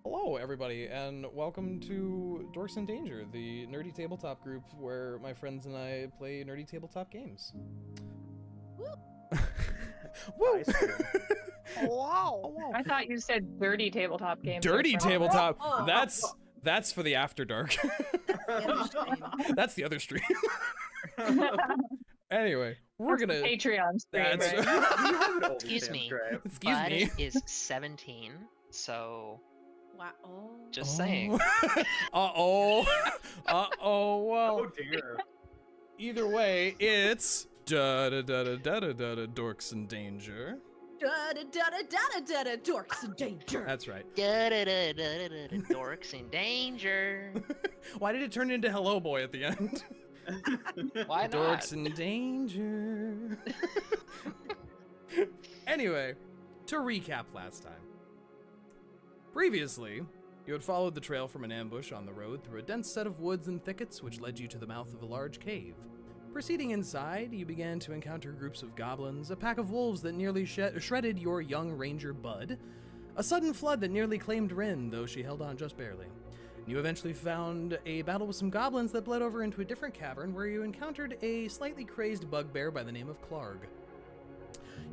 Hello, everybody, and welcome to Dorks In Danger, the nerdy tabletop group where my friends and I play nerdy tabletop games. Woo! Woo! Wow. Oh, wow. I thought you said dirty tabletop games. Dirty tabletop. Oh. That's for the After Dark. That's the other stream. Anyway, we're gonna Patreon stream. That's Right? Excuse me. Excuse Bud me. is 17, so Wow. Oh. just saying. Uh-oh. Uh-oh, well. Oh dear. Either way, it's Dorks In Danger. Dorks In Danger. That's right. Dorks in danger. Why did it turn into Hello Boy at the end? Why not? Dorks in danger. Anyway, to recap last time. Previously, you had followed the trail from an ambush on the road through a dense set of woods and thickets which led you to the mouth of a large cave. Proceeding inside, you began to encounter groups of goblins, a pack of wolves that nearly shredded your young ranger Bud, a sudden flood that nearly claimed Rinn, though she held on just barely. You eventually found a battle with some goblins that bled over into a different cavern where you encountered a slightly crazed bugbear by the name of Clarg.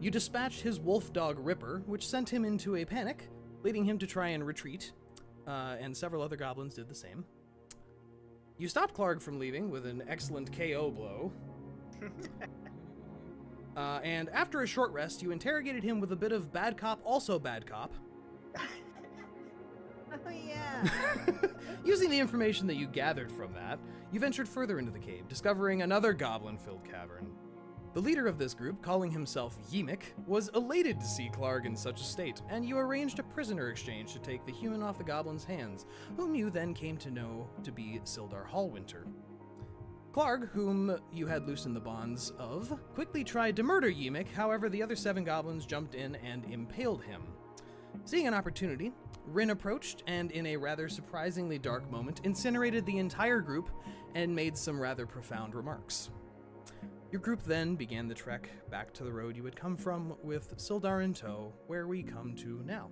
You dispatched his wolf dog Ripper, which sent him into a panic, leading him to try and retreat, and several other goblins did the same. You stopped Clarg from leaving with an excellent KO blow. And after a short rest, you interrogated him with a bit of bad cop, also bad cop. Oh yeah. Using the information that you gathered from that, you ventured further into the cave, discovering another goblin-filled cavern. The leader of this group, calling himself Ymik, was elated to see Clarg in such a state, and you arranged a prisoner exchange to take the human off the goblin's hands, whom you then came to know to be Sildar Hallwinter. Clarg, whom you had loosened the bonds of, quickly tried to murder Ymik, however the other 7 goblins jumped in and impaled him. Seeing an opportunity, Rinn approached and, in a rather surprisingly dark moment, incinerated the entire group and made some rather profound remarks. Your group then began the trek back to the road you had come from, with Sildar in tow, where we come to now.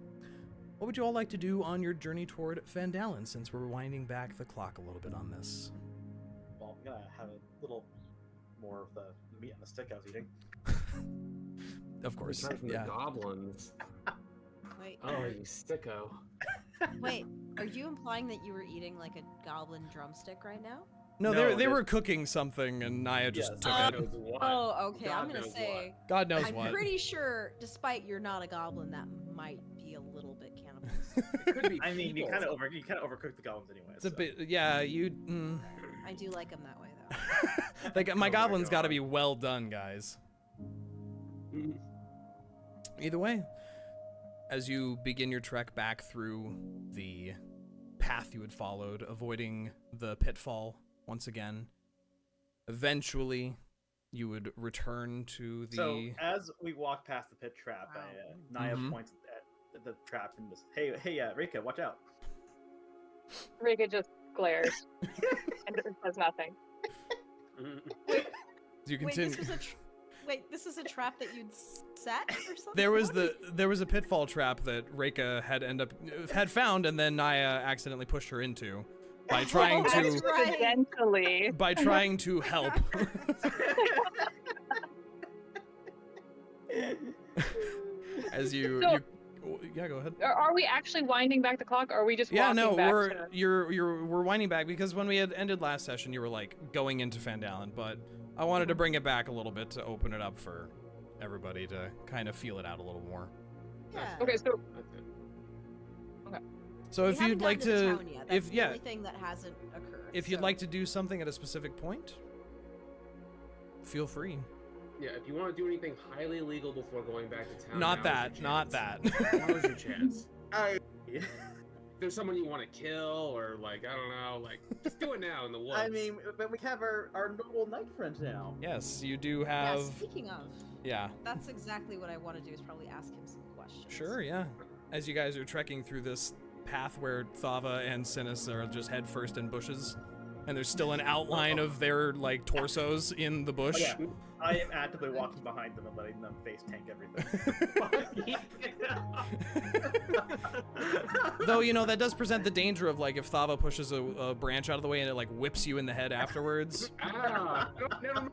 What would you all like to do on your journey toward Phandalin, since we're winding back the clock a little bit on this? Well, I'm gonna have a little more of the meat on the stick I was eating. Of course, Aside from yeah. the goblins. Wait. Oh, you sicko. Wait. Are you implying that you were eating like a goblin drumstick right now? No, No, they it- were cooking something, and Niah just Yes. took God it. knows what. Oh, okay. God I'm gonna knows say. God knows I'm what. pretty sure, despite you're not a goblin, that might be a little bit cannibalistic. It could be I mean, you people. kind of overcook the goblins anyway. It's a so. bit, yeah, you, I do like them that way, though. like, my Oh my goblin's gotta God. be well done, guys. Mm. Either way, as you begin your trek back through the path you had followed, avoiding the pitfall once again, eventually you would return to the... So as we walk past the pit trap, Wow. Niah Mhm. points at the trap and just, hey, Reyka, watch out. Reyka just glares and says nothing. as you Wait, continue... this is a trap that you'd set or something? There was What? there was a pitfall trap that Reyka had found, and then Niah accidentally pushed her into by trying That's to right. Accidentally. by trying to help. As you yeah, go ahead. Are we actually winding back the clock, or are we just Yeah, walking no, back we're to... we're winding back because when we had ended last session, you were like going into Phandalin, but I wanted to bring it back a little bit to open it up for everybody to kind of feel it out a little more. Yeah. Okay, so That's it. So if We you'd haven't like gotten the to, town yet. That's if the yeah, only thing that hasn't occurred. if you'd so- like to do something at a specific point, feel free. Yeah, if you want to do anything highly illegal before going back to town, Not now's your that, not chance. that. Now's your chance. Yeah. If there's someone you want to kill, or like, I don't know, like, just do it now in the woods. I mean, but we have our noble knight friend now. Yes, you do Yeah, have. speaking of, Yeah, that's exactly what I want to do is probably ask him some questions. sure, yeah. As you guys are trekking through this path where Thava and Synas are just head first in bushes, and there's still an outline of their like torsos in the bush. Oh, yeah. I am actively walking behind them and letting them face tank everything. Though, that does present the danger of, like, if Thava pushes a branch out of the way and it, like, whips you in the head afterwards. Never mind.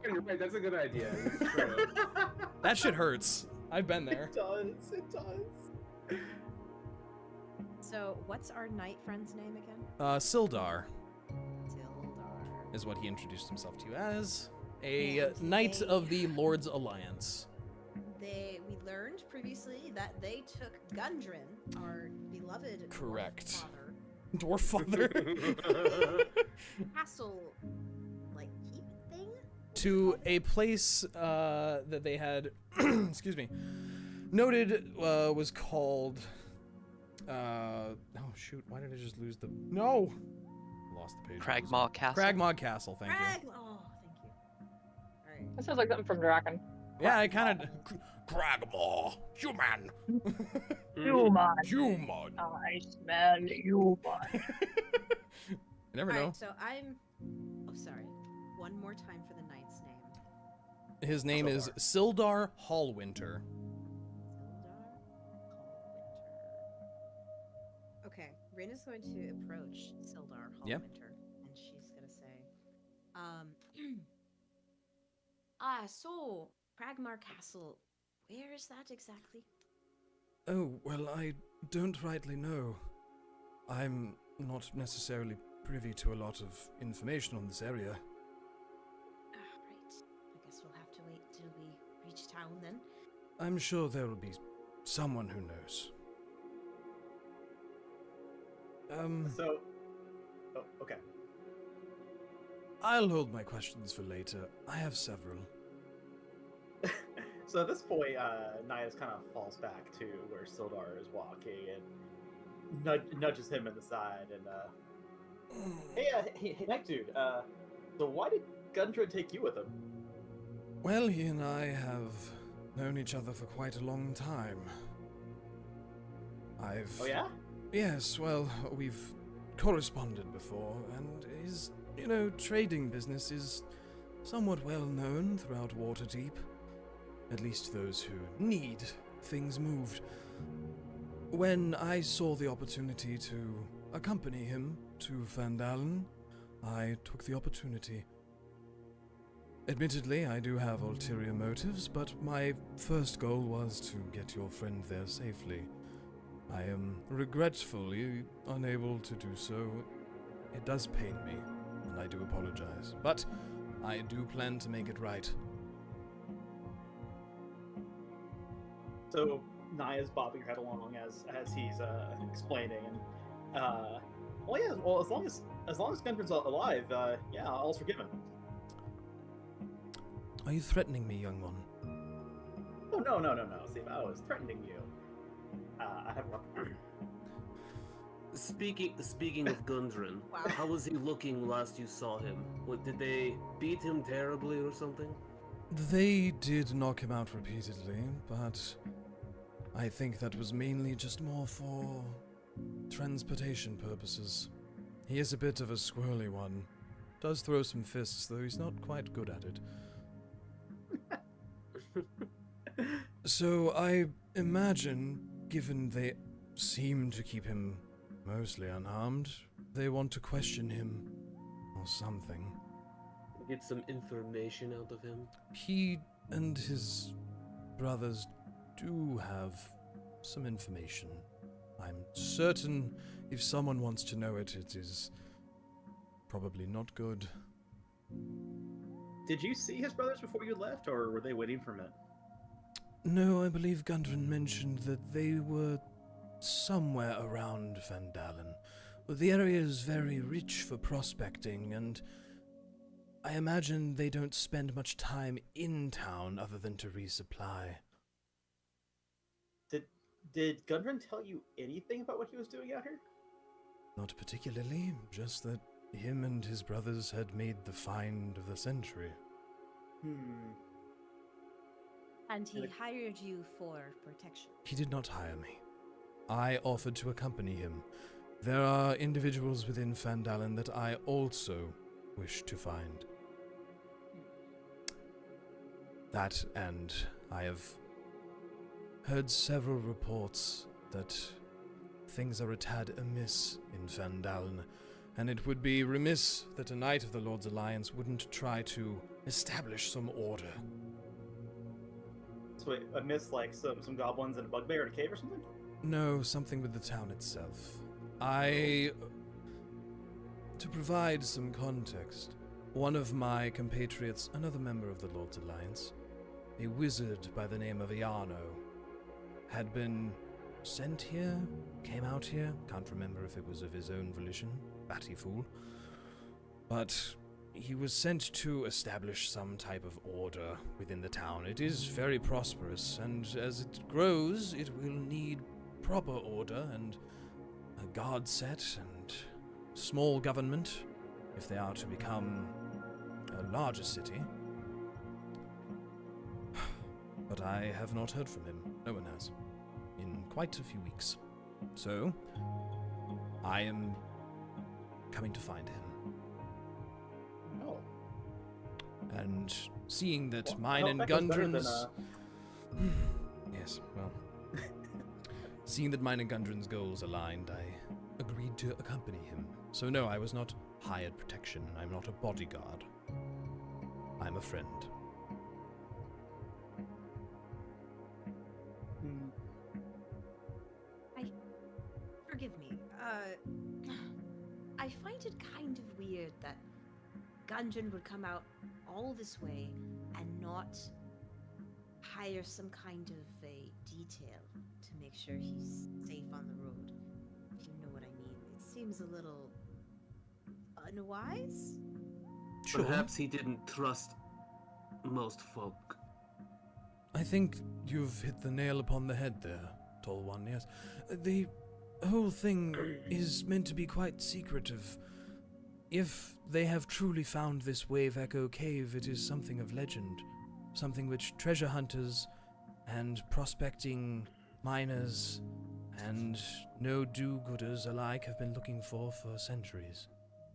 You're right. That's a good idea. That's true. That shit hurts. I've been there. It does. It does. So, what's our knight friend's name again? Sildar Tildar. is what he introduced himself to you as. A And knight they- of the Lord's Alliance. We learned previously that they took Gundren, our beloved dwarf Correct. father, Dwarf father. castle, like keep thing. To a place that they had, excuse me, noted was called. Oh shoot! Why did I just lose the? No, lost the page. Cragmaw Castle. Cragmaw Castle. Thank you. Oh, thank you. All right. That sounds like something from Draken. Yeah, I kind of. Cragmaw, human. Human. Human. I smell human. You never know. Alright, so I'm. Oh, sorry. One more time for the knight's name. His name is Sildar Hallwinter. Sildar Hallwinter. Okay, Rinn is going to approach Sildar Hallwinter, Yep. and she's gonna say, so Pragmar Castle. Where is that exactly? Oh, well, I don't rightly know. I'm not necessarily privy to a lot of information on this area. Right. I guess we'll have to wait till we reach town then. I'm sure there will be someone who knows. So, oh, okay. I'll hold my questions for later. I have several. So at this point, Niah kind of falls back to where Sildar is walking and nudges him in the side and, hey, Night Dude, so why did Gundren take you with him? Well, he and I have known each other for quite a long time. Oh yeah? Yes, well, we've corresponded before, and his, trading business is somewhat well known throughout Waterdeep. At least those who need things moved. When I saw the opportunity to accompany him to Phandalin, I took the opportunity. Admittedly, I do have ulterior motives, but my first goal was to get your friend there safely. I am regretfully unable to do so. It does pain me, and I do apologize, but I do plan to make it right. So Niah's bobbing her head along as he's explaining, and well, as long as Gundren's alive, yeah, all's forgiven. Are you threatening me, young one? Oh no. See, if I was threatening you, I have one. Speaking of Gundren, Wow. how was he looking last you saw him? What, did they beat him terribly or something? They did knock him out repeatedly, but I think that was mainly just more for transportation purposes. He is a bit of a squirrely one. Does throw some fists, though he's not quite good at it. So I imagine, given they seem to keep him mostly unharmed, they want to question him or something. Get some information out of him? He and his brothers do have some information. I'm certain if someone wants to know it, it is probably not good. Did you see his brothers before you left, or were they waiting for him? No, I believe Gundren mentioned that they were somewhere around Phandalin. The area is very rich for prospecting, and I imagine they don't spend much time in town other than to resupply. Did Gundren tell you anything about what he was doing out here? Not particularly, just that him and his brothers had made the find of the century. And he hired you for protection. He did not hire me. I offered to accompany him. There are individuals within Phandalin that I also wish to find. That, and I have heard several reports that things are a tad amiss in Phandalin, and it would be remiss that a knight of the Lord's Alliance wouldn't try to establish some order. So wait, I missed like some goblins in a bugbear in a cave or something? No, something with the town itself. To provide some context, one of my compatriots, another member of the Lord's Alliance, a wizard by the name of Iano, had been sent here, came out here, can't remember if it was of his own volition, batty fool, but he was sent to establish some type of order within the town. It is very prosperous, and as it grows, it will need proper order and a guard set and small government if they are to become a larger city. But I have not heard from him. No one has. In quite a few weeks. So, I am coming to find him. Oh. And seeing that Well, I mine hope and that goes better than, Gundren's... Yes, well... Seeing that mine and Gundren's goals aligned, I agreed to accompany him. So no, I was not hired protection. I'm not a bodyguard. I'm a friend. Forgive me. I find it kind of weird that Gundren would come out all this way and not hire some kind of a detail to make sure he's safe on the road. If you know what I mean. It seems a little unwise. Sure. Perhaps he didn't trust most folk. I think you've hit the nail upon the head there, tall one, yes. The whole thing is meant to be quite secretive. If they have truly found this Wave Echo cave, it is something of legend. Something which treasure hunters and prospecting miners and no-do-gooders alike have been looking for centuries.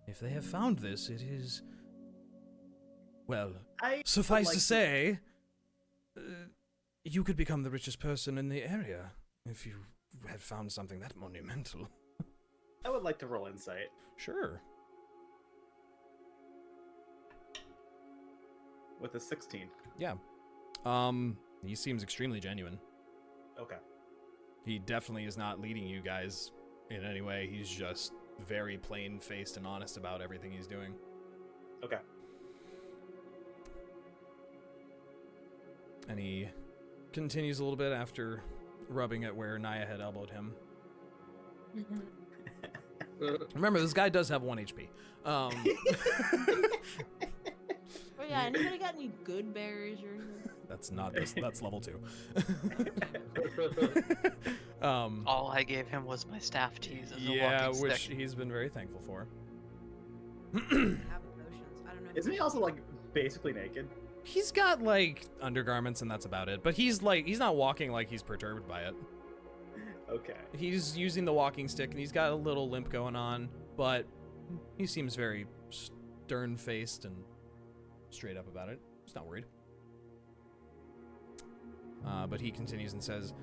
If they have found this, it is... Well, suffice to say, you could become the richest person in the area if you had found something that monumental. I would like to roll insight. Sure. With a 16. Yeah. He seems extremely genuine. Okay. He definitely is not leading you guys in any way. He's just very plain-faced and honest about everything he's doing. Okay. And he continues a little bit after rubbing at where Niah had elbowed him. Remember, this guy does have 1 HP. Oh yeah, anybody got any good berries or anything? That's not this. That's level 2. All I gave him was my staff to use as a Yeah, walking which stick. he's been very thankful for. I have potions. I don't know. Isn't he also like basically naked? He's got like undergarments and that's about it. But he's not walking like he's perturbed by it. Okay. He's using the walking stick and he's got a little limp going on, but he seems very stern-faced and straight up about it. He's not worried. But he continues and says,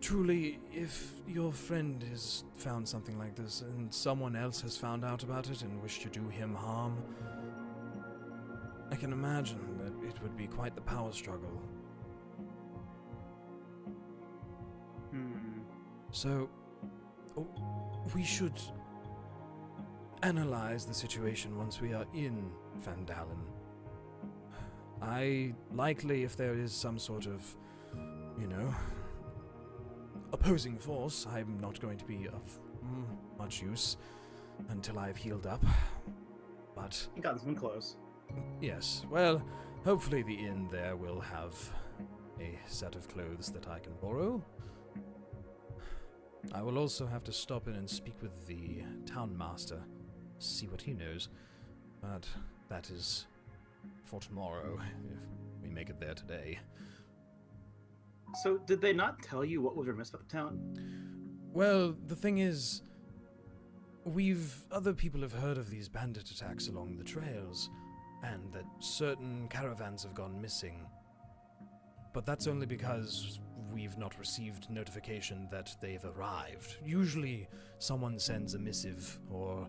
truly, if your friend has found something like this and someone else has found out about it and wished to do him harm, I can imagine that it would be quite the power struggle. So, we should analyze the situation once we are in Phandalin. Likely, if there is some sort of, opposing force, I'm not going to be of much use until I've healed up. But You got someone close. yes, well, hopefully the inn there will have a set of clothes that I can borrow. I will also have to stop in and speak with the town master, see what he knows. But that is for tomorrow, if we make it there today. So, did they not tell you what was remiss about the town? Well, the thing is, other people have heard of these bandit attacks along the trails, and that certain caravans have gone missing. But that's only because we've not received notification that they've arrived. Usually, someone sends a missive or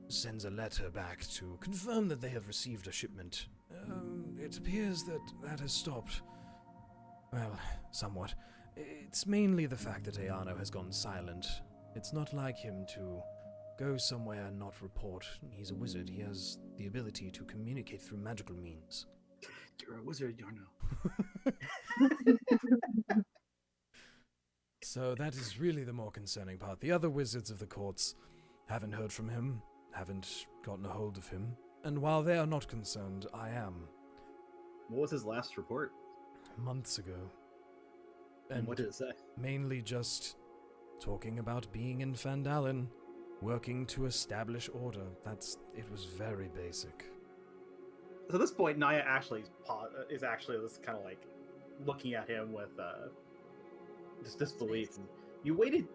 sends a letter back to confirm that they have received a shipment. It appears that that has stopped. Well, somewhat. It's mainly the fact that Ayano has gone silent. It's not like him to go somewhere and not report. He's a wizard. He has the ability to communicate through magical means. You're a wizard, Yarno. So that is really the more concerning part. The other wizards of the courts haven't heard from him, haven't gotten a hold of him, and while they are not concerned, I am. What was his last report? Months ago. And what did it say? Mainly just talking about being in Phandalin, working to establish order. It was very basic. So at this point, Niah actually is actually just kind of like looking at him with just disbelief. And you waited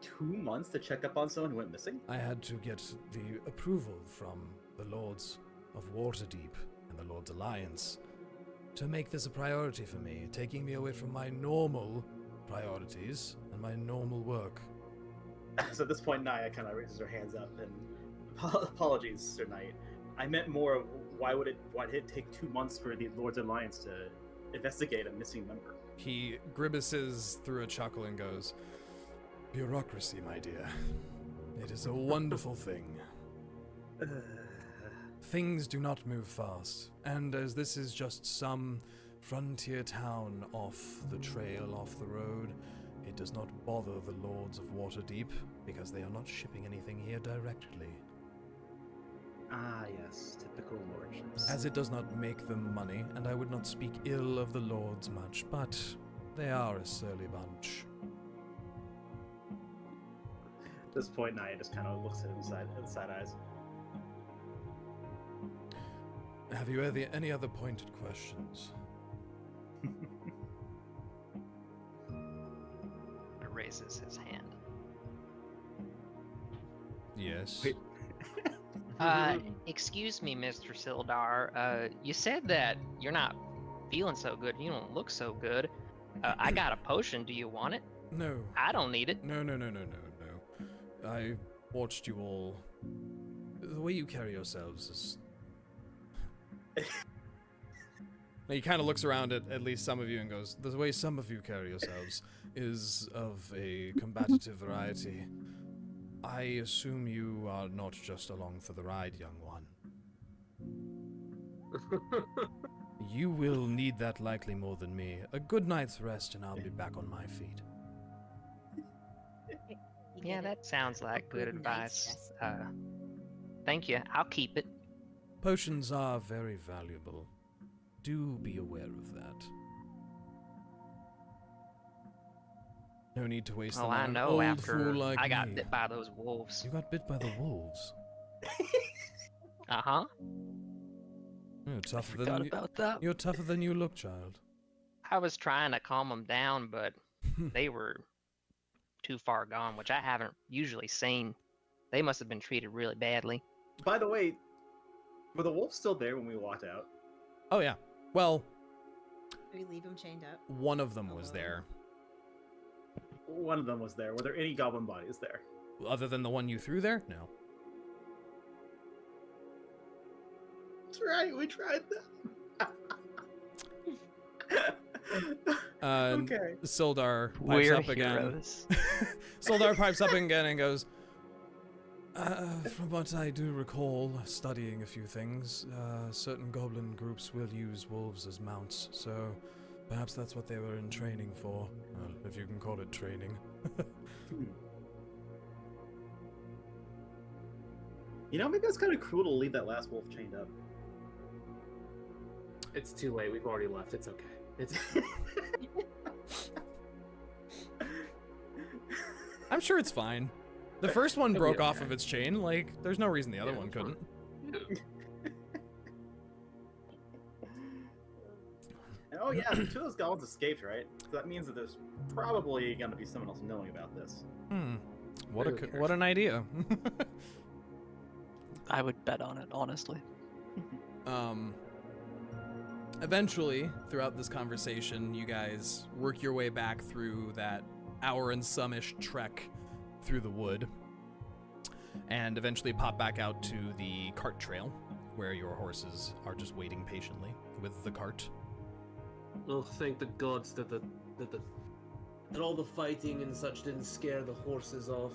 2 months to check up on someone who went missing? I had to get the approval from the Lords of Waterdeep and the Lords Alliance to make this a priority for me, taking me away from my normal priorities and my normal work. So at this point, Niah kind of raises her hands up and apologies, Sir Knight. I meant more of why did it take 2 months for the Lords Alliance to investigate a missing member? He grimaces through a chuckle and goes, "Bureaucracy, my dear. It is a wonderful thing. Things do not move fast, and as this is just some frontier town off the trail, off the road, it does not bother the Lords of Waterdeep, because they are not shipping anything here directly. Ah, yes, typical lordships. As it does not make them money, and I would not speak ill of the Lords much, but they are a surly bunch." At this point, Niah just kind of looks at him side eyes. Have you any other pointed questions? Raises his hand. Yes. Wait. Excuse me, Mr. Sildar. You said that you're not feeling so good. You don't look so good. I got a potion. Do you want it? No. I don't need it. No. I watched you all. The way you carry yourselves is... He kind of looks around at least some of you and goes, "The way some of you carry yourselves is of a combative variety. I assume you are not just along for the ride, young one. You will need that likely more than me. A good night's rest and I'll be back on my feet." Yeah, that sounds like good night's advice. rest. Thank you. I'll keep it. Potions are very valuable. Do be aware of that. No need to waste them Oh, on I an know old after fool like I got me. bit by those wolves. You got bit by the wolves. Uh-huh. You're tougher Forgot than about that. You're tougher than you look, child. I was trying to calm them down, but they were too far gone, which I haven't usually seen. They must have been treated really badly. By the way, were the wolves still there when we walked out? Oh yeah. Well, Did we leave him chained up? one of them was there. One of them was there. Were there any goblin bodies there? Other than the one you threw there? No. That's right, we tried that. Okay. Sildar pipes We're up again. heroes. Sildar pipes up again and goes, from what I do recall, studying a few things, certain goblin groups will use wolves as mounts, so perhaps that's what they were in training for, well, if you can call it training. You know, maybe it's kind of cruel to leave that last wolf chained up. It's too late. We've already left. It's okay. It's I'm sure it's fine. The first one It'll broke be off okay. of its chain, like, there's no reason the other Yeah, one it's fine. couldn't. And oh yeah, 2 of those goblins escaped, right? So that means that there's probably going to be someone else knowing about this. What Who cares? what an idea. I would bet on it, honestly. Eventually, throughout this conversation, you guys work your way back through that hour and some-ish trek through the wood, and eventually pop back out to the cart trail, where your horses are just waiting patiently with the cart. Oh, thank the gods that all the fighting and such didn't scare the horses off.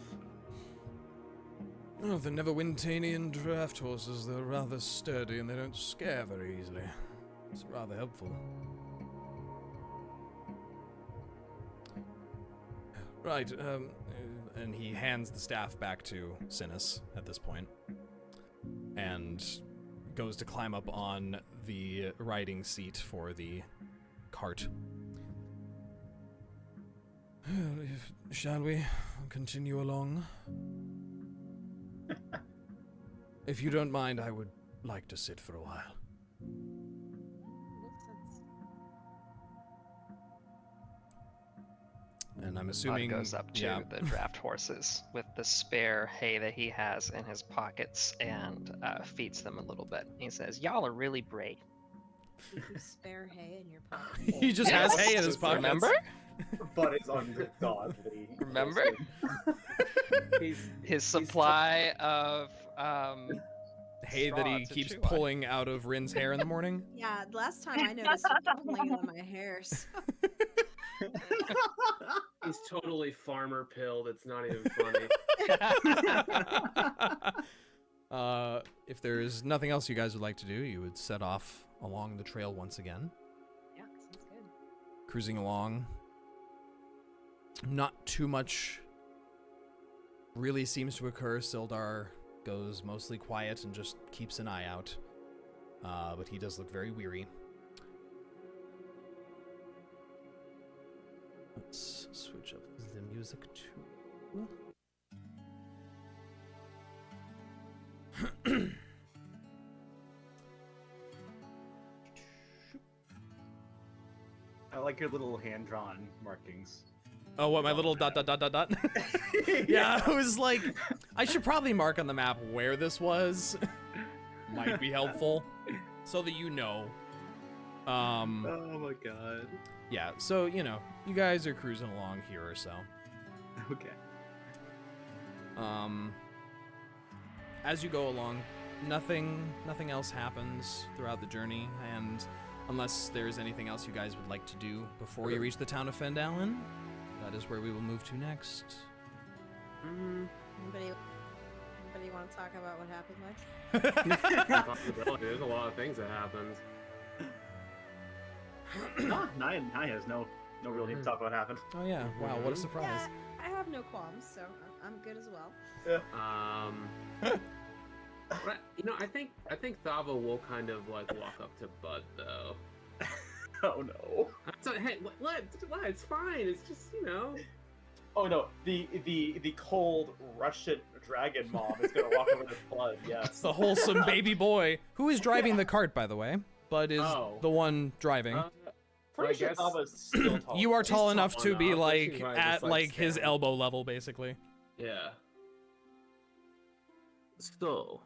Oh, the Neverwintanian draft horses, they're rather sturdy and they don't scare very easily. It's rather helpful. Right, and he hands the staff back to Synas at this point, and goes to climb up on the riding seat for the cart. Shall we continue along? If you don't mind, I would like to sit for a while. Makes sense. And I'm Bud assuming goes up to the draft horses with the spare hay that he has in his pockets and feeds them a little bit. He says, "Y'all are really brave." You can spare hay in your pocket. he just has hay in his pockets. Remember? But it's ungodly. Remember? His supply of Hay that he straw to keeps chew on. pulling out of Rinn's hair in the morning. Yeah, the last time I noticed you kept pulling out of my hair. So. He's totally farmer pilled. It's not even funny. If there's nothing else you guys would like to do, you would set off along the trail once again, Yeah, sounds good. cruising along. Not too much really seems to occur. Sildar goes mostly quiet and just keeps an eye out, but he does look very weary. Let's switch up the music too. I like your little hand-drawn markings. Oh, what, my little dot dot dot dot dot? Yeah, I was like, I should probably mark on the map where this was. Might be helpful, so that you know. Oh my god. Yeah, so, you know, you guys are cruising along here or so. Okay. As you go along, nothing else happens throughout the journey, and unless there's anything else you guys would like to do before you reach the town of Phandalin, that is where we will move to next. Anybody want to talk about what happened next? Possibility. There's a lot of things that happened. Niah has no real need to talk about what happened. Oh yeah, wow, what a surprise. Yeah, I have no qualms, so I'm good as well. But, you know, I think Thava will kind of like walk up to Bud though. Oh no. So, hey, what? It's fine. It's just, you know. Oh no, the cold Russian dragon mom is gonna walk over to Bud. Yes. The wholesome baby boy, who is driving the cart, by the way. Bud is the one driving. Pretty sure guess- Thava's still tall. You are He's tall enough to be enough, like he's probably at just, like his standing. elbow level, basically. Yeah. So,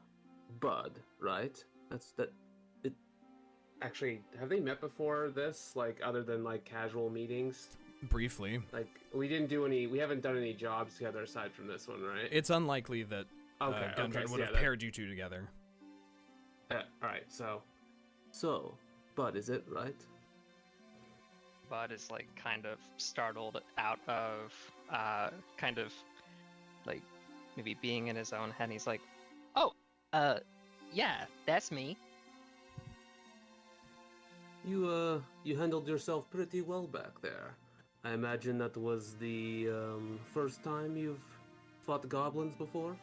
Bud, right? It. Actually, have they met before this? Like, other than like casual meetings? Briefly. Like, we haven't done any jobs together aside from this one, right? It's unlikely that Gundren so would yeah, have paired you two together. Alright, so, Bud, is it right? Bud is like kind of startled out of kind of like maybe being in his own head. And he's like, "Oh, yeah, that's me." You handled yourself pretty well back there. I imagine that was the first time you've fought goblins before?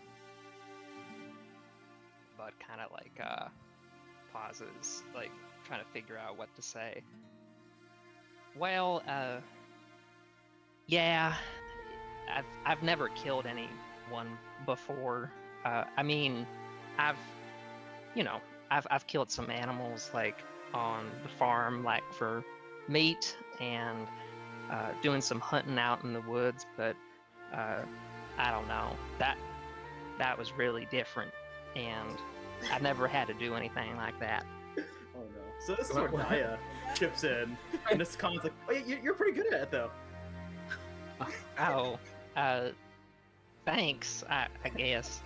Bud kind of like pauses, like trying to figure out what to say. Well, yeah, I've never killed anyone before. I mean, I've killed some animals like on the farm, like for meat and doing some hunting out in the woods, but I don't know, that was really different, and I've never had to do anything like that. Oh no. So this is where Niah chips in, and this comments like, "Oh, you're pretty good at it, though." Oh, thanks, I guess.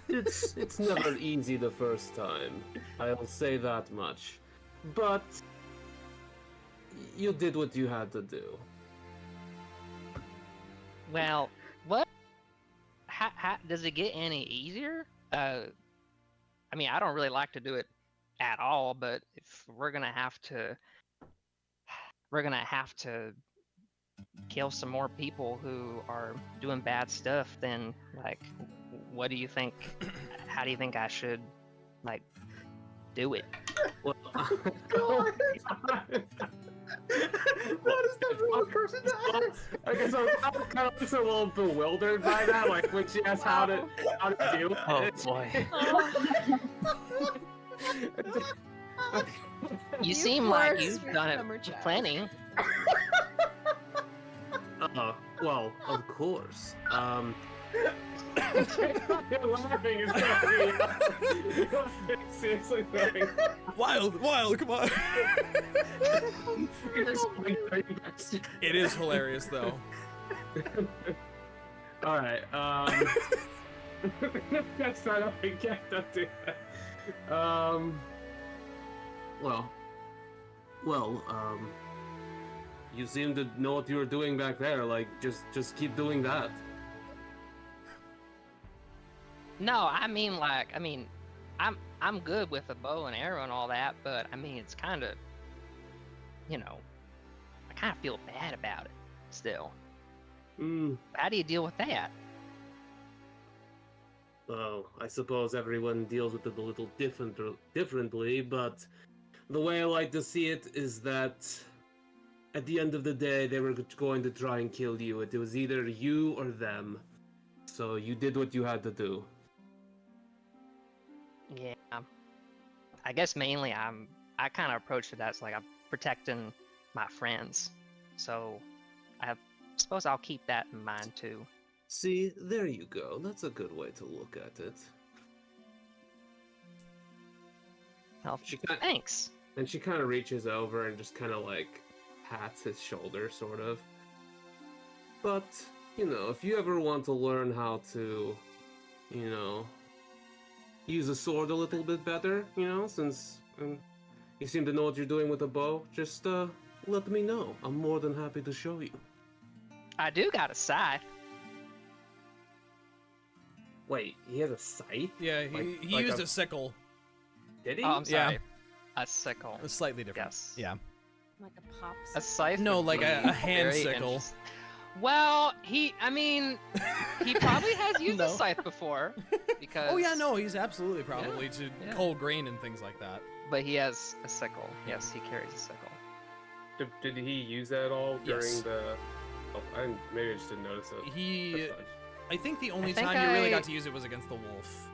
It's never easy the first time. I'll say that much. But you did what you had to do. Well, what? How does it get any easier? I mean, I don't really like to do it at all, but if we're gonna have to kill some more people who are doing bad stuff, then like, what do you think? How do you think I should like do it? Well, What is the wrong person to ask? I guess I'm kind of just a little bewildered by that, like when she asked how to do it. Oh boy. You seem like you've done it plenty. Well, of course. You're laughing is seriously throwing. Wyld, come on. It is hilarious though. All right. That's not how we get to do that. Well, you seem to know what you were doing back there. Like, just keep doing that. No, I mean I'm good with a bow and arrow and all that, but I mean it's kind of, I kind of feel bad about it still. How do you deal with that? Well, I suppose everyone deals with it a little differently, but the way I like to see it is that at the end of the day, they were going to try and kill you. It was either you or them. So you did what you had to do. Yeah, I guess mainly I kind of approached it as like I'm protecting my friends, so I suppose I'll keep that in mind too. See, there you go. That's a good way to look at it. Well, She kinda- thanks. And she kind of reaches over and just kind of like pats his shoulder, sort of. But, if you ever want to learn how to, use a sword a little bit better, since you seem to know what you're doing with a bow, just let me know. I'm more than happy to show you. I do got a scythe. Wait, he has a scythe? Yeah, he used a sickle. Did he? Oh, I'm sorry. Yeah. A sickle. It's slightly different. Yes. Yeah. Like a pop. A scythe? No, would like be a hand very sickle. Well, he probably has used No. a scythe before, because. Oh yeah, no, he's absolutely probably to yeah. cull grain and things like that. But he has a sickle. Yes, he carries a sickle. Did he use that at all during Yes. the? Oh, maybe I just didn't notice it. He, That's fine. I think the only think time you really I- got to use it was against the wolf.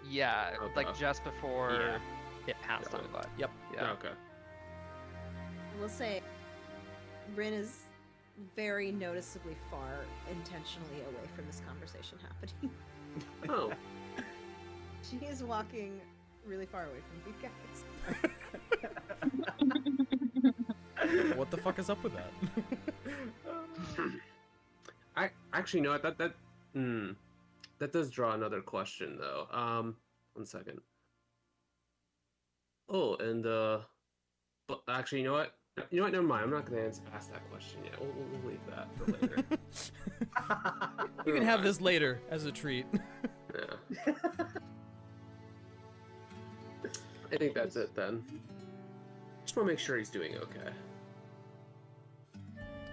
Yeah, Okay. like just before Yeah. it pounced on Bud. Yep. Yeah. Okay. I will say, Rinn is very noticeably far intentionally away from this conversation happening. Oh, She is walking really far away from you guys. What the fuck is up with that? I actually know that does draw another question though. 1 second. Oh, and but actually, you know what? Never mind. I'm not gonna ask that question yet. We'll leave that for later. You can have this later as a treat. Yeah. I think that's it then. Just want to make sure he's doing okay.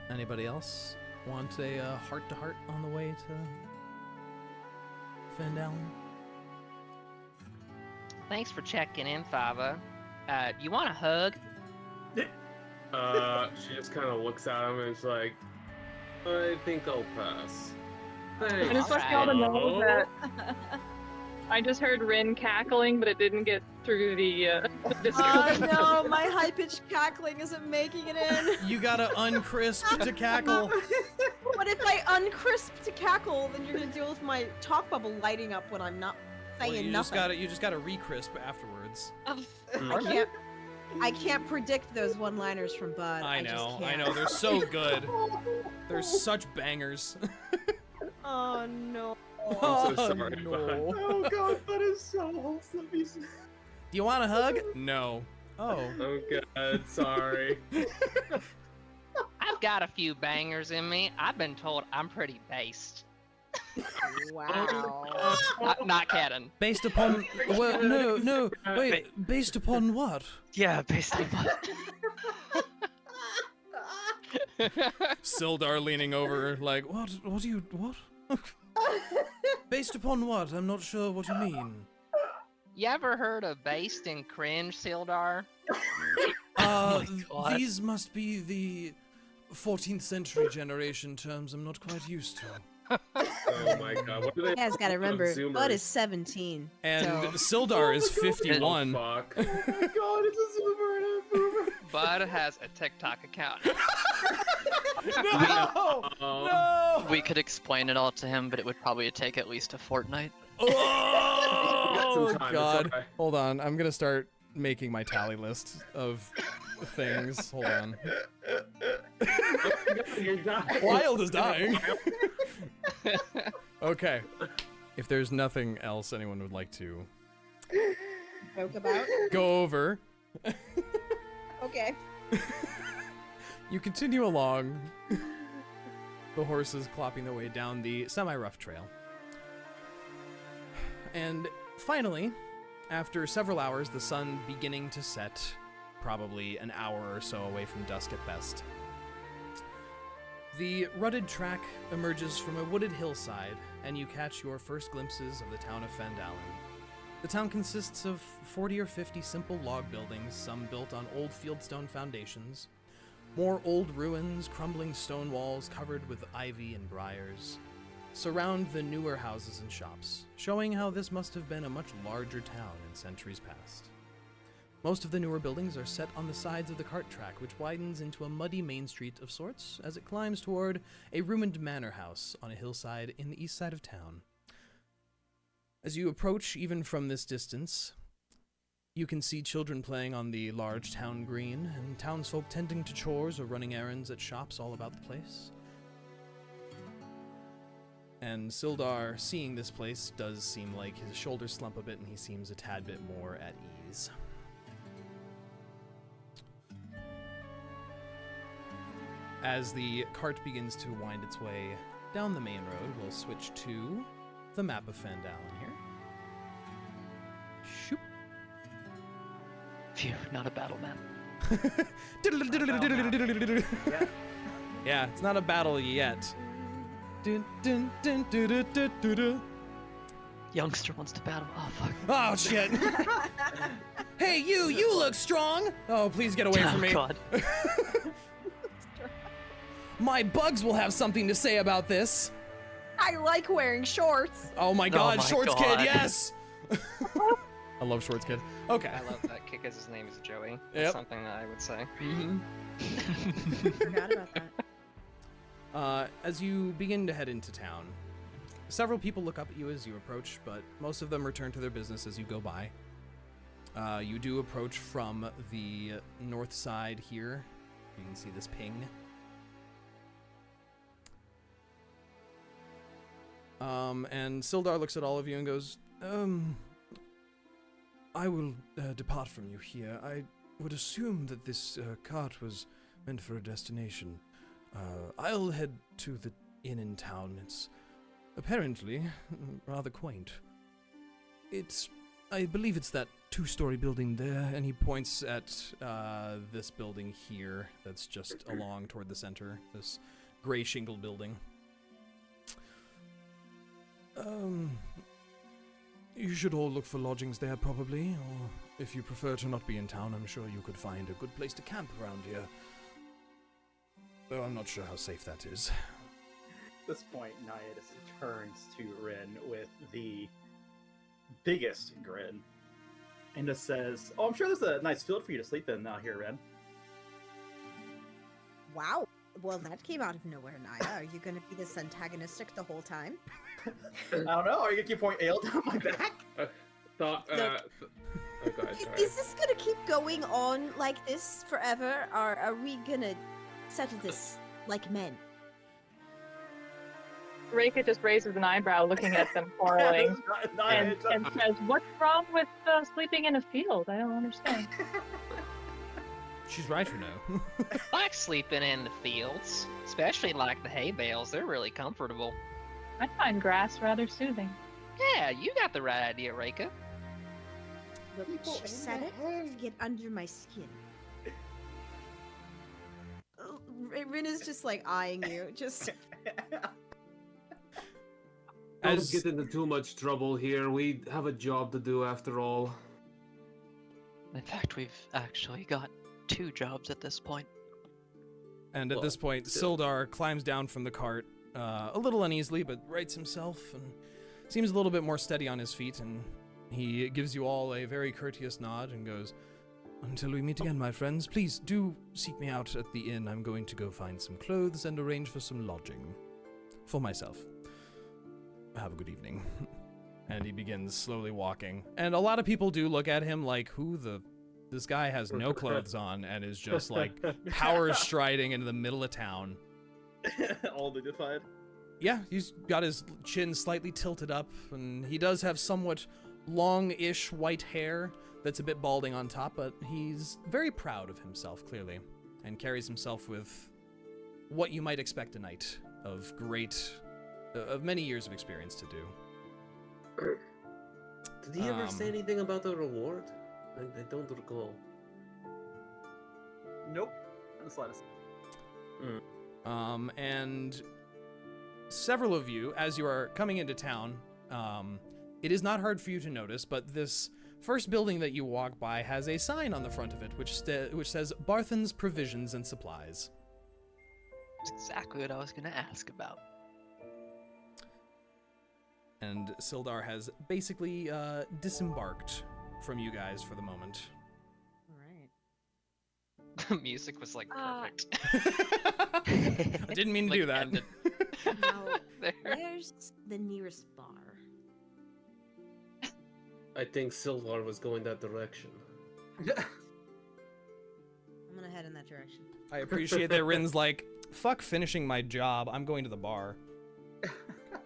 Anybody else want a heart-to-heart on the way to Phandalin? Thanks for checking in, Thava. You want a hug? She just kind of looks at him and is like, I think I'll pass. I Thanks. just want y'all to know Alright. that I just heard Rinn cackling, but it didn't get through the Oh Discord. no, my high-pitched cackling isn't making it in. You gotta uncrisp to cackle. What if I uncrisp to cackle? Then you're gonna deal with my talk bubble lighting up when I'm not saying you nothing. just gotta re-crisp afterwards. I can't predict those one-liners from Bud. I just know, can't. they're so good. They're such bangers. Oh no. I'm so sorry, no. Bud. Oh god, that is so wholesome. Do you want a hug? No. Oh. Oh god, sorry. I've got a few bangers in me. I've been told I'm pretty based. Wow. Not kidding. Based upon well, no, wait. Based upon what? Yeah, based on what? Sildar leaning over, like, what? What do you what? Based upon what? I'm not sure what you mean. You ever heard of based and cringe, Sildar? Oh my God. These must be the 14th century generation terms I'm not quite used to. Oh my god, what do they? You guys gotta remember, Consumers. Bud is 17. And so. Sildar is Oh, 51. fuck. Oh my god, it's a zoomer and a boomer. Bud has a TikTok account. No! No! We could explain it all to him, but it would probably take at least a fortnight. Oh Some time, it's god. okay. Hold on, I'm gonna start making my tally list of things. Hold on. You're dying. Wyld is dying. Okay. If there's nothing else anyone would like to Joke about? go over, Okay. you continue along. The horses clopping their way down the semi-rough trail. And finally, after several hours, the sun beginning to set, probably an hour or so away from dusk at best, the rutted track emerges from a wooded hillside, and you catch your first glimpses of the town of Phandalin. The town consists of 40 or 50 simple log buildings, some built on old fieldstone foundations, more old ruins, crumbling stone walls covered with ivy and briars, surround the newer houses and shops, showing how this must have been a much larger town in centuries past. Most of the newer buildings are set on the sides of the cart track, which widens into a muddy main street of sorts as it climbs toward a ruined manor house on a hillside in the east side of town. As you approach, even from this distance, you can see children playing on the large town green, and townsfolk tending to chores or running errands at shops all about the place. And Sildar, seeing this place, does seem like his shoulders slump a bit and he seems a tad bit more at ease. As the cart begins to wind its way down the main road, we'll switch to the map of Phandalin here. Shoop. Phew, not a battle map. Yeah, it's not a battle yet. Youngster wants to battle. Oh, fuck. Oh, shit. Hey, you look strong. Oh, please get away from me. God. My bugs will have something to say about this. I like wearing shorts. Oh my god, my Shorts God. Kid, yes! I love Shorts Kid. Okay. I love that Kika's name is Joey. That's Yep. something that I would say. Forgot about that. As you begin to head into town, several people look up at you as you approach, but most of them return to their business as you go by. You do approach from the north side here. You can see this ping. And Sildar looks at all of you and goes, I will depart from you here. I would assume that this cart was meant for a destination. I'll head to the inn in town. It's apparently rather quaint. I believe it's that two-story building there, and he points at this building here that's just along toward the center, this gray shingled building. You should all look for lodgings there, probably, or if you prefer to not be in town, I'm sure you could find a good place to camp around here. Though I'm not sure how safe that is. At this point, Niah just turns to Rinn with the biggest grin and just says, "Oh, I'm sure there's a nice field for you to sleep in now here, Rinn." Wow. Well, that came out of nowhere, Niah. Are you gonna be this antagonistic the whole time? I don't know. Are you gonna keep pouring ale down my back? Thought. Look. Oh, go ahead. Sorry. Is this gonna keep going on like this forever, or are we gonna settle this like men? Reyka just raises an eyebrow, looking at them quarreling, and says, "What's wrong with sleeping in a field? I don't understand." She's right, you know. I like sleeping in the fields, especially like the hay bales. They're really comfortable. I find grass rather soothing. Yeah, you got the right idea, Reyka. Look, she said it to get under my skin. Rinn is just like eyeing you, just. Don't get into too much trouble here. We have a job to do after all. In fact, we've actually got 2 jobs at this point. And at this point, Sildar climbs down from the cart, a little uneasily, but rights himself and seems a little bit more steady on his feet, and he gives you all a very courteous nod and goes, "Until we meet again, my friends, please do seek me out at the inn. I'm going to go find some clothes and arrange for some lodging. For myself. Have a good evening." And he begins slowly walking. And a lot of people do look at him like, this guy has no clothes on and is just like power striding into the middle of town. All dignified. Yeah, he's got his chin slightly tilted up, and he does have somewhat long-ish white hair that's a bit balding on top, but he's very proud of himself, clearly, and carries himself with what you might expect a knight of many years of experience to do. Did he ever say anything about the reward? I don't recall. Nope. Not the slightest. And several of you, as you are coming into town, it is not hard for you to notice, but this first building that you walk by has a sign on the front of it which says Barthen's Provisions and Supplies. That's exactly what I was going to ask about. And Sildar has basically disembarked from you guys for the moment. Alright. The music was like perfect. I didn't mean to do that. ended Now, there. where's the nearest bar? I think Sildar was going that direction. I'm gonna head in that direction. I appreciate that Rinn's like, fuck finishing my job, I'm going to the bar.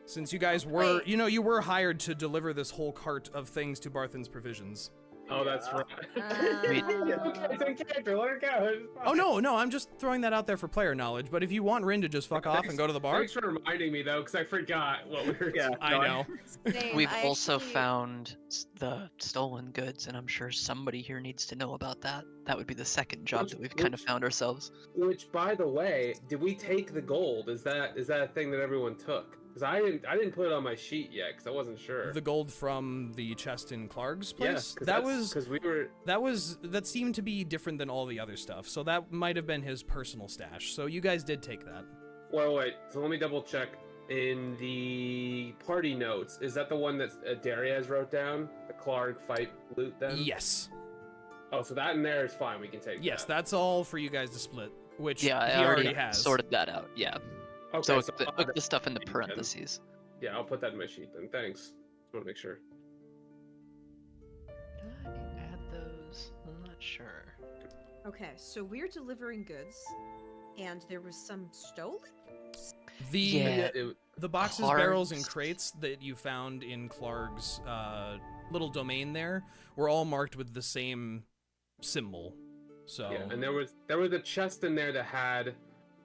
Since you guys were, Wait. you were hired to deliver this whole cart of things to Barthen's Provisions. Oh, that's right. It's in character. Let her go. It's Oh, fine. no, I'm just throwing that out there for player knowledge, but if you want Rinn to just fuck off and go to the bar, Thanks for reminding me, though, because I forgot what we were Yeah. doing. I know. Same, We've I also actually- found the stolen goods, and I'm sure somebody here needs to know about that. That would be the second job that we've kind of found ourselves. Which, by the way, did we take the gold? Is that a thing that everyone took? Because I didn't put it on my sheet yet, because I wasn't sure. The gold from the chest in Clark's place? Yes, That because we were. that seemed to be different than all the other stuff, so that might have been his personal stash. So you guys did take that. Well, wait. So let me double check. In the party notes, is that the one that Deriaz wrote down? The Clark fight loot then? Yes. Oh, so that in there is fine. We can take Yes, that. that's all for you guys to split, which Yeah, he I already already has. sorted that out. Yeah. Okay, So so put the stuff in the parentheses. yeah, I'll put that in my sheet then. Thanks. Just want to make sure. Did I add those? I'm not sure. Okay, so we're delivering goods, and there was some stolen? The Yeah. the boxes, Clark's- barrels, and crates that you found in Clark's little domain there were all marked with the same symbol. So Yeah, and there was a chest in there that had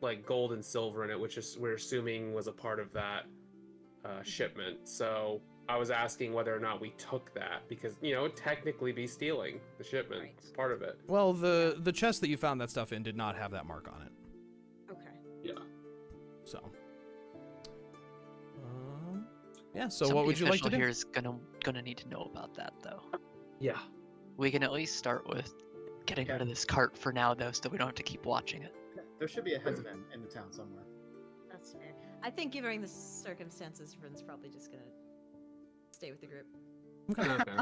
like gold and silver in it, which is we're assuming was a part of that shipment. So I was asking whether or not we took that because it'd technically be stealing the shipment. Right. It's part of it. well, the chest that you found that stuff in did not have that mark on it. Okay. Yeah. So yeah. So Somebody what would you like to official do? here is gonna need to know about that though. Yeah. We can at least start with getting rid of this cart for now though, so we don't have to keep watching it. There should be a headsman in the town somewhere. That's fair. I think given the circumstances, Rinn's probably just gonna stay with the group. Okay.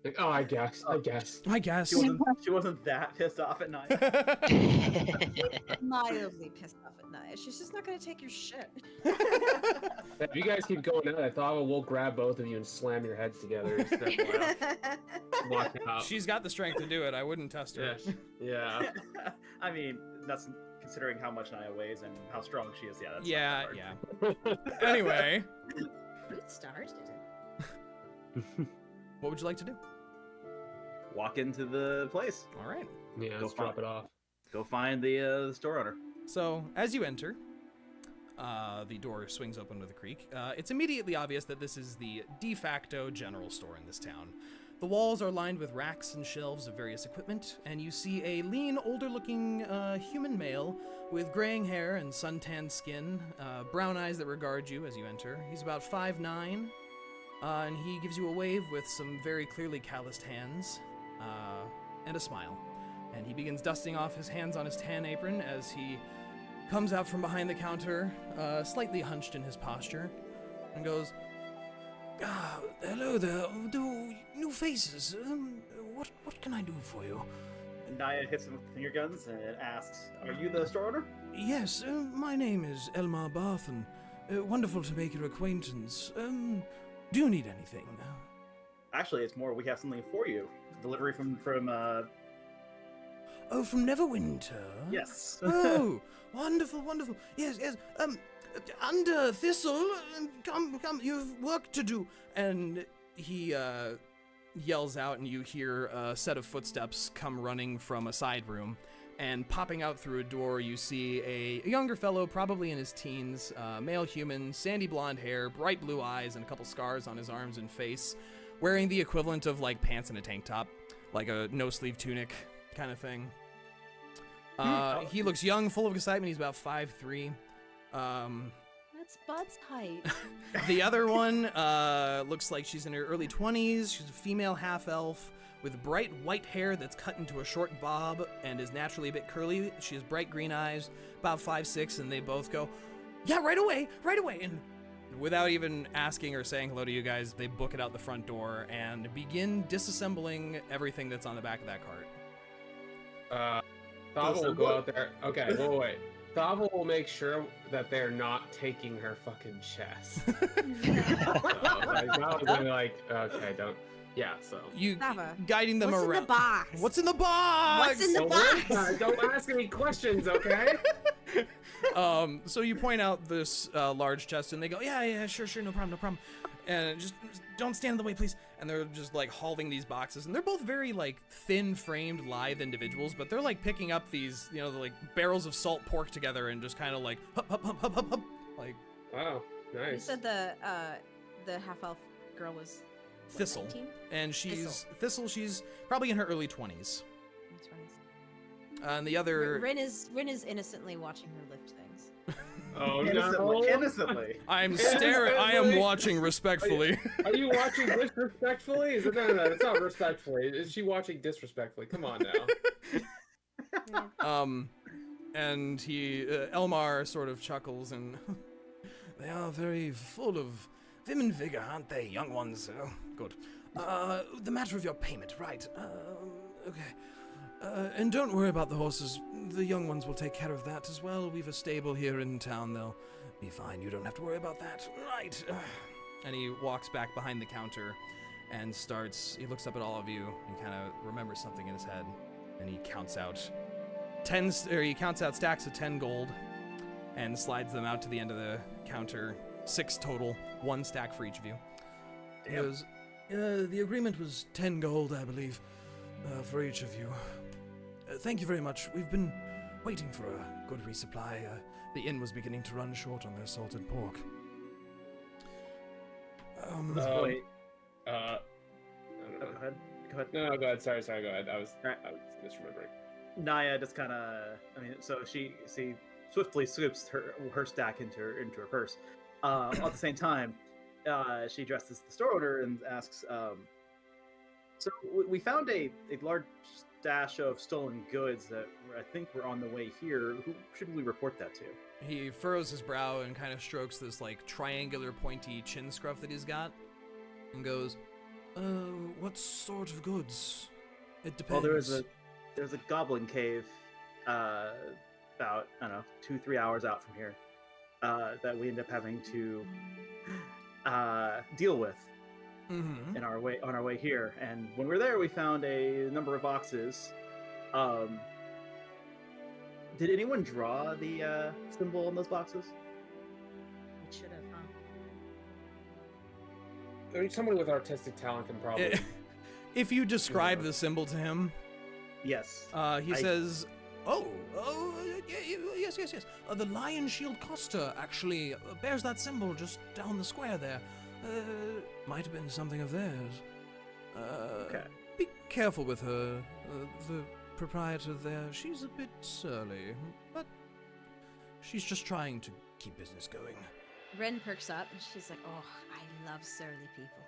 Like, oh, I guess. I guess. She wasn't that pissed off at night. Mildly pissed off at Niah. She's just not gonna take your shit. If you guys keep going at it, Thava will grab both of you and slam your heads together. And step walk out. She's got the strength to do it. I wouldn't test her. Yeah. I mean, that's considering how much Niah weighs and how strong she is. Yeah. That's Yeah, not yeah. Anyway, Who started it? what would you like to do? Walk into the place. All right. Yeah, let's drop it off. Go find the store owner. So, as you enter, the door swings open with a creak. It's immediately obvious that this is the de facto general store in this town. The walls are lined with racks and shelves of various equipment, and you see a lean, older-looking human male with graying hair and suntanned skin, brown eyes that regard you as you enter. He's about 5'9", and he gives you a wave with some very clearly calloused hands, and a smile. And he begins dusting off his hands on his tan apron as he comes out from behind the counter, slightly hunched in his posture, and goes, hello there, new faces. What can I do for you? And Niah hits him with finger guns and asks, "Are you the store owner?" Yes, my name is Elmar Barthen. Wonderful to make your acquaintance. Do you need anything? Actually, it's more. We have something for you. Delivery from Oh, from Neverwinter? Yes. Oh, wonderful. Yes. Under Thistle, come, you've work to do. And he yells out, and you hear a set of footsteps come running from a side room. And popping out through a door, you see a younger fellow, probably in his teens, male human, sandy blonde hair, bright blue eyes, and a couple scars on his arms and face, wearing the equivalent of like pants and a tank top, like a no-sleeve tunic kind of thing. He looks young, full of excitement. He's about 5'3". That's Bud's height. The other one looks like she's in her early 20s. She's a female half-elf with bright white hair that's cut into a short bob and is naturally a bit curly. She has bright green eyes, about 5'6", and they both go, "Yeah, right away!" And without even asking or saying hello to you guys, they book it out the front door and begin disassembling everything that's on the back of that cart. Thava will go out there. Okay, wait. Thava will make sure that they're not taking her fucking chest. Thava's gonna be like, okay, don't. Yeah, so. You Thava, guiding them what's around. in the box? What's in the box? What's in the box? Don't ask any questions, okay? So you point out this large chest, and they go, yeah, sure, no problem. And just don't stand in the way, please. And they're just like hauling these boxes, and they're both very like thin-framed, lithe individuals, but they're like picking up these, the like barrels of salt pork together and just kind of like hup, like. Wow, nice. You said the half-elf girl was what, Thistle, 19? and she's Thistle. She's probably in her early 20s. And the other Rinn is innocently watching her lift things. Oh Innocently. I'm staring. I am watching respectfully. Are you watching disrespectfully? Is it no? It's not respectfully. Is she watching disrespectfully? Come on now. And he Elmar sort of chuckles, and they are very full of vim and vigor, aren't they, young ones? Good. The matter of your payment, right? Okay. And don't worry about the horses. The young ones will take care of that as well. We've a stable here in town. They'll be fine. You don't have to worry about that. Right. And he walks back behind the counter and he looks up at all of you and kind of remembers something in his head. And he counts out stacks of 10 gold and slides them out to the end of the counter. 6 total, 1 stack for each of you. He goes, the agreement was 10 gold, I believe, for each of you. Thank you very much. We've been waiting for a good resupply. The inn was beginning to run short on their salted pork. Wait. I don't know. Go ahead. No, go ahead. Sorry, go ahead. I was misremembering. Niah just kind of, so she swiftly scoops her stack into her purse. At the same time, she addresses the store owner and asks, so we found a large stash of stolen goods that I think were on the way here. Who should we report that to? He furrows his brow and kind of strokes this like triangular pointy chin scruff that he's got and goes, What sort of goods? It depends. Well, there's a goblin cave, about I don't know 2-3 hours out from here, that we end up having to deal with Mm-hmm. on our way here. And when we were there, we found a number of boxes. Did anyone draw the symbol on those boxes? We should have, huh? I mean, somebody with artistic talent can probably. If you describe the symbol to him, Yes. he says, yes. The Lion Shield Costa actually bears that symbol just down the square there. Might have been something of theirs. Okay. Be careful with her. The proprietor there, she's a bit surly, but she's just trying to keep business going. Rinn perks up and she's like, "Oh, I love surly people."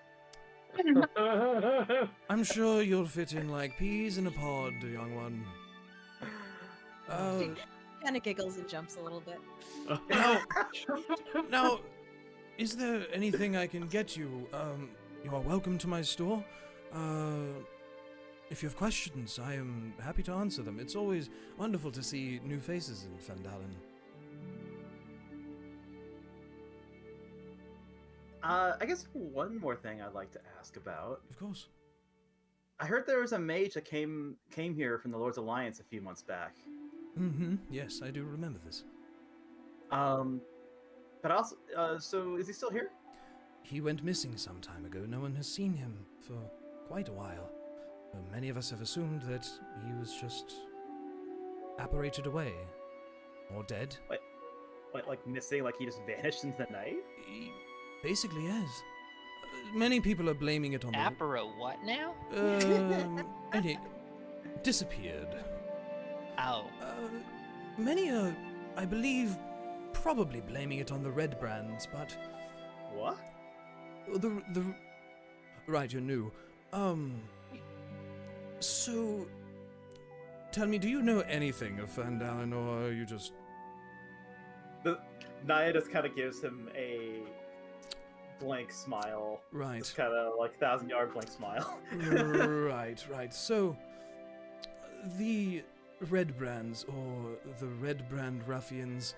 I'm sure you'll fit in like peas in a pod, young one. Kind of giggles and jumps a little bit. Now, is there anything I can get you? You are welcome to my store. If you have questions, I am happy to answer them. It's always wonderful to see new faces in Phandalin. I guess one more thing I'd like to ask about. Of course. I heard there was a mage that came here from the Lord's Alliance a few months back. Mm-hmm. Yes, I do remember this. But also, so is he still here? He went missing some time ago. No one has seen him for quite a while. Many of us have assumed that he was just apparated away. Or dead. Like missing, like he just vanished into the night? He basically is. Many people are blaming it on Appara what now? And it disappeared. Oh. Many are, I believe, probably blaming it on the red brands, but... What? The... Right, you're new. So... Tell me, do you know anything of Phandalin, or are you just... Niah just kind of gives him a blank smile. Right. Just kind of like 1,000-yard blank smile. Right. So, the red brands, or the red brand ruffians,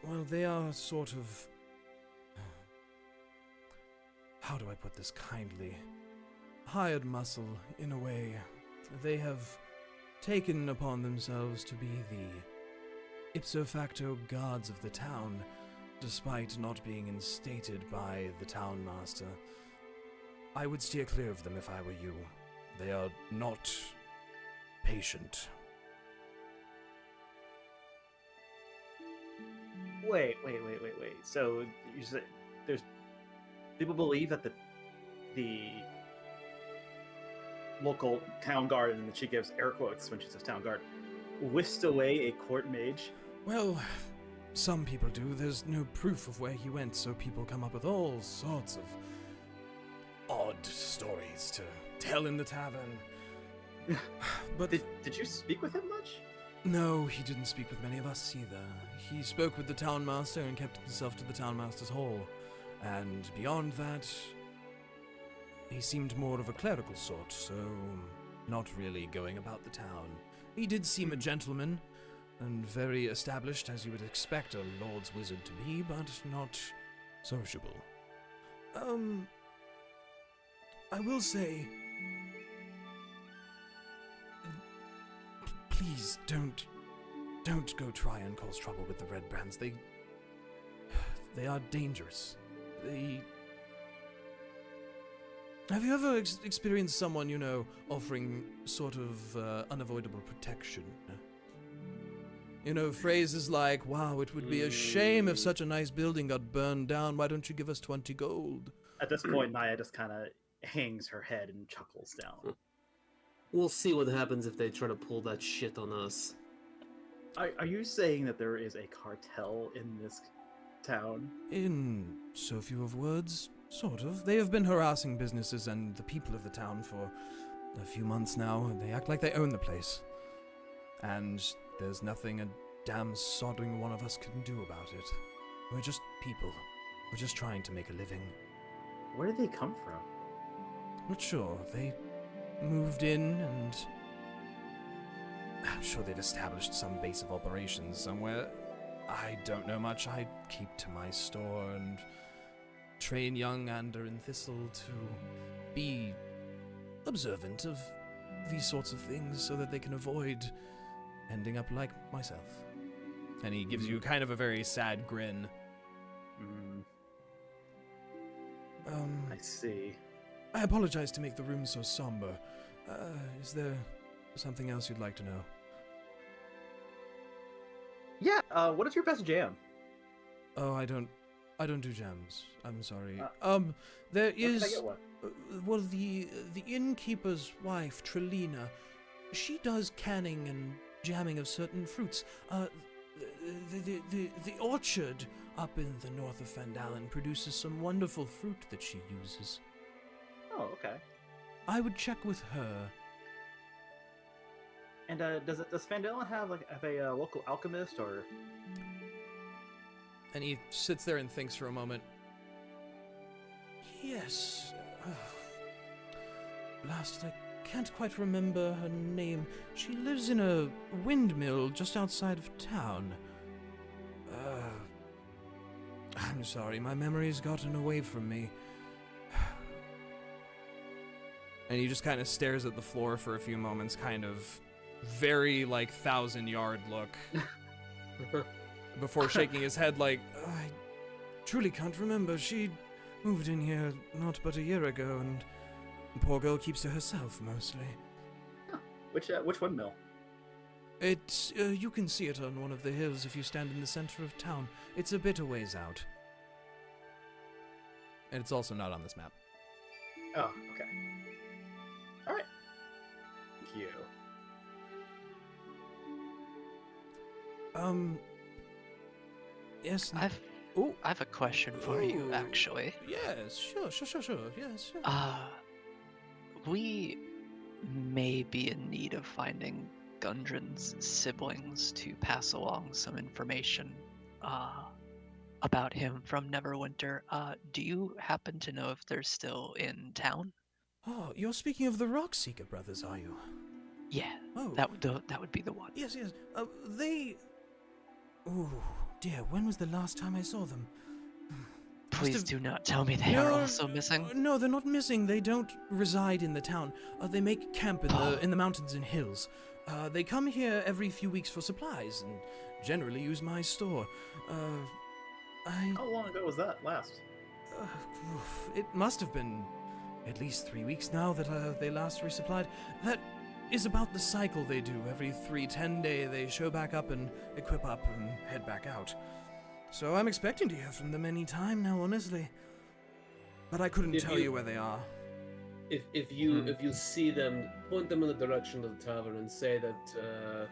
well, they are sort of... How do I put this kindly? Hired muscle, in a way. They have taken upon themselves to be the ipso facto guards of the town, despite not being instated by the town master. I would steer clear of them if I were you. They are not patient. Wait. So you said there's people believe that the local town guard, and she gives air quotes when she says town guard, whisked away a court mage? Well, some people do. There's no proof of where he went, so people come up with all sorts of odd stories to tell in the tavern. But did you speak with him much? no, he didn't speak with many of us either. He spoke with the town master and kept himself to the town master's hall. And beyond that, he seemed more of a clerical sort, so not really going about the town. He did seem a gentleman, and very established, as you would expect a lord's wizard to be, but not sociable. I will say... Please, don't go try and cause trouble with the red brands. They are dangerous. Have you ever experienced someone, offering sort of unavoidable protection? Phrases like, wow, it would be a shame if such a nice building got burned down. Why don't you give us 20 gold? At this point, Niah just kind of hangs her head and chuckles down. We'll see what happens if they try to pull that shit on us. Are you saying that there is a cartel in this town? In so few of words, sort of. They have been harassing businesses and the people of the town for a few months now, and they act like they own the place. And there's nothing a damn sodding one of us can do about it. We're just people. We're just trying to make a living. Where did they come from? Not sure. They moved in, and I'm sure they've established some base of operations somewhere. I don't know much. I keep to my store and train young Ander and Thistle to be observant of these sorts of things so that they can avoid ending up like myself. And he gives you kind of a very sad grin. I see. I apologize to make the room so somber. Is there something else you'd like to know? Yeah, what is your best jam? Oh, I don't do jams. I'm sorry. There Where can I is get one? well, the innkeeper's wife, Trelina, she does canning and jamming of certain fruits. The orchard up in the north of Phandalin produces some wonderful fruit that she uses. Oh, okay. I would check with her. And does Phandalin have a local alchemist or? And he sits there and thinks for a moment. Yes. Blasted, I can't quite remember her name. She lives in a windmill just outside of town. I'm sorry, my memory's gotten away from me. And he just kind of stares at the floor for a few moments, kind of very, 1,000-yard look. Before shaking his head I truly can't remember. She moved in here not but a year ago, and the poor girl keeps to herself, mostly. Which windmill? It's, you can see it on one of the hills if you stand in the center of town. It's a bit a ways out. And it's also not on this map. Oh, okay. Alright. Thank you. Yes. I have a question for you, actually. Yes, sure. Yes, sure. We may be in need of finding Gundren's siblings to pass along some information about him from Neverwinter. Do you happen to know if they're still in town? Oh, you're speaking of the Rockseeker brothers, are you? Yeah, Oh. that would be the one. Yes. They... Oh, dear, when was the last time I saw them? Please do not tell me they are also missing. No, they're not missing. They don't reside in the town. They make camp in the mountains and hills. They come here every few weeks for supplies and generally use my store. How long ago was that last? It must have been at least 3 weeks now that they last resupplied. That is about the cycle they do. Every 10 days they show back up and equip up and head back out. So I'm expecting to hear from them any time now, honestly. But I couldn't tell you where they are. If you see them, point them in the direction of the tavern and say that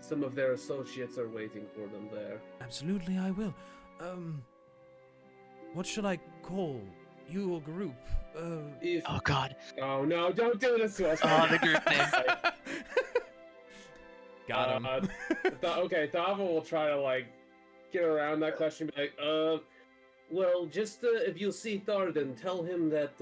some of their associates are waiting for them there. Absolutely, I will. What should I call your group? Oh God! Oh no! Don't do this to us! Oh, the group name. Got him. Okay, Thava will try to get around that question. Be like, well, just if you see Tharden, tell him that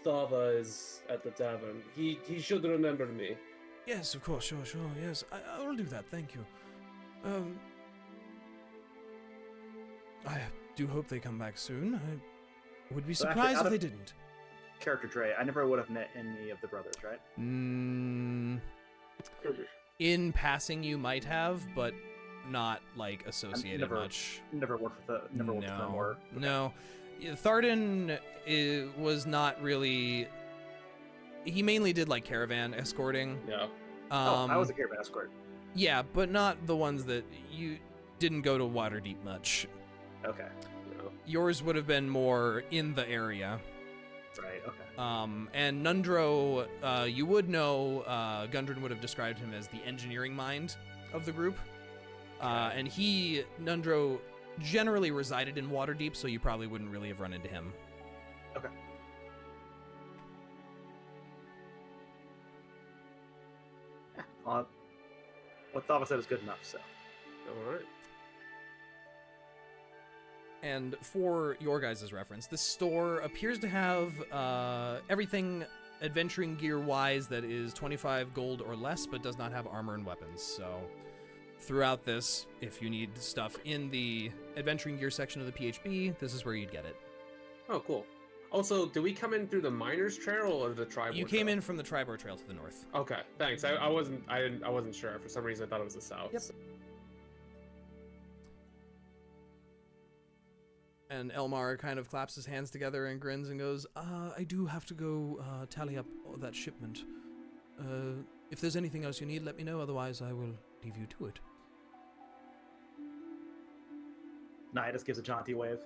Thava is at the tavern. He should remember me. Yes, of course, sure, yes. I will do that, thank you. I do hope they come back soon. I would be surprised if they didn't. Character trait, I never would have met any of the brothers, right? In passing you might have, but not associated much. Never worked with them or... No. Tharden was not really... He mainly did caravan escorting. yeah. I was a caravan escort. Yeah, but not the ones that you didn't go to Waterdeep much. Okay. Yours would have been more in the area. Right, okay. And Nundro, you would know, Gundren would have described him as the engineering mind of the group. And Nundro, generally resided in Waterdeep, so you probably wouldn't really have run into him. Okay. What Thava said is good enough, so. All right. And for your guys' reference, this store appears to have everything adventuring gear-wise that is 25 gold or less, but does not have armor and weapons. So throughout this, if you need stuff in the adventuring gear section of the PHB, this is where you'd get it. Oh, cool. Also, do we come in through the Miners Trail or the Tribal You Trail? came in from the Tribor Trail to the north. Okay, thanks. I wasn't sure. For some reason, I thought it was the south. Yep. And Elmar kind of claps his hands together and grins and goes, I do have to go tally up that shipment. If there's anything else you need, let me know. Otherwise, I will leave you to it. Niah just gives a jaunty wave.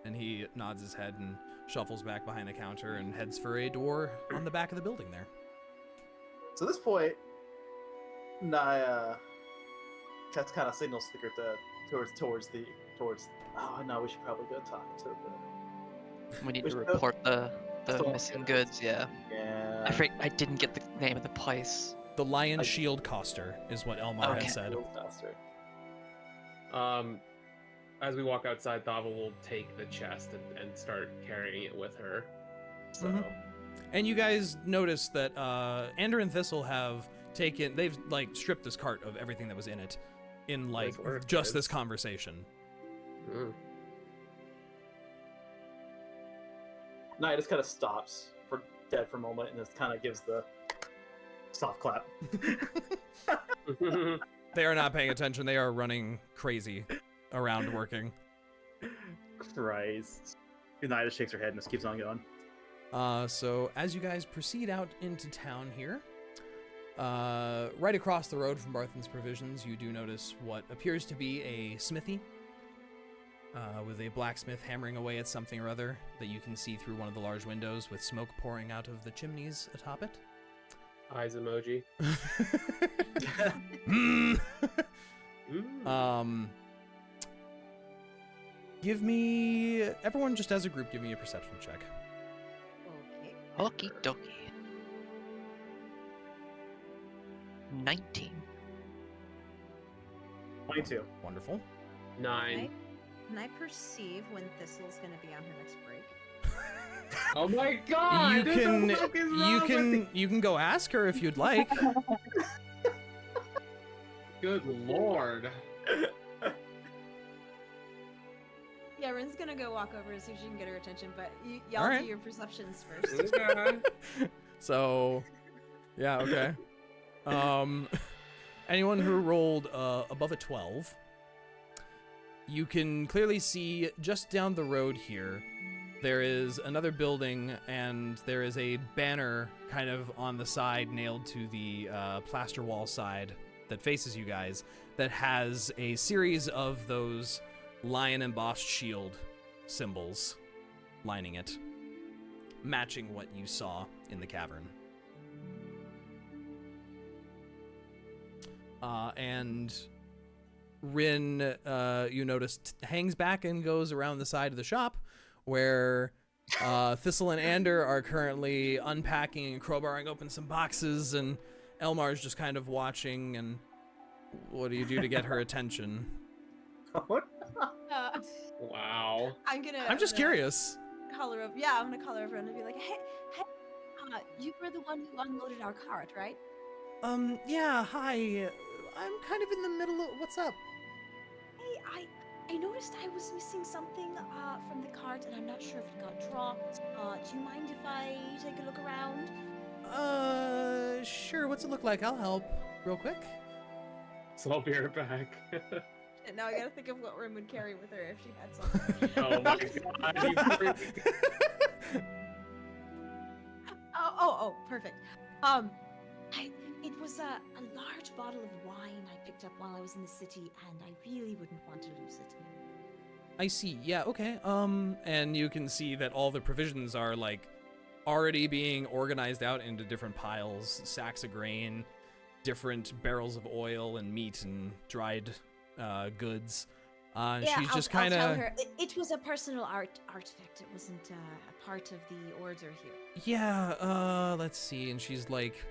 And he nods his head and shuffles back behind the counter and heads for a door on the back of the building there. So at this point, Niah just kind of signals to the group towards. Oh no, we should probably go talk to the. We need We to should- report the Stolen missing goods. goods. Yeah. Yeah. I didn't get the name of the place. The Lion I- Shield Coster is what Elmar Okay. had said. As we walk outside, Thava will take the chest and start carrying it with her. So, Mhm. And you guys notice that Ander and Thistle they've like stripped this cart of everything that was in it in like Nice work, just this kids. conversation. mm. Niah just kind of stops dead for a moment and just kind of gives the soft clap. They are not paying attention. They are running crazy around working. Christ. Niah just shakes her head and just keeps on going. So as you guys proceed out into town here, right across the road from Barthen's Provisions, you do notice what appears to be a smithy, with a blacksmith hammering away at something or other that you can see through one of the large windows with smoke pouring out of the chimneys atop it. Eyes emoji. Mm. Mm. Give me, everyone just as a group, give me a perception check. Okay. Okie dokie. 19. 22. Wonderful. 9. Can I perceive when Thistle's gonna be on her next break? Oh my god! You what the can, fuck is wrong with you can go ask her if you'd like. Good lord. Yeah, Rinn's gonna go walk over and see if she can get her attention, but y'all Alright. do your perceptions first. Okay. So, yeah, okay. Anyone who rolled above a 12, you can clearly see just down the road here, there is another building and there is a banner kind of on the side nailed to the plaster wall side that faces you guys that has a series of those lion embossed shield symbols lining it, matching what you saw in the cavern. And Rinn, you noticed, hangs back and goes around the side of the shop where Thistle and Ander are currently unpacking and crowbarring open some boxes, and Elmar's just kind of watching. And what do you do to get her attention? What? Wow. I'm just gonna curious. Call her over. Yeah, I'm gonna call her over and be like, hey, you were the one who unloaded our cart, right? Yeah, hi. I'm kind of in the middle of, what's up? Hey, I noticed I was missing something from the cart, and I'm not sure if it got dropped. Do you mind if I take a look around? Sure, what's it look like? I'll help real quick. So I'll be right back. And now I gotta think of what Rinn would carry with her if she had something. Oh my god, you freak. Oh, perfect. It was a large bottle of wine I picked up while I was in the city, and I really wouldn't want to lose it. I see. Yeah, okay. And you can see that all the provisions are like already being organized out into different piles, sacks of grain, different barrels of oil and meat and dried goods. She's just kind I'll tell of. her it was a personal artifact. It wasn't a part of the order here. Yeah, let's see. And she's like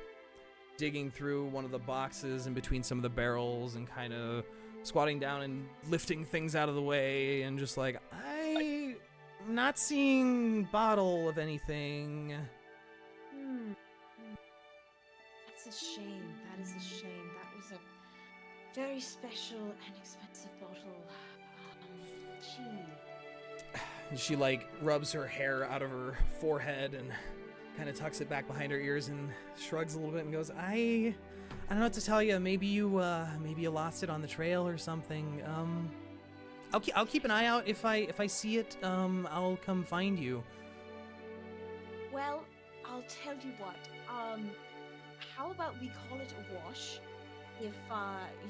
digging through one of the boxes in between some of the barrels and kind of squatting down and lifting things out of the way, and just like, I'm not seeing bottle of anything. That's a shame. That is a shame. That was a very special and expensive bottle. She like rubs her hair out of her forehead and kind of tucks it back behind her ears and shrugs a little bit and goes, I don't know what to tell you. Maybe you lost it on the trail or something. I'll keep an eye out. If I see it, I'll come find you. Well, I'll tell you what. How about we call it a wash? If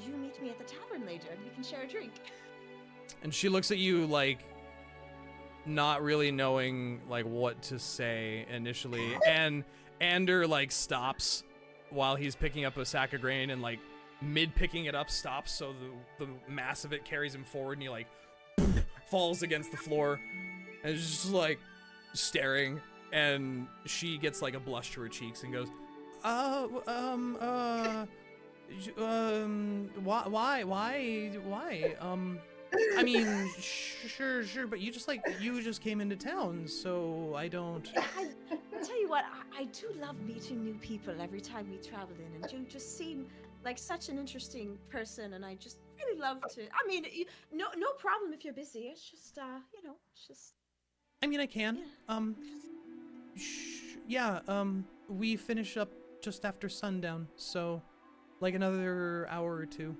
you meet me at the tavern later and we can share a drink. And she looks at you like not really knowing like what to say initially, and Ander like stops while he's picking up a sack of grain, and like mid picking it up stops so the mass of it carries him forward, and he like falls against the floor and is just like staring, and she gets like a blush to her cheeks and goes, why? I mean, sure, but you just came into town, so I don't. I tell you what, I do love meeting new people every time we travel in, and you just seem like such an interesting person, and I just really love to. I mean, no problem if you're busy. It's just, it's just. I mean, I can. Yeah. We finish up just after sundown, so like another hour or two.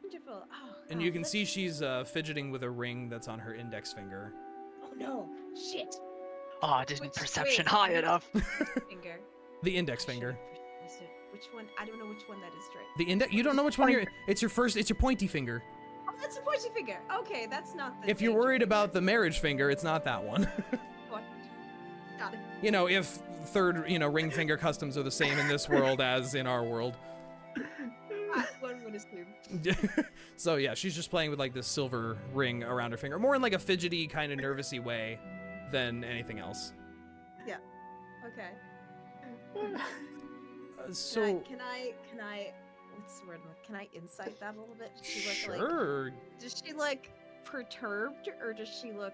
Wonderful. Oh, And you can see she's fidgeting with a ring that's on her index finger. Oh no! Shit. Oh, I didn't perception wait. high enough. Finger. The index finger. Which one? I don't know which one that is, Dre. The index. You don't know which one you're. It's your pointy finger. Oh, that's a pointy finger. Okay, that's not the. If you're danger worried finger. about the marriage finger, it's not that one. What? Got it. You know, if third, ring finger customs are the same in this world as in our world. One would assume. So yeah, she's just playing with like this silver ring around her finger, more in like a fidgety kind of nervousy way than anything else. Yeah. Okay. So Can I? What's the word? Can I insight that a little bit? Does she look sure, does she look perturbed, or does she look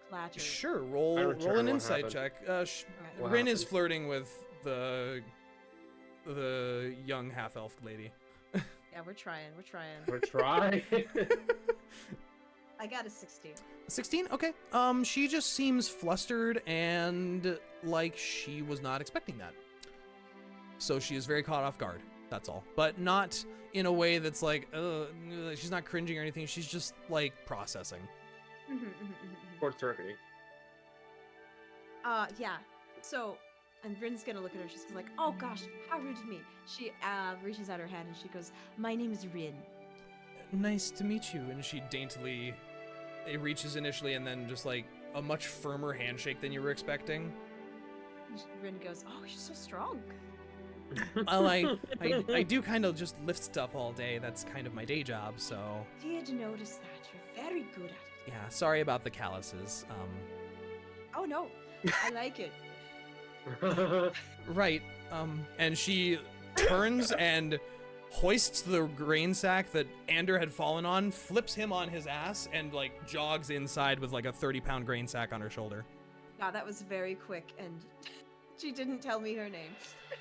flattered? sure. I Roll return an what insight happened. check. What Rinn is happened? flirting with the young half elf lady. Yeah, we're trying. We're trying. I got a 16. 16? Okay. She just seems flustered and like she was not expecting that. So she is very caught off guard. That's all. But not in a way that's like, she's not cringing or anything. She's just like processing. Poor turkey. Yeah. So, and Rinn's gonna look at her. She's like, "Oh gosh, how rude of me." She reaches out her hand and she goes, "My name is Rinn." Nice to meet you. And she daintily, it reaches initially and then just like a much firmer handshake than you were expecting. Rinn goes, "Oh, you're so strong." I do kind of just lift stuff all day. That's kind of my day job, so. Did notice that. You're very good at it. Yeah, sorry about the calluses. Oh no, I like it. Right. And she turns and hoists the grain sack that Ander had fallen on, flips him on his ass, and like jogs inside with like a 30-pound grain sack on her shoulder. Wow, that was very quick, and she didn't tell me her name.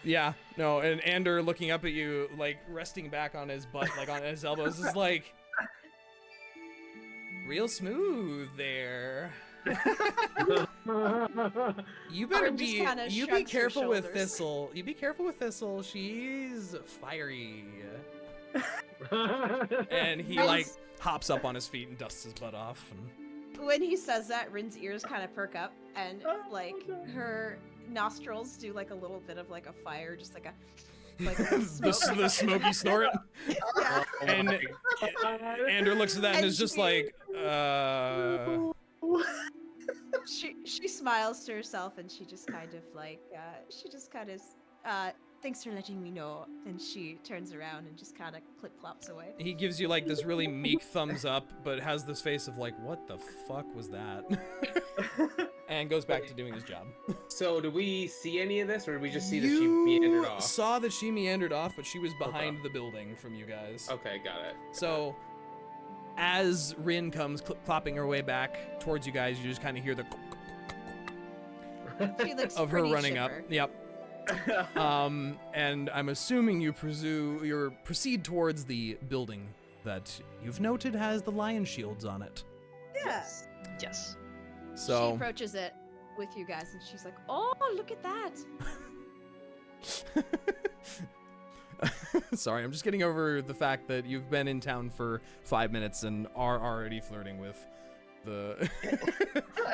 Yeah, no, and Ander looking up at you, like resting back on his butt, like on his elbows, is like real smooth there. You better Arm just be. kinda You be shrugs her careful with shoulders. Thistle. You be careful with Thistle. She's fiery. And he Rinn's- like hops up on his feet and dusts his butt off. And When he says that, Rinn's ears kind of perk up, and like her nostrils do like a little bit of like a fire, just like a the smoky snort. Yeah. And Ander looks at that and And is just she- like, She smiles to herself, and she just kind of thanks for letting me know, and she turns around and just kind of clip-clops away. He gives you like this really meek thumbs up, but has this face of like, what the fuck was that? and goes back to doing his job. So, do we see any of this, or did we just see that You she meandered off? saw that she meandered off, but she was behind the building from you guys. Okay, got it. So, as Rinn comes clopping her way back towards you guys, you just kind of hear the She looks of her pretty running chipper. up. Yep. And I'm assuming you proceed towards the building that you've noted has the lion shields on it. Yeah. Yes. She So, approaches it with you guys, and she's like, "Oh, look at that!" sorry, I'm just getting over the fact that you've been in town for 5 minutes and are already flirting with the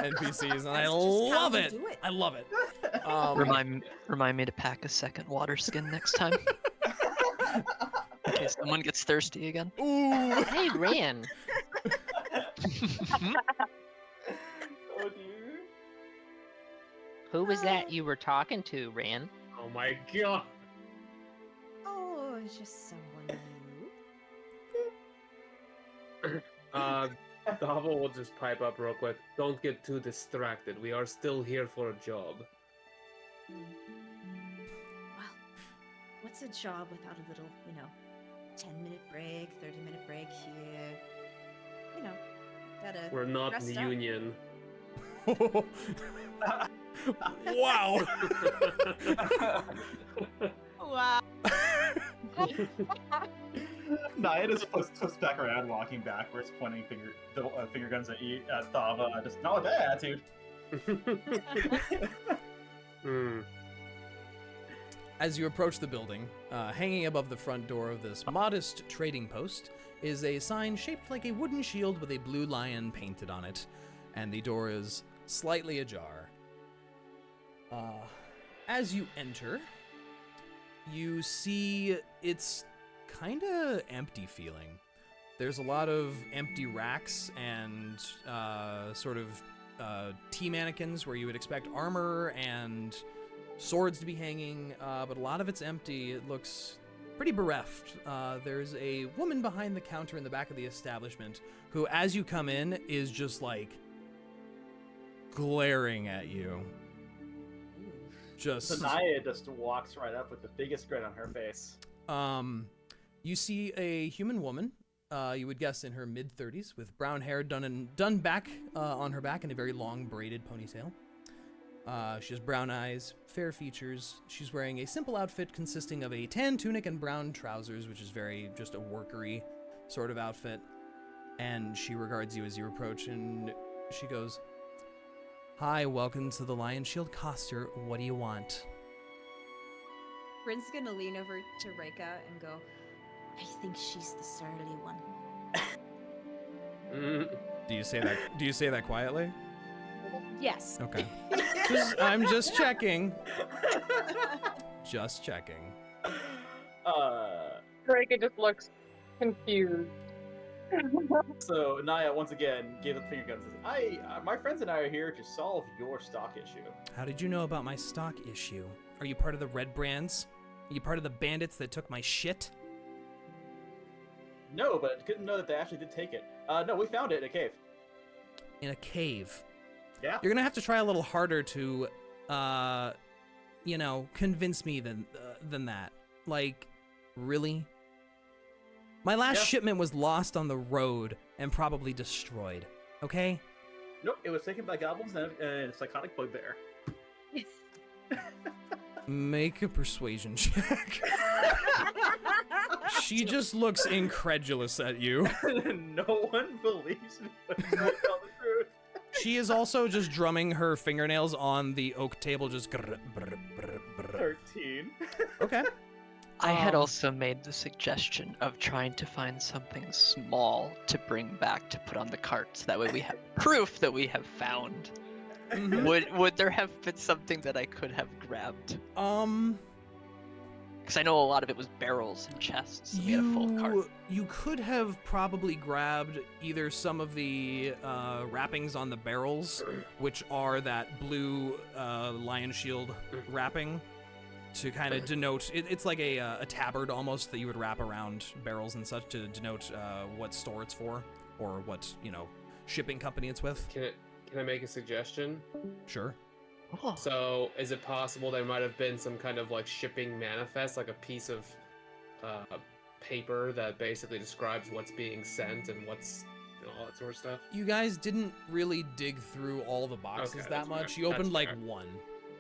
NPCs, and I That's just how love we it. do it. I love it. Remind me to pack a second water skin next time. In case someone gets thirsty again. Ooh. Hey, Rinn. Oh, dude. Who was that you were talking to, Rinn? Oh my god. Oh, it's just someone new. Thava will just pipe up real quick. Don't get too distracted. We are still here for a job. Well, what's a job without a little, 10-minute break, 30-minute break here? Gotta. We're not rest in the up. union. Wow. Wow. Niah just flips back around, walking backwards, pointing finger guns at Thava. Just not with that attitude. As you approach the building, hanging above the front door of this modest trading post is a sign shaped like a wooden shield with a blue lion painted on it, and the door is slightly ajar. As you enter, you see it's kind of empty feeling. There's a lot of empty racks and sort of tea mannequins where you would expect armor and swords to be hanging, but a lot of it's empty. It looks pretty bereft. There's a woman behind the counter in the back of the establishment who, as you come in, is just like glaring at you. Just So Niah just walks right up with the biggest grin on her face. you see a human woman. You would guess in her mid-30s, with brown hair done back on her back in a very long braided ponytail. She has brown eyes, fair features. She's wearing a simple outfit consisting of a tan tunic and brown trousers, which is very just a workery sort of outfit. And she regards you as you approach, and she goes, "Hi, welcome to the Lion Shield Coster. What do you want?" Rinn's gonna lean over to Reyka and go, "I think she's the surly one." Do you say that? Do you say that quietly? Yes. Okay. I'm just checking. Just checking. Reyka just looks confused. So Niah once again gave the finger guns. Says, my friends and I are here to solve your stock issue. How did you know about my stock issue? Are you part of the Red Brands? Are you part of the bandits that took my shit? No, but I couldn't know that they actually did take it. No, we found it in a cave. In a cave. Yeah. You're gonna have to try a little harder to, convince me than that. Like, really? My last Yeah. shipment was lost on the road and probably destroyed. Okay? Nope, it was taken by goblins and a psychotic bugbear. Make a persuasion check. She just looks incredulous at you. No one believes me when I tell the truth. She is also just drumming her fingernails on the oak table, just. 13. Okay. I had also made the suggestion of trying to find something small to bring back to put on the cart, so that way we have proof that we have found. Mhm. Would there have been something that I could have grabbed? Um, Because I know a lot of it was barrels and chests. And we had a full cart. you could have probably grabbed either some of the wrappings on the barrels, which are that blue lion shield wrapping, to kind of denote. It's like a tabard almost that you would wrap around barrels and such to denote what store it's for or what shipping company it's with. Can Can I make a suggestion? Sure. Oh, So, is it possible there might have been some kind of like shipping manifest, like a piece of paper that basically describes what's being sent and what's, all that sort of stuff? You guys didn't really dig through all the boxes Okay, that that's much. fair. You opened That's like fair. one,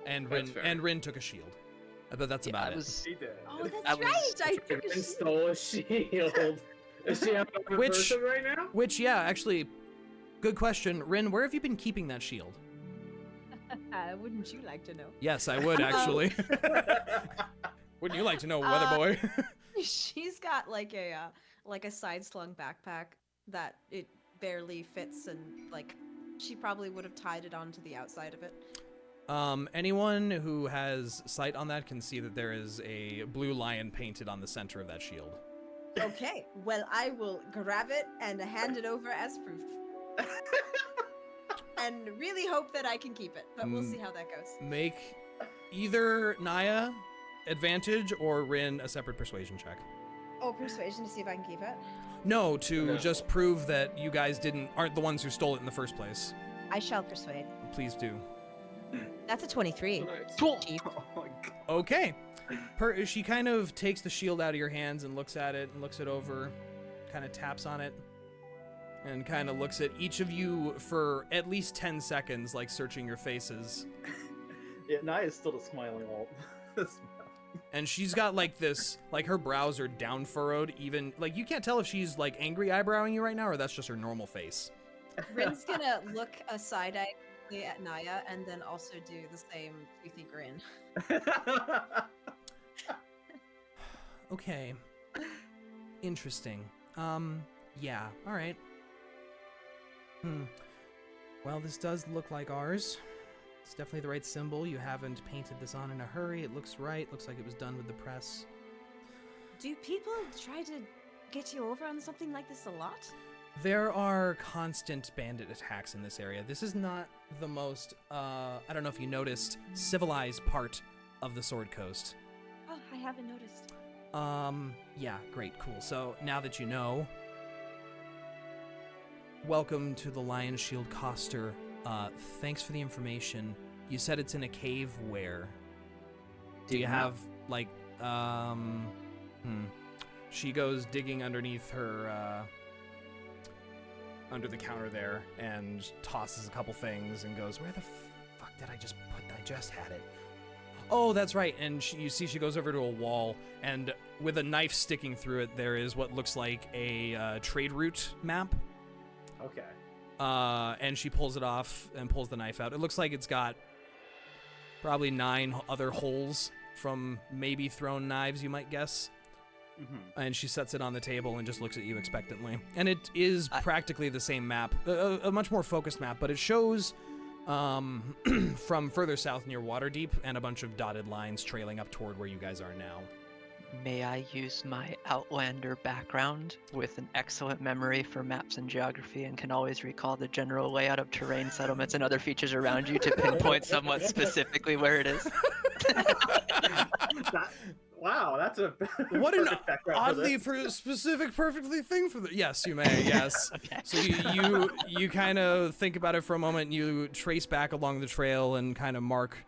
and That's fair. Rinn took a shield. But that's yeah, about I it. was. He did. Oh, that's I was- right. I took a Rinn shield. stole a shield. Is she out of Which- person right now? Which, yeah, actually, good question. Rinn, where have you been keeping that shield? Wouldn't you like to know? Yes, I would actually. Wouldn't you like to know, Weather Boy? She's got like a side slung backpack that it barely fits, and like she probably would have tied it onto the outside of it. Anyone who has sight on that can see that there is a blue lion painted on the center of that shield. Okay, well I will grab it and hand it over as proof. And really hope that I can keep it, but we'll see how that goes. Make either Niah advantage or Rinn a separate persuasion check. Oh, persuasion to see if I can keep it. No, to No. just prove that you guys aren't the ones who stole it in the first place. I shall persuade. Please do. That's a 23. Nice. Chief. Oh my god. Okay. She kind of takes the shield out of your hands and looks at it and looks it over, kind of taps on it, and kind of looks at each of you for at least 10 seconds, like searching your faces. Yeah, Niah is still just smiling all. And she's got like this, like her brows are down furrowed, even like you can't tell if she's like angry eyebrowing you right now or that's just her normal face. Rinn's gonna look a side-eye at Niah and then also do the same toothy grin. Okay. Interesting. Yeah, alright. Well, this does look like ours. It's definitely the right symbol. You haven't painted this on in a hurry. It looks right. Looks like it was done with the press. Do people try to get you over on something like this a lot? There are constant bandit attacks in this area. This is not the most, I don't know if you noticed, civilized part of the Sword Coast. Oh, I haven't noticed. Yeah, great, cool. So now that you know, welcome to the Lion Shield Coster. Thanks for the information. You said it's in a cave where? Do you have, like, She goes digging underneath her, under the counter there and tosses a couple things and goes, where the fuck did I just put that? I just had it. Oh, that's right. And you see she goes over to a wall, and with a knife sticking through it, there is what looks like a trade route map. Okay. And she pulls it off and pulls the knife out. It looks like it's got probably 9 other holes from maybe thrown knives, you might guess. And she sets it on the table and just looks at you expectantly. And it is practically the same map, a much more focused map, but it shows from further south near Waterdeep and a bunch of dotted lines trailing up toward where you guys are now. May I use my Outlander background with an excellent memory for maps and geography and can always recall the general layout of terrain, settlements, and other features around you to pinpoint somewhat specifically where it is? Wow, that's a What an perfect background for oddly this. specific, perfectly thing for the. Yes, you may. Yes. Okay. So you kind of think about it for a moment. And you trace back along the trail and kind of mark,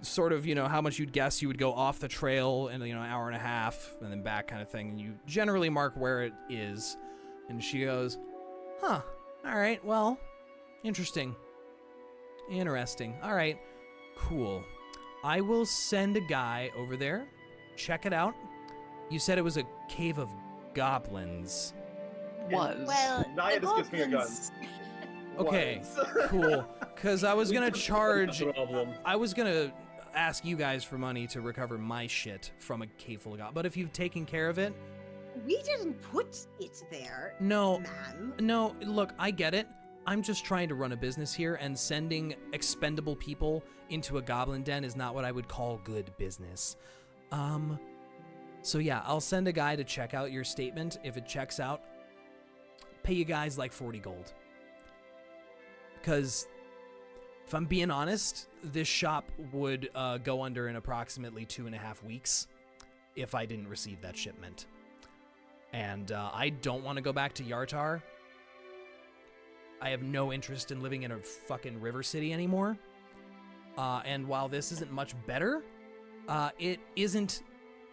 sort of, how much you'd guess you would go off the trail in an hour and a half and then back, kind of thing. And you generally mark where it is. And she goes, "Huh. All right. Well, interesting. All right. Cool. I will send a guy over there. Check it out. You said it was a cave of goblins. Was. Well, Niah the just gives me a gun. goblins- Okay, Was. cool. Because I was gonna charge. Problem. I was gonna ask you guys for money to recover my shit from a cave full of goblins. But if you've taken care of it, We didn't put it there, no, ma'am. no. Look, I get it. I'm just trying to run a business here, and sending expendable people into a goblin den is not what I would call good business. So yeah, I'll send a guy to check out your statement. If it checks out, pay you guys like 40 gold. Because if I'm being honest, this shop would go under in approximately 2.5 weeks if I didn't receive that shipment. And I don't want to go back to Yartar I have no interest in living in a fucking river city anymore. And while this isn't much better, it isn't,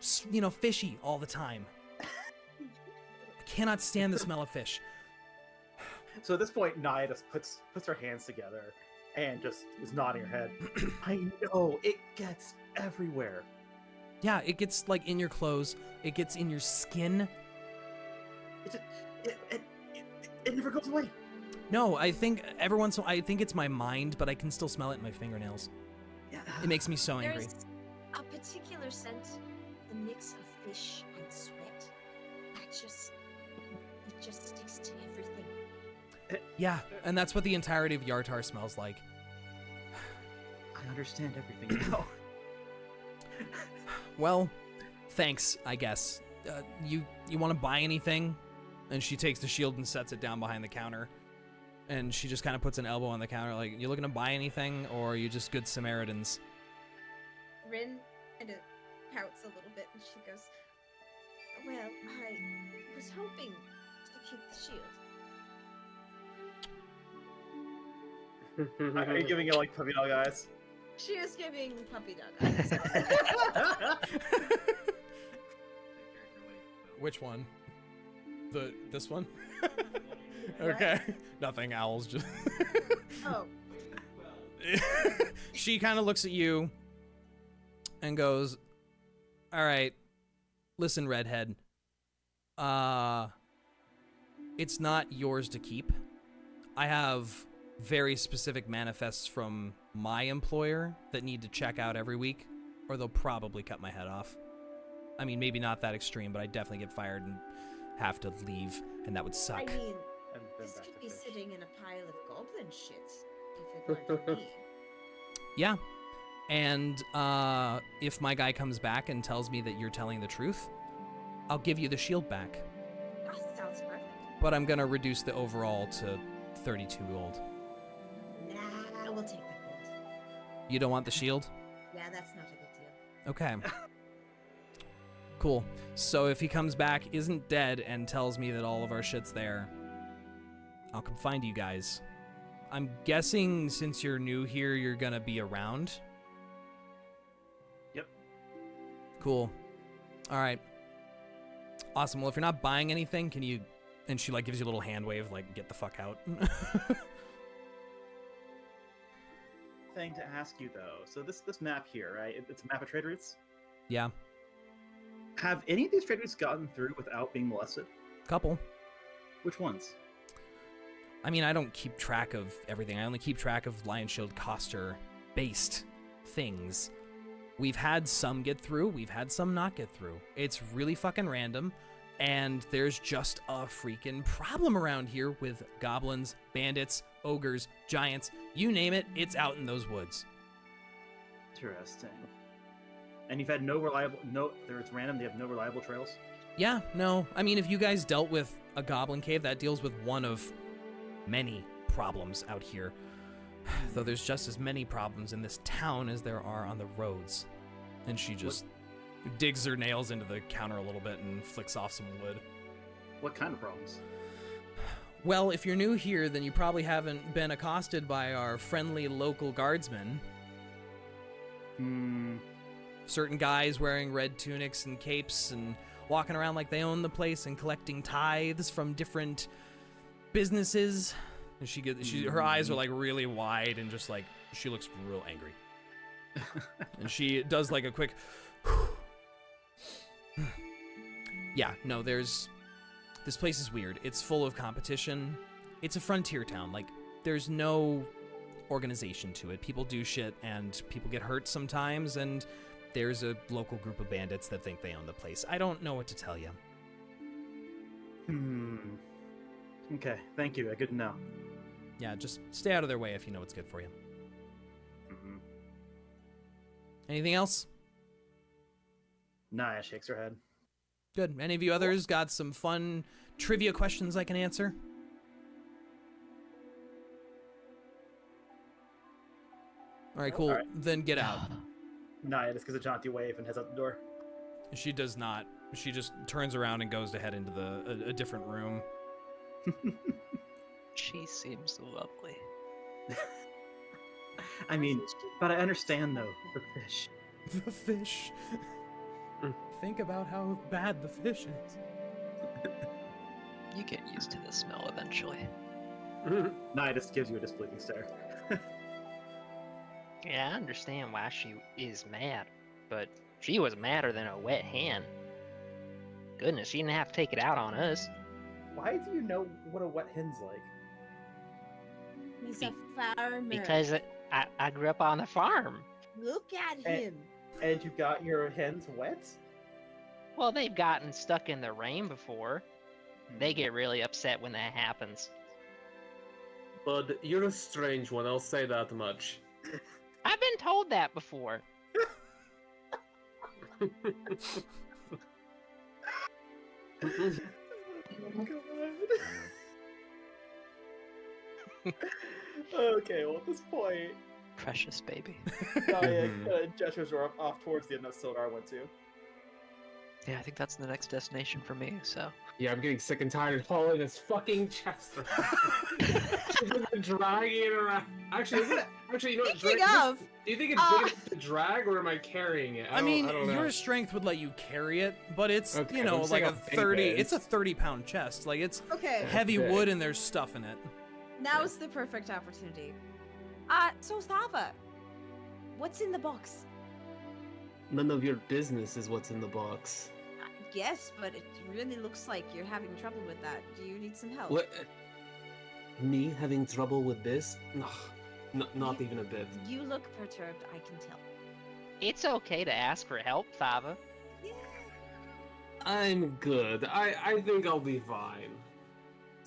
fishy all the time. I cannot stand the smell of fish. So at this point, Niah just puts her hands together and just is nodding her head. I know, it gets everywhere. Yeah, it gets like in your clothes. It gets in your skin. It never goes away. No, I think I think it's my mind, but I can still smell it in my fingernails. Yeah. It makes me so angry. There's a particular scent, the mix of fish and sweat, that just sticks to everything. Yeah, and that's what the entirety of Yartar smells like. I understand everything now. Well, thanks, I guess. You want to buy anything? And she takes the shield and sets it down behind the counter. And she just kind of puts an elbow on the counter, like, you looking to buy anything, or are you just good Samaritans? Rinn kind of pouts a little bit, and she goes, "Well, I was hoping to keep the shield." Are you giving it like puppy dog eyes? She is giving puppy dog eyes. Which one? This one? Okay. Nothing, owls just... Oh. She kind of looks at you and goes, all right, listen, redhead. It's not yours to keep. I have very specific manifests from my employer that need to check out every week, or they'll probably cut my head off. I mean, maybe not that extreme, but I definitely get fired and have to leave, and that would suck. I mean, And then this back could to be fish. sitting in a pile of goblin shit if it weren't for me. Yeah. And if my guy comes back and tells me that you're telling the truth, I'll give you the shield back. That sounds perfect. But I'm going to reduce the overall to 32 gold. Nah, we'll take the gold. You don't want the shield? Yeah, that's not a good deal. Okay. Cool. So if he comes back, isn't dead, and tells me that all of our shit's there, I'll come find you guys. I'm guessing since you're new here, you're gonna be around? Yep. Cool. Alright. Awesome. Well, if you're not buying anything, can you... And she, gives you a little hand wave, get the fuck out. Thing to ask you, though. So this map here, right? It's a map of trade routes? Yeah. Have any of these trade routes gotten through without being molested? Couple. Which ones? I mean, I don't keep track of everything. I only keep track of Lion Shield Coster-based things. We've had some get through. We've had some not get through. It's really fucking random, and there's just a freaking problem around here with goblins, bandits, ogres, giants. You name it, it's out in those woods. Interesting. And you've had it's random, they have no reliable trails? Yeah, no. I mean, if you guys dealt with a goblin cave, that deals with one of many problems out here. Though there's just as many problems in this town as there are on the roads. And she just digs her nails into the counter a little bit and flicks off some wood. What kind of problems? Well, if you're new here, then you probably haven't been accosted by our friendly local guardsmen. Certain guys wearing red tunics and capes and walking around like they own the place and collecting tithes from different businesses. And her eyes are really wide and just she looks real angry. And she does a quick yeah, no, this place is weird. It's full of competition. It's a frontier town. There's no organization to it. People do shit and people get hurt sometimes, and there's a local group of bandits that think they own the place. I don't know what to tell you. Okay, thank you. Good to know. Yeah, just stay out of their way if you know what's good for you. Anything else? Niah shakes her head. Good. Any of you others got some fun trivia questions I can answer? All right, cool. All right. Then get out. Niah just gives a jaunty wave and heads out the door. She does not. She just turns around and goes to head into a different room. She seems lovely. I mean, but I understand though the fish. The fish. Mm. Think about how bad the fish is. You get used to the smell eventually. Niah just gives you a displeasing stare. Yeah, I understand why she is mad, but she was madder than a wet hen. Goodness, she didn't have to take it out on us. Why do you know what a wet hen's like? He's a farmer. Because I grew up on the farm. Look at Eh. him. And you got your hens wet? Well, they've gotten stuck in the rain before. They get really upset when that happens. Bud, you're a strange one, I'll say that much. I've been told that before. Okay, well at this point, Precious baby. Niah gestures are off towards the end that Sildar went to. Yeah, I think that's the next destination for me, so. Yeah, I'm getting sick and tired of hauling this fucking chest around. She's been dragging it around. Actually, you know what? Speaking of, Do you think it's big enough to drag, or am I carrying it? I mean, I don't know. your strength would let you carry it, but it's, Okay, you know, I'm like saying a how big 30, it it's a is. 30-pound chest. Like, it's okay, heavy big. wood and there's stuff in it. now's the perfect opportunity. So Thava, what's in the box? None of your business is what's in the box. Yes, but it really looks like you're having trouble with that. Do you need some help? What? Me having trouble with this? No, not even a bit. You look perturbed, I can tell. It's okay to ask for help, Thava. Yeah. I'm good. I think I'll be fine.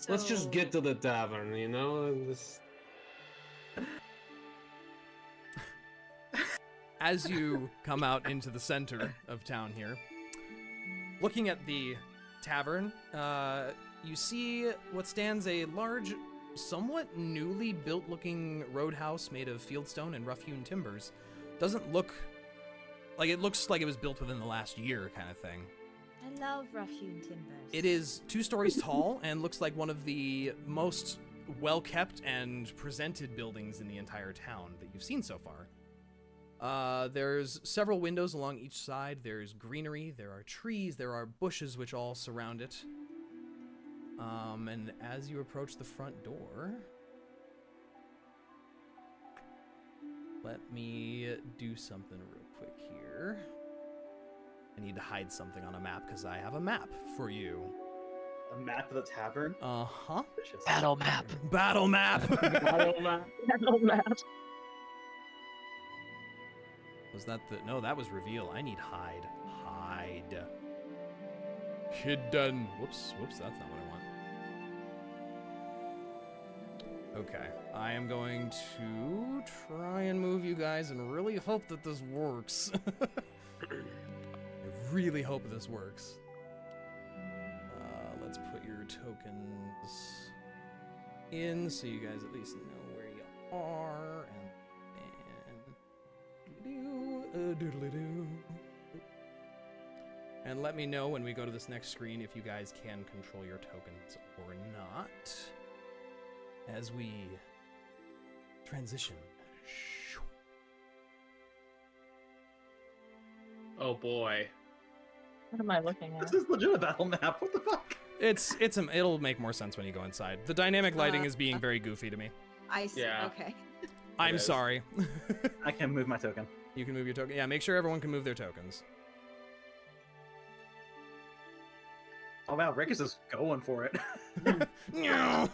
Let's just So- get to the tavern, you know? As you come out into the center of town here, looking at the tavern, you see what stands a large, somewhat newly built-looking roadhouse made of fieldstone and rough-hewn timbers. Doesn't look like it looks like it was built within the last year, kind of thing. I love rough-hewn timbers. It is 2 stories tall and looks like one of the most well-kept and presented buildings in the entire town that you've seen so far. There's several windows along each side. There's greenery, there are trees, there are bushes which all surround it. And as you approach the front door, let me do something real quick here. I need to hide something on a map because I have a map for you. A map of the tavern? Uh-huh. Vicious. Battle map. Battle map! Battle map. Battle map. Was that the... No, that was reveal. I need hide. Hide. Hidden. Whoops, that's not what I want. Okay, I am going to try and move you guys and really hope that this works. I really hope this works. Let's put your tokens in so you guys at least know where you are. And let me know when we go to this next screen if you guys can control your tokens or not. As we transition. Oh boy. What am I looking at? This is legit a battle map. What the fuck? It'll make more sense when you go inside. The dynamic lighting is being very goofy to me. I see. Yeah. Okay. I'm is. sorry. I can move my token. You can move your token. Yeah, make sure everyone can move their tokens. Oh wow, Rick is just going for it. No.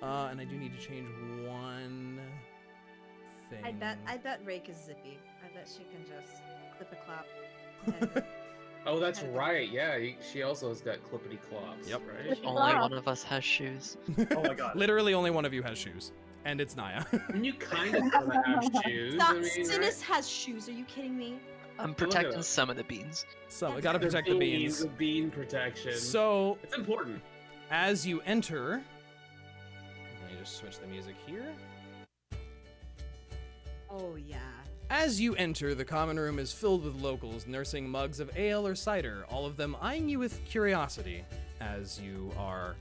And I do need to change one thing. I bet Reyka is zippy. I bet she can just clip a clap. and- Oh, that's right. Yeah, she also has got clippity clops. Yep. Right. Only one of us has shoes. Oh my god. Literally only one of you has shoes. And it's Niah. And you kind of have shoes. Stop! I mean, Synas has shoes. Are you kidding me? I'm at protecting us. some of the beans. So I gotta protect the beans. The bean protection. So it's important. as you enter, let me just switch the music here. Oh yeah. As you enter, the common room is filled with locals nursing mugs of ale or cider, all of them eyeing you with curiosity as you are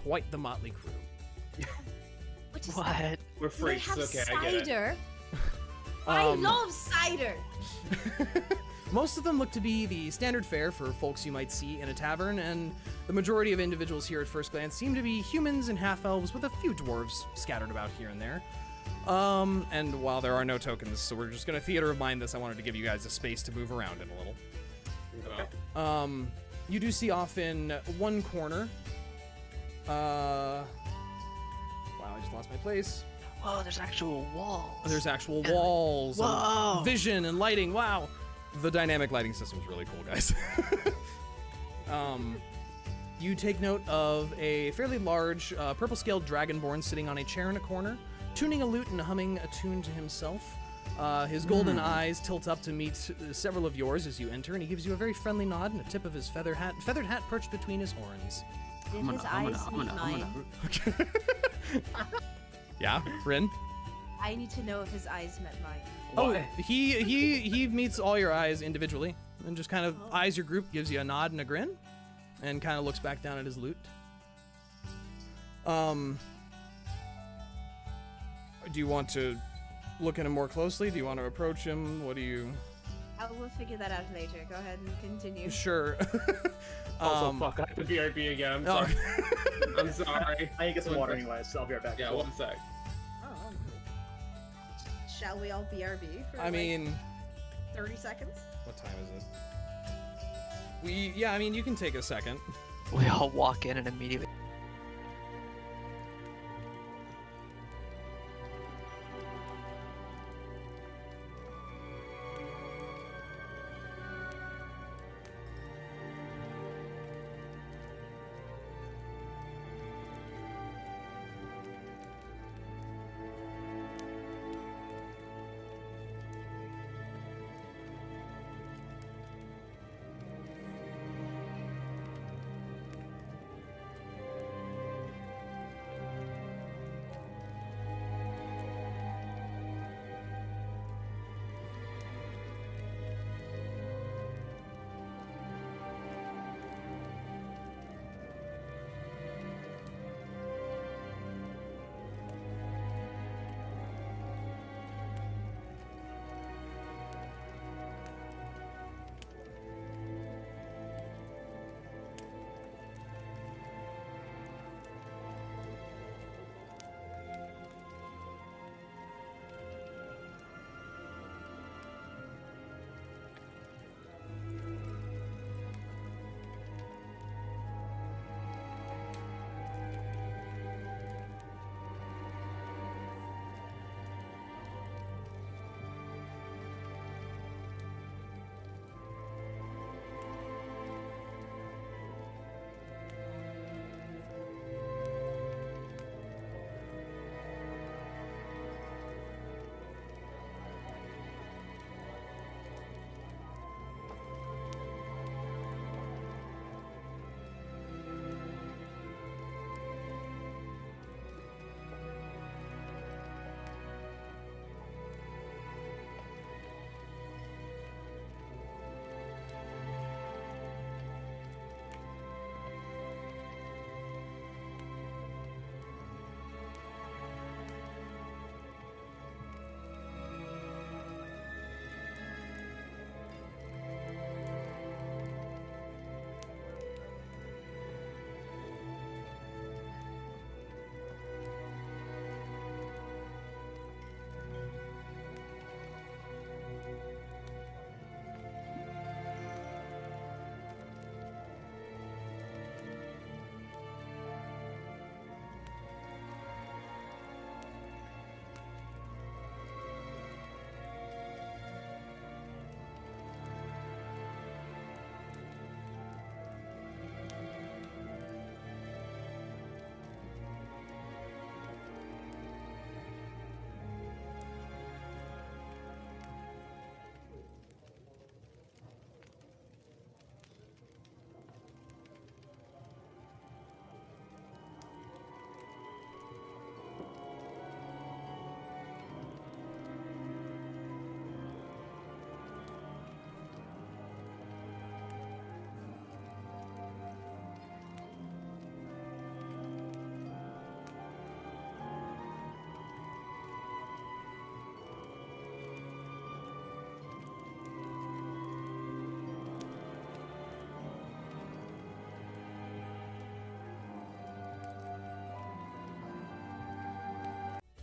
quite the motley crew. What is that? What? We're They freaks. have Okay, I get it. cider. I Um, love cider. Most of them look to be the standard fare for folks you might see in a tavern, and the majority of individuals here at first glance seem to be humans and half-elves with a few dwarves scattered about here and there. And while there are no tokens, so we're just gonna theater of mind this, I wanted to give you guys a space to move around in a little. Okay. You do see off in one corner. Wow, I just lost my place. Whoa, there's actual walls. There's actual walls, and Whoa. vision, and lighting. Wow, the dynamic lighting system is really cool, guys. You take note of a fairly large purple-scaled dragonborn sitting on a chair in a corner, tuning a lute and humming a tune to himself. His golden eyes tilt up to meet several of yours as you enter, and he gives you a very friendly nod and a tip of his feathered hat perched between his horns. Did his eyes meet mine? Yeah, Rinn? I need to know if his eyes met mine. Oh, he meets all your eyes individually and just kind of eyes your group, gives you a nod and a grin, and kind of looks back down at his lute. Do you want to look at him more closely? Do you want to approach him? What do you... We'll figure that out later. Go ahead and continue. Sure. Also, fuck, I have to BRB again. I'm sorry. I'm sorry. I need to get some One water sec. anyways, so I'll be right back. Yeah, one sec. Oh, shall we all BRB for I mean, 30 seconds? what time is it? Yeah, I mean, you can take a second. We all walk in and immediately.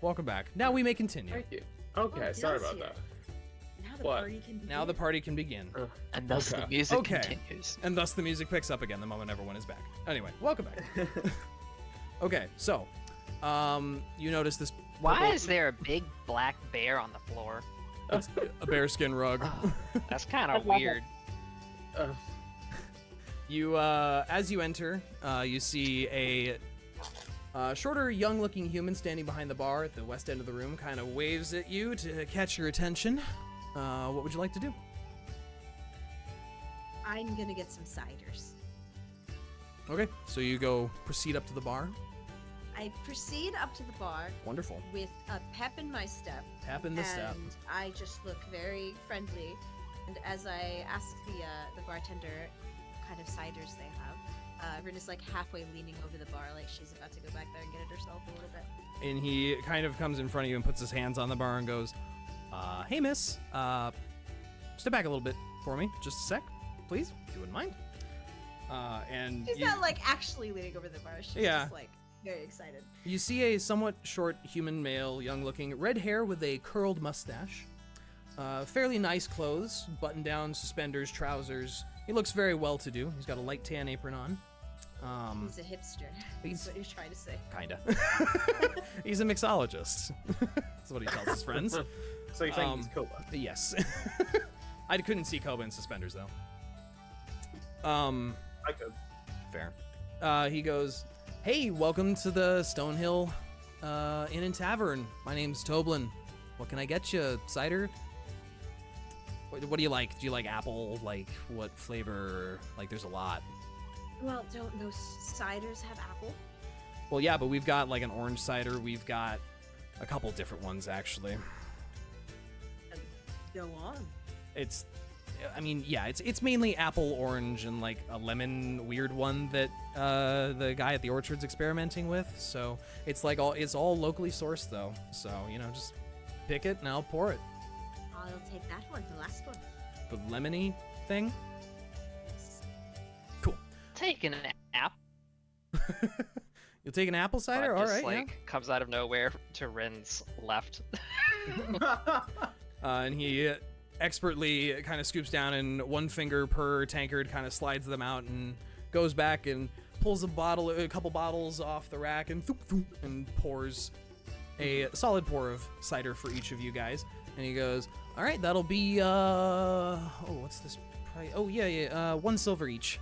Welcome back. Now we may continue. Thank you. Okay, Oh, sorry yes, about yeah. that. Now the What? party can begin. Now the party can begin. And thus Okay. the music Okay. continues. And thus the music picks up again the moment everyone is back. Anyway, welcome back. Okay, so, you notice this. Why purple- is there a big black bear on the floor? It's a bearskin rug. That's kind I of love it. weird. You, as you enter, you see a shorter, young-looking human standing behind the bar at the west end of the room. Kind of waves at you to catch your attention. What would you like to do? I'm gonna get some ciders. Okay, so you go proceed up to the bar. I proceed up to the bar Wonderful. with a pep in my step. Tap in the step. And I just look very friendly. And as I ask the bartender what kind of ciders they have, Rinn is like halfway leaning over the bar, like she's about to go back there and get it herself a little bit. And he kind of comes in front of you and puts his hands on the bar and goes, hey miss, step back a little bit for me, just a sec, please, if you wouldn't mind. And She's not like actually leaning over the bar, she's Yeah. just like very excited. you see a somewhat short human male, young looking, red hair with a curled mustache, fairly nice clothes, button down, suspenders, trousers. He looks very well to do. He's got a light tan apron on. He's a hipster. That's what you're trying to say. Kinda. He's a mixologist. That's what he tells his friends. So you're saying he's Koba? Yes. I couldn't see Koba in suspenders though. I could. Fair. He goes, hey, welcome to the Stonehill Inn and Tavern. My name's Toblin. What can I get you? Cider? What do you like? Do you like apple? Like, what flavor? Like, there's a lot. Well, don't those ciders have apple? Well, yeah, but we've got, like, an orange cider. We've got a couple different ones, actually. Go on. It's... I mean, yeah, it's mainly apple, orange, and, like, a lemon weird one that the guy at the orchard's experimenting with. So it's, like, it's all locally sourced, though. So, you know, just pick it, and I'll pour it. I'll take that one, the last one. The lemony thing? Taking an app. You'll take an apple cider? All just right, like comes out of nowhere to Rinn's left. yeah. And he expertly kind of scoops down and one finger per tankard kind of slides them out and goes back and pulls a couple bottles off the rack and thoop, thoop, and pours a solid pour of cider for each of you guys. And he goes, all right, that'll be, what's this price? Oh, yeah, 1 silver each.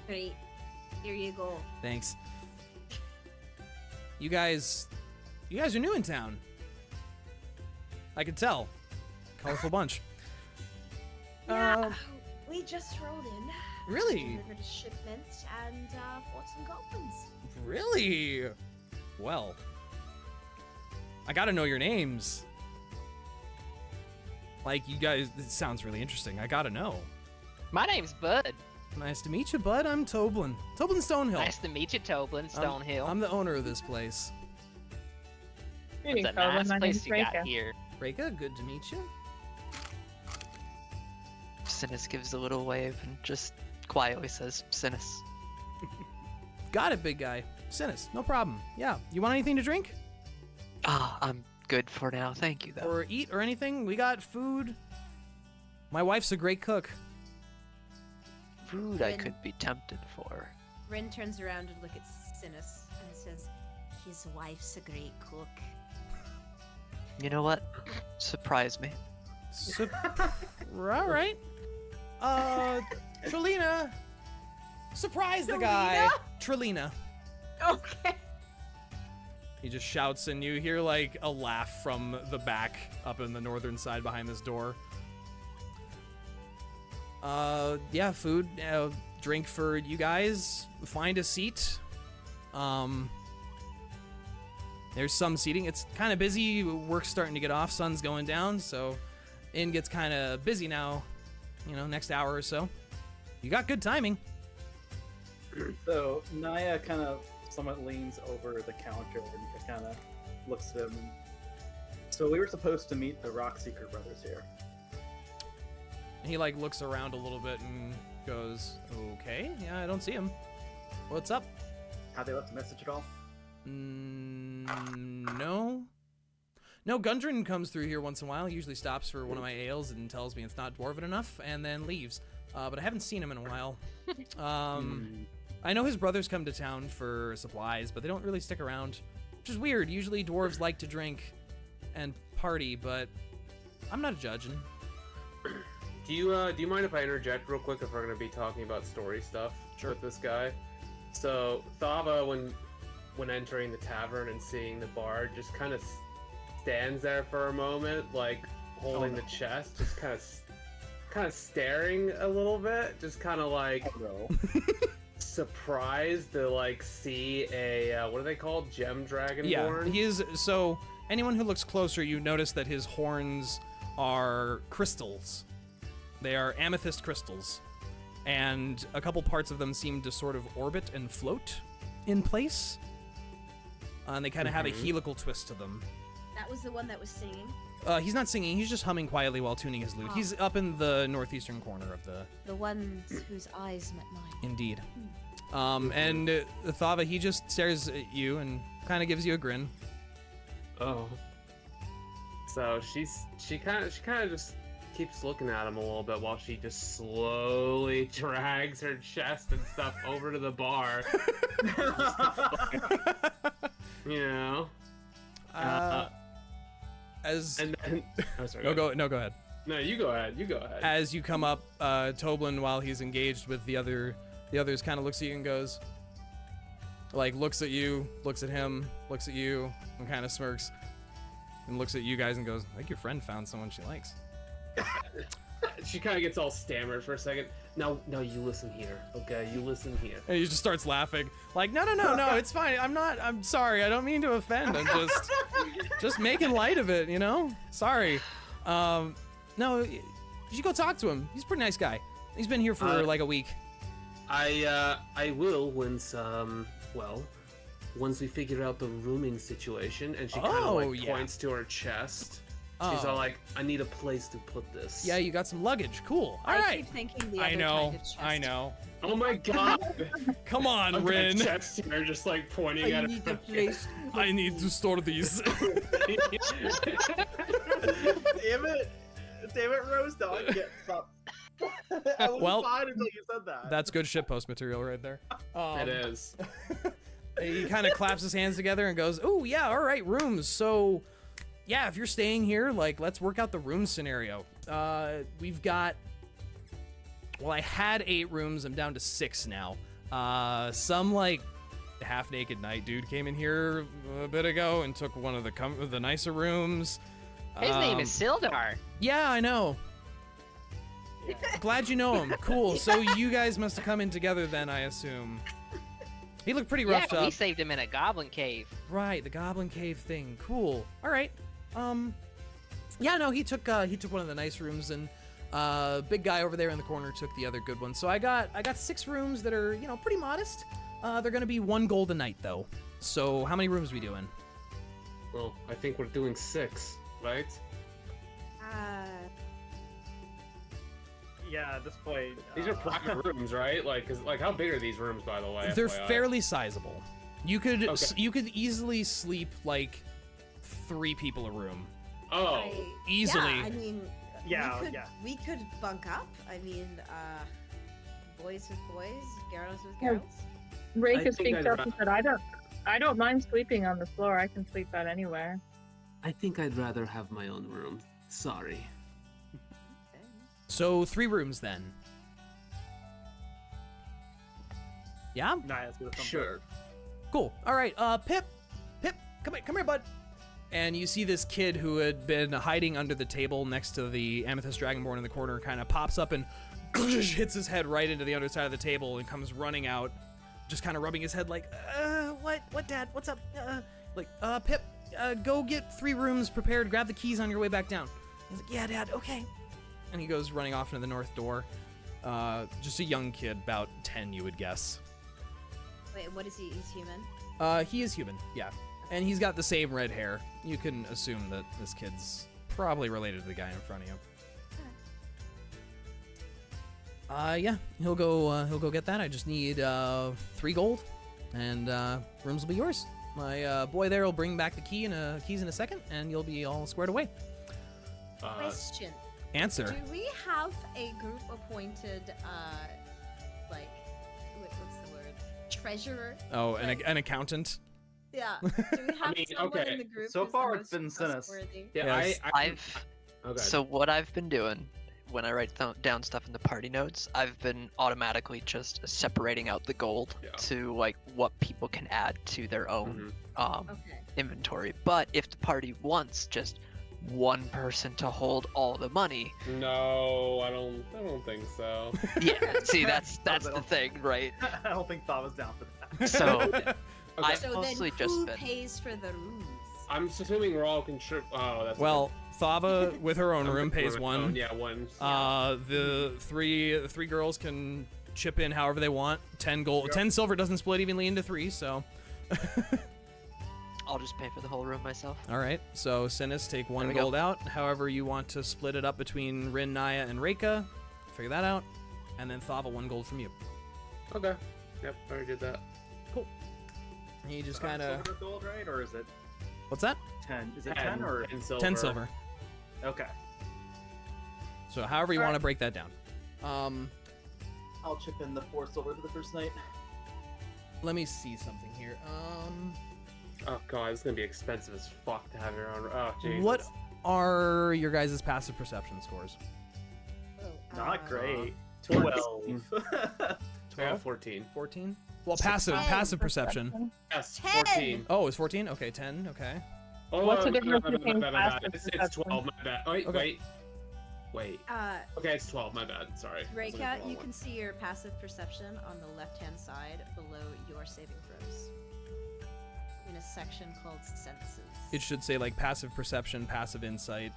Great. Here you go. Thanks. You guys are new in town. I could tell. Colorful bunch. Yeah, we just rolled in. Really? Delivered a shipment and fought some goblins. Really? Well, I gotta know your names. Like, you guys, this sounds really interesting. I gotta know. My name's Bud. Nice to meet you, bud. I'm Toblin. Toblin Stonehill. Nice to meet you, Toblin Stonehill. I'm the owner of this place. Greetings, It's a Toblin. nice My place name's you got Reyka. here. Reyka, good to meet you. Synas gives a little wave and just quietly says, Synas. Got it, big guy. Synas, no problem. Yeah, you want anything to drink? I'm good for now, thank you, though. Or eat or anything? We got food. My wife's a great cook. Food I Rinn- could be tempted for. Rinn turns around and look at Synas and says, his wife's a great cook. You know what? Surprise me. All right. Trelina. Surprise the guy. Trelina. Okay. He just shouts, and you hear like a laugh from the back up in the northern side behind this door. Yeah, food, drink for you guys. Find a seat. There's some seating. It's kind of busy. Work's starting to get off. Sun's going down, so inn gets kind of busy now. You know, next hour or so. You got good timing. So Niah kind of somewhat leans over the counter and kind of looks at him. So we were supposed to meet the Rockseeker brothers here. And he like looks around a little bit and goes, "Okay, yeah, I don't see him. What's up?" Have they left a message at all? No. No, Gundren comes through here once in a while. He usually stops for one of my ales and tells me it's not dwarven enough, and then leaves. But I haven't seen him in a while. I know his brothers come to town for supplies, but they don't really stick around, which is weird. Usually dwarves like to drink and party, but I'm not judging. Do you mind if I interject real quick if we're gonna be talking about story stuff with this guy? So Thava, when entering the tavern and seeing the bard, just kind of stands there for a moment, like holding the chest, just kind of staring a little bit, just kind of like surprised to like see a what are they called, gem dragonborn? Yeah, he is. So anyone who looks closer, you notice that his horns are crystals. They are amethyst crystals, and a couple parts of them seem to sort of orbit and float in place, and they kind of have a helical twist to them. That was the one that was singing. He's not singing, he's just humming quietly while tuning his lute. Oh. He's up in the northeastern corner of The ones whose eyes met mine. Indeed. And Thava, he just stares at you and kind of gives you a grin. Oh. So she kind of just keeps looking at him a little bit while she just slowly drags her chest and stuff over to the bar. You know. And then, oh, sorry, go ahead. No, you go ahead. As you come up, Toblin, while he's engaged with the others, kind of looks at you and goes, like, looks at you, looks at him, looks at you, and kind of smirks, and looks at you guys and goes, I think your friend found someone she likes. She kind of gets all stammered for a second. No, you listen here, okay? You listen here. And he just starts laughing, like, no, it's fine. I'm sorry. I don't mean to offend. I'm just making light of it, you know? Sorry. No, you should go talk to him. He's a pretty nice guy. He's been here for like a week. I will once we figure out the rooming situation. And she kind of points to her chest. She's all like, I need a place to put this. Yeah, you got some luggage. Cool. All right. I keep thinking the other kind of chest. I know. Oh my god. Come on, Rinn. Chest here, just like pointing at need a place. I need to store these. Damn it, Rhos, dog. I was fine until you said that. That's good shitpost material right there. It is. He kind of claps his hands together and goes, oh, yeah, all right, rooms. So, yeah, if you're staying here, like, let's work out the room scenario. We've got, well, I had 8 rooms. I'm down to 6 now. Some, like, half-naked night dude came in here a bit ago and took one of the nicer rooms. His name is Sildar. Yeah, I know. Glad you know him. Cool. So you guys must have come in together then, I assume. He looked pretty roughed up. Yeah, we saved him in a goblin cave. Right, the goblin cave thing. Cool. All right. Yeah, no, he took one of the nice rooms, and big guy over there in the corner took the other good one. So I got 6 rooms that are, you know, pretty modest. They're gonna be 1 gold a night though. So how many rooms we doing? Well, I think we're doing 6, right? Yeah, at this point. These are private rooms, right? Like, how big are these rooms, by the way? They're FYI? fairly sizable. You could easily sleep like 3 people a room. Oh, easily. Yeah, I mean, we could bunk up. I mean, boys with boys, girls with girls. Reyka speaks up and said, I don't mind sleeping on the floor. I can sleep out anywhere. I think I'd rather have my own room. Sorry. So 3 rooms then. Yeah? Niah's gonna come sure. Cool. All right. Pip, come here, bud. And you see this kid who had been hiding under the table next to the amethyst dragonborn in the corner kind of pops up and hits his head right into the underside of the table and comes running out, just kind of rubbing his head like, what, Dad? What's up? Pip, go get 3 rooms prepared. Grab the keys on your way back down. He's like, yeah, Dad, okay. And he goes running off into the north door. Just a young kid, about 10, you would guess. Wait, what is he? He's human? He is human, yeah. And he's got the same red hair. You can assume that this kid's probably related to the guy in front of you. Yeah, he'll go get that. I just need 3 gold and rooms will be yours. My boy there will bring back the keys in a second, and you'll be all squared away. Question. Answer. Do we have a group appointed, like, what's the word? Treasurer? Oh, Like- an accountant. Yeah. Do we have someone okay. in the group? So who's far the it's been most Synas. trustworthy? Yeah, Yes. I've Okay. So what I've been doing when I write down stuff in the party notes, I've been automatically just separating out the gold Yeah. to like what people can add to their own Okay. inventory. But if the party wants just one person to hold all the money, No, I don't think so. yeah. See, that's the thing, right? I don't think Thava's down for that. So Okay. I've So mostly then just who been. pays for the rooms? I'm assuming we're all contrib. Oh, that's Well, Thava with her own I'm room thinking pays of my own, one. Yeah, one. The three girls can chip in however they want. 10 gold, 10 silver doesn't split evenly into 3, so. I'll just pay for the whole room myself. All right, so Synas, take 1 There we go. gold out. However you want to split it up between Rinn, Niah, and Reyka, figure that out. And then Thava, 1 gold from you. Okay. Yep, I already did that. He just kind of. Silver gold, right? Or is it What's that? 10? Is it 10 or 10 silver. 10 silver. okay? So however you All want right. to break that down. I'll chip in the 4 silver for the first night. Let me see something here. Oh god, it's gonna be expensive as fuck to have your own. Oh Jesus. What are your guys' passive perception scores? Not great. 12. 12. 14. 14? Well, 10. passive perception. Yes, 10. 14. Oh, it's 14? Okay, 10. Okay. Oh, What's the my difference bad, my between bad, my bad. passive It's perception? 12, my bad. Wait, Okay. wait. Uh, Okay, it's 12, my bad. Sorry. I was looking Reyka, for the you wrong can see your passive perception on the left-hand side below your saving throws. In a section called senses. It should say like passive perception, passive insight.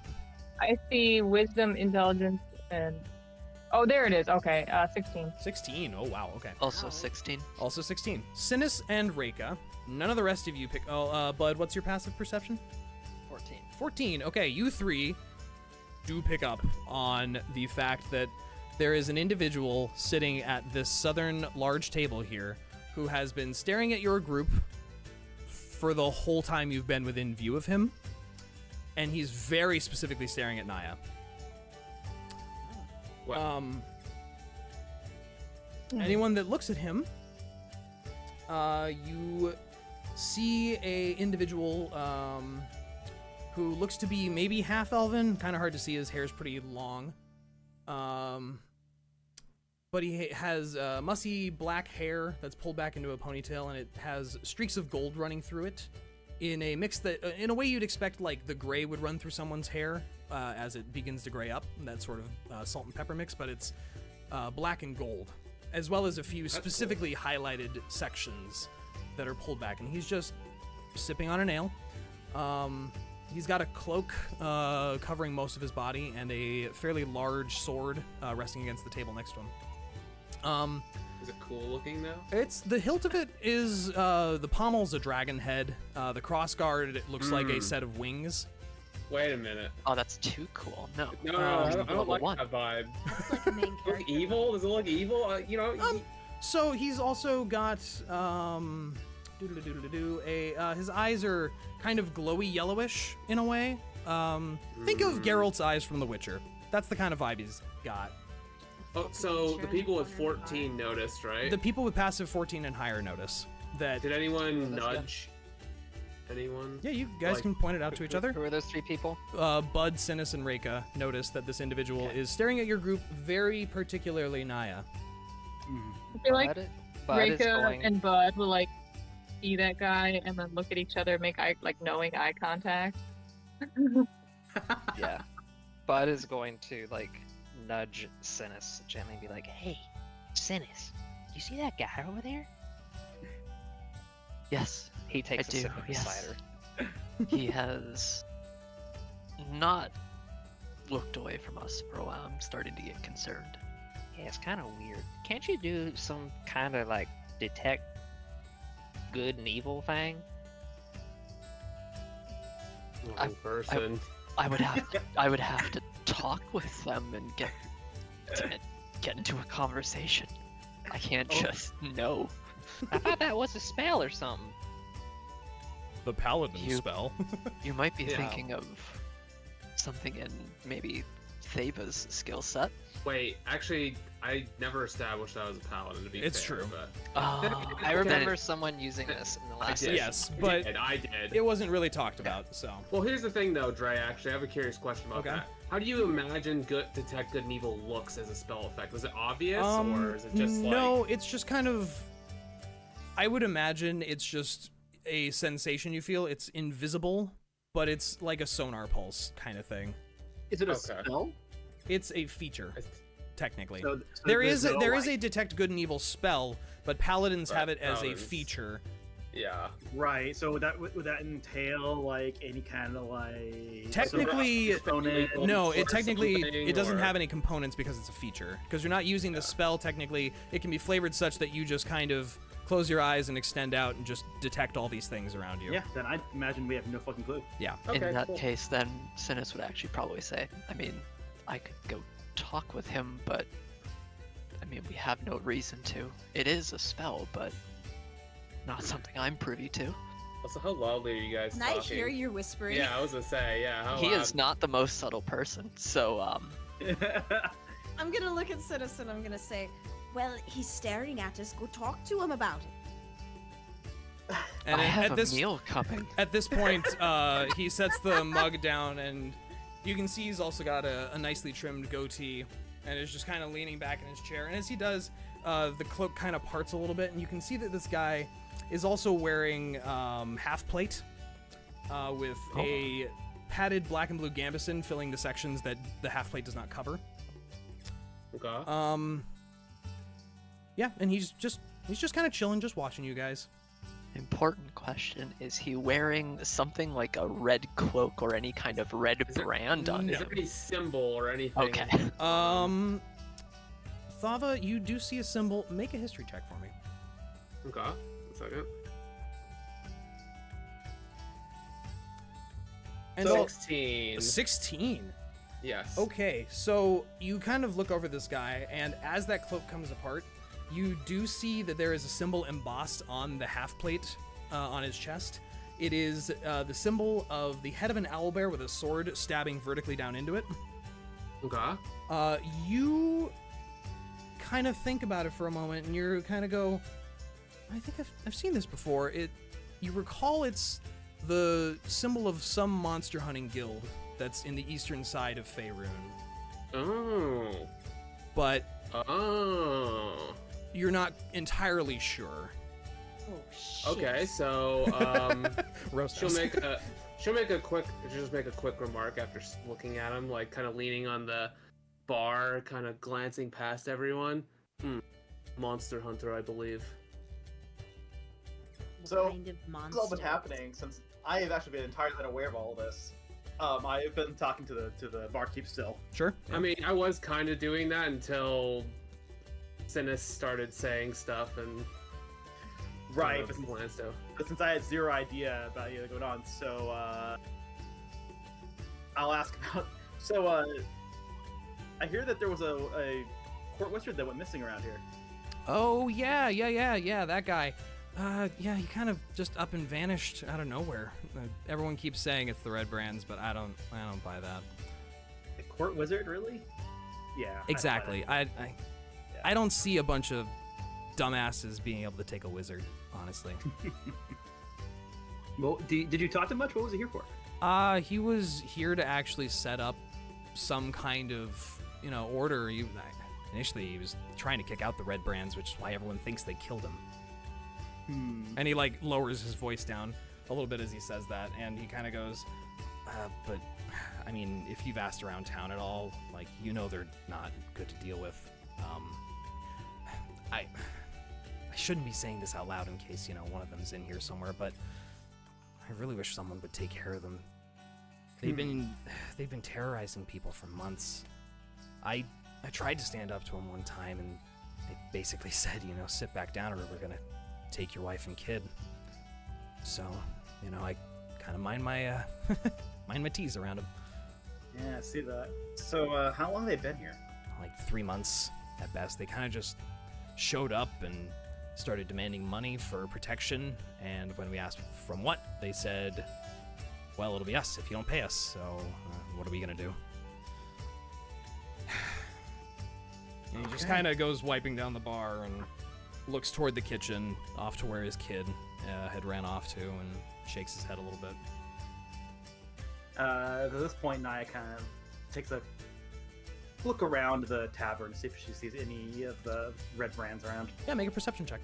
I see wisdom, intelligence, and oh, there it is. Okay, 16. 16. Oh, wow. Okay. Also Wow. 16. Also 16. Synas and Reyka. None of the rest of you pick. Oh, Bud, what's your passive perception? 14. 14. Okay, you 3 do pick up on the fact that there is an individual sitting at this southern large table here who has been staring at your group for the whole time you've been within view of him, and he's very specifically staring at Niah. What? Anyone that looks at him, you see a individual who looks to be maybe half elven. Kind of hard to see. His hair's pretty long, but he has mussy black hair that's pulled back into a ponytail, and it has streaks of gold running through it, in a mix that, in a way you'd expect like the gray would run through someone's hair as it begins to gray up. That sort of salt and pepper mix, but it's black and gold, as well as a few specifically highlighted sections that are pulled back, and he's just sipping on a nail. He's got a cloak covering most of his body and a fairly large sword resting against the table next to him. Is it cool looking now? It's the hilt of it is the pommel's a dragon head. The crossguard looks like a set of wings. Wait a minute. Oh, that's too cool. No. No, Um, I don't level like 1. that vibe. That's like a main Look character. evil? Does it look evil? You know. So he's also got his eyes are kind of glowy yellowish in a way. Think of Geralt's eyes from The Witcher. That's the kind of vibe he's got. Oh, so the people with 14 noticed, right? The people with passive 14 and higher notice that. Did anyone That's good. nudge? Anyone? Yeah, you guys Like- can point it out to each other. Who are those 3 people? Bud, Synas, and Reyka notice that this individual is staring at your group, very particularly Niah. I feel like Bud is Reyka going. and Bud will like see that guy and then look at each other, make knowing eye contact. Yeah. Bud is going to like nudge Synas gently and be like, "Hey, Synas, you see that guy over there?" Yes, He takes I a do, sip of the yes. cider. he has not looked away from us for a while. I'm starting to get concerned. Yeah, it's kind of weird. Can't you do some kind of like detect good and evil thing? Wrong person. I would have to talk with them and get into a conversation. I can't just know. I thought that was a spell or something. The paladin You- spell. You might be Yeah. thinking of something in maybe Thava's skill set. Wait, actually, I never established I was a paladin, to be It's fair, true. But I remember someone using this in the I last did. session. Yes, but I did. it wasn't really talked about, so. Well, here's the thing, though, Dre. Actually, I have a curious question about Okay. that. How do you imagine detect good and evil looks as a spell effect? Was it obvious, or is it just no, like? it's just kind of. I would imagine it's just a sensation you feel. It's invisible, but it's like a sonar pulse kind of thing. Is it a Okay. spell? It's a feature, technically. So there there's is no, a like- detect good and evil spell, but paladins have it as a Paladins. feature. Yeah. Right. So would that entail like any kind of like Technically, component? No, or it technically something, it doesn't or- have any components because it's a feature. Because you're not using the spell technically, it can be flavored such that you just kind of close your eyes and extend out and just detect all these things around you. Yeah. Then I imagine we have no fucking clue. Yeah. Okay, In that cool. case, then Synas would actually probably say, I mean, I could go talk with him, but I mean, we have no reason to. It is a spell, but not something I'm privy to. Also, how loudly are you guys Can I talking? hear you whispering? Yeah, I was gonna say, yeah. How He loud? is not the most subtle person, so I'm gonna look at Synas and I'm gonna say, well, he's staring at us. Go talk to him about it. And I have at a this meal coming. at this point, he sets the mug down, and you can see he's also got a nicely trimmed goatee, and is just kind of leaning back in his chair. And as he does, the cloak kind of parts a little bit, and you can see that this guy is also wearing half plate with a padded black and blue gambeson filling the sections that the half plate does not cover. Okay. Yeah, and he's just kind of chilling, just watching you guys. Important question, is he wearing something like a red cloak or any kind of red Is there- brand on Is him? there any symbol or anything? Okay. Thava, you do see a symbol. Make a history check for me. Okay. 1 second. And 16. 16. Yes. Okay, so you kind of look over this guy, and as that cloak comes apart, you do see that there is a symbol embossed on the half plate on his chest. It is the symbol of the head of an owlbear with a sword stabbing vertically down into it. Okay. You kind of think about it for a moment, and you kind of go, I think I've seen this before. You recall it's the symbol of some monster hunting guild that's in the eastern side of Faerun. Oh. But Oh. you're not entirely sure. Oh shit. Okay, so Rhos she'll does. make a quick remark after looking at him, like kind of leaning on the bar, kind of glancing past everyone. Monster hunter, I believe. What So, kind of What's monster? all been happening since I have actually been entirely unaware of all of this. I've been talking to the barkeep still. Sure. I mean, I was kind of doing that until Synas started saying stuff and Right, kind of glanced out. but since I had zero idea about anything going on, so I'll ask about. So I hear that there was a court wizard that went missing around here. Oh yeah, that guy. Yeah, he kind of just up and vanished out of nowhere. Everyone keeps saying it's the Red Brands, but I don't buy that. A court wizard, really? Yeah. Exactly. I don't see a bunch of dumbasses being able to take a wizard, honestly. Well, did you talk to him much? What was he here for? He was here to actually set up some kind of, order. Initially, he was trying to kick out the Red Brands, which is why everyone thinks they killed him. And he lowers his voice down a little bit as he says that, and he kind of goes, but I mean, if you've asked around town at all, they're not good to deal with. I shouldn't be saying this out loud in case, one of them's in here somewhere, but I really wish someone would take care of them. They've been terrorizing people for months. I tried to stand up to them one time, and they basically said, sit back down or we're gonna take your wife and kid. So, I kind of mind my teas around them. Yeah, I see that. So how long have they been here? Like 3 months at best. They kind of just showed up and started demanding money for protection, and when we asked from what, they said, well, it'll be us if you don't pay us, so what are we gonna do? And he just kind of goes wiping down the bar and looks toward the kitchen, off to where his kid had ran off to, and shakes his head a little bit. At this point, Niah kind of takes a look around the tavern to see if she sees any of the red brands around. Yeah, make a perception check.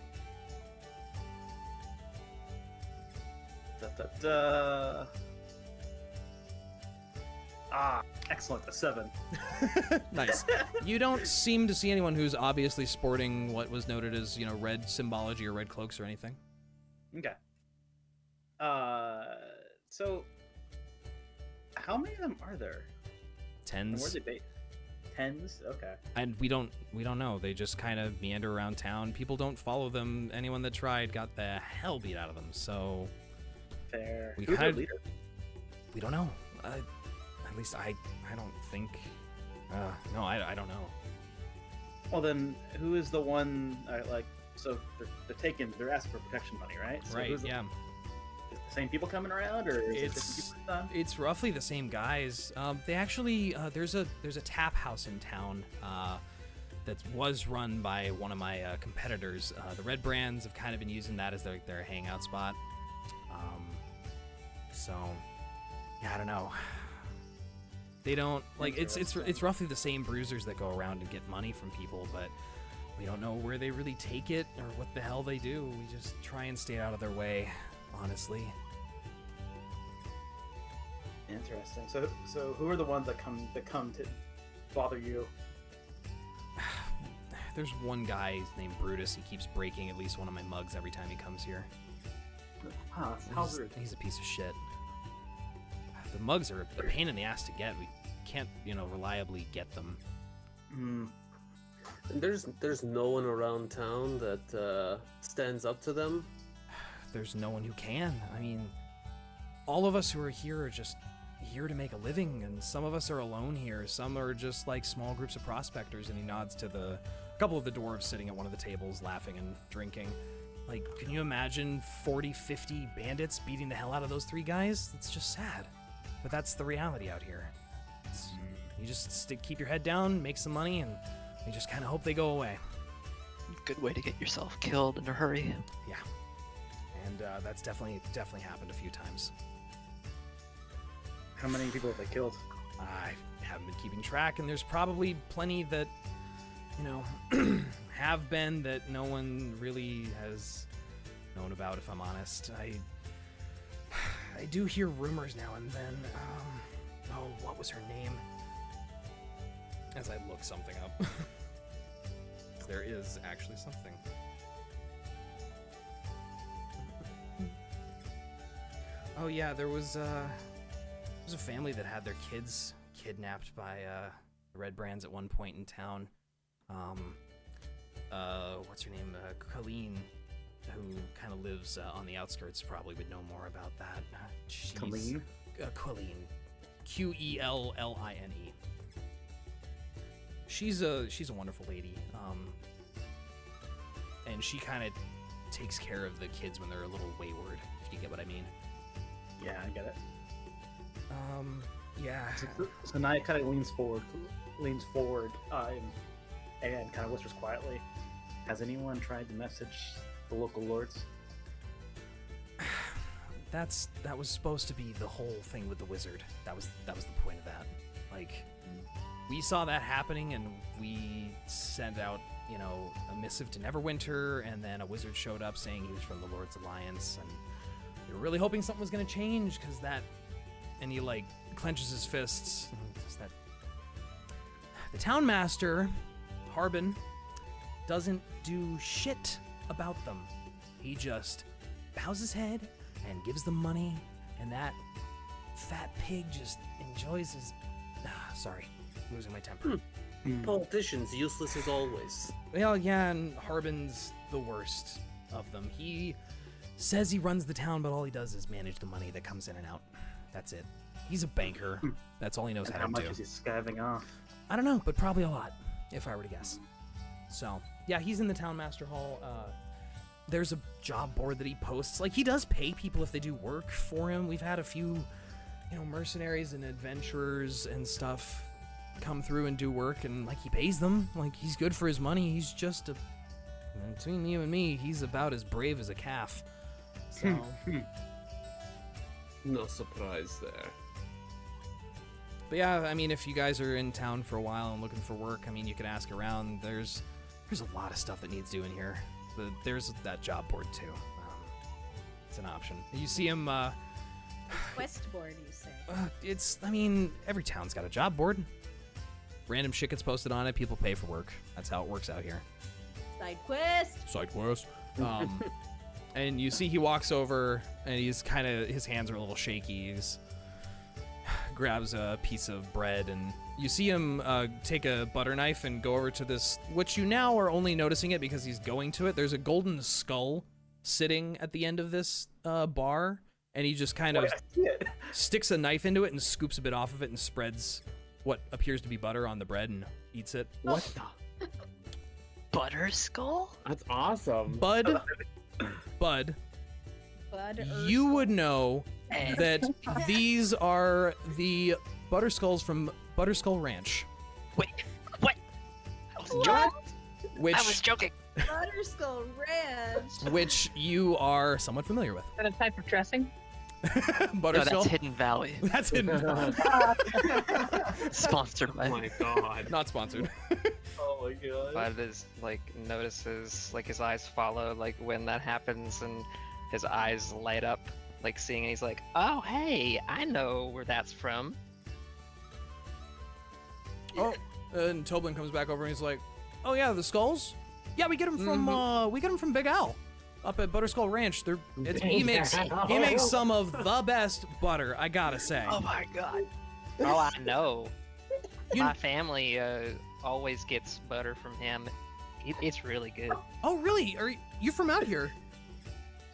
Ah, excellent. A 7. Nice. You don't seem to see anyone who's obviously sporting what was noted as, red symbology or red cloaks or anything. Okay. So how many of them are there? And where are Tens. they based? 10s? Okay. And we don't know. They just kind of meander around town. People don't follow them. Anyone that tried got the hell beat out of them. So Fair. We Who's their kind of- leader? we don't know. At least I don't think. No, I don't know. Well, then who is the one? So they're asking for protection money, right? So Right? who's Yeah. Is the same people coming around, or is it different It's people this time? it's roughly the same guys. They actually there's a tap house in town that was run by one of my competitors. The Red Brands have kind of been using that as their hangout spot. So yeah, I don't know. They don't like it's roughly the same bruisers that go around and get money from people, but we don't know where they really take it or what the hell they do. We just try and stay out of their way, honestly. Interesting. So who are the ones that come to bother you? There's one guy named Brutus. He keeps breaking at least one of my mugs every time he comes here. Huh, how's rude. He's a piece of shit. The mugs are a pain in the ass to get. We can't, reliably get them. Hmm. And there's no one around town that stands up to them. There's no one who can. I mean, all of us who are here are just here to make a living, and some of us are alone here. Some are just like small groups of prospectors, and he nods to a couple of the dwarves sitting at one of the tables laughing and drinking. Like, can you imagine 40, 50 bandits beating the hell out of those 3 guys? It's just sad. But that's the reality out here. You just keep your head down, make some money, and you just kind of hope they go away. Good way to get yourself killed in a hurry. Yeah. And that's definitely happened a few times. How many people have they killed? I haven't been keeping track, and there's probably plenty that, have been that no one really has known about, if I'm honest. I do hear rumors now and then. What was her name? As I look something up. There is actually something. Oh yeah, there was a family that had their kids kidnapped by the Red Brands at one point in town. What's her name? Colleen, who kind of lives on the outskirts, probably would know more about that. Colleen? Colleen. Quelline. She's a wonderful lady. And she kind of takes care of the kids when they're a little wayward, if you get what I mean. Yeah, I get it. Yeah. So Niah kind of leans forward, and kind of whispers quietly, "Has anyone tried to message the local lords?" That was supposed to be the whole thing with the wizard. That was the point of that. Like, we saw that happening, and we sent out, a missive to Neverwinter, and then a wizard showed up saying he was from the Lord's Alliance, and we were really hoping something was gonna change, because that, and he clenches his fists. The town master, Harbin, doesn't do shit about them. He just bows his head and gives them money, and that fat pig just enjoys his... sorry, losing my temper. Politicians, useless as always. Well, yeah, and Harbin's the worst of them. He says he runs the town, but all he does is manage the money that comes in and out. That's it. He's a banker. That's all he knows And how how to much do. is he skiving off? I don't know, but probably a lot, if I were to guess. So, yeah, he's in the town master hall. there's a job board that he posts. Like, he does pay people if they do work for him. We've had a few, mercenaries and adventurers and stuff come through and do work, and, like, he pays them. Like, he's good for his money. He's just between you and me, he's about as brave as a calf. So... No surprise there. But yeah, I mean, if you guys are in town for a while and looking for work, I mean, you could ask around. There's a lot of stuff that needs doing here. There's that job board too. It's an option. You see him. Quest board, you say? Every town's got a job board. Random shit gets posted on it. People pay for work. That's how it works out here. Side quest. Side quest. And you see he walks over, and his hands are a little shaky. He's grabs a piece of bread, and you see him take a butter knife and go over to this, which you now are only noticing it because he's going to it. There's a golden skull sitting at the end of this bar, and he just kind of sticks a knife into it and scoops a bit off of it and spreads what appears to be butter on the bread and eats it. What the? Butter skull? That's awesome. Bud, Bud you would know that these are the butter skulls from Butterskull Ranch. Wait, what? I was joking. Butterskull Ranch. Which you are somewhat familiar with. Is that a type of dressing? Butterskull? No, that's Hidden Valley. That's Hidden Valley. Sponsored by. Oh my god. Not sponsored. Oh my god. But is notices his eyes follow when that happens, and his eyes light up seeing, and he's like, "Oh hey, I know where that's from." Oh, and Toblin comes back over and he's like, "Oh yeah, the skulls? Yeah, we get them from Big Al, up at Butterskull Ranch. He makes some of the best butter, I gotta say." Oh my god. Oh, I know. My family always gets butter from him. It's really good. Oh really? Are you from out here?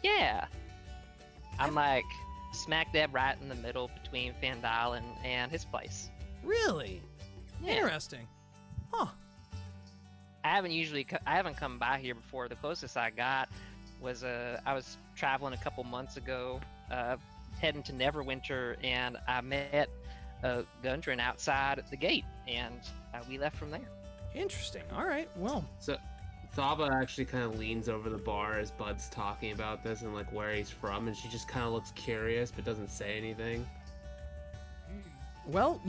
Yeah. I'm smack dab right in the middle between Phandalin and his place. Really? Yeah. Interesting. Huh. I haven't come by here before. The closest I got was I was traveling a couple months ago, heading to Neverwinter, and I met Gundren outside the gate, and we left from there. Interesting. All right. Well. So, Thava actually kind of leans over the bar as Bud's talking about this and where he's from, and she just kind of looks curious but doesn't say anything. Well,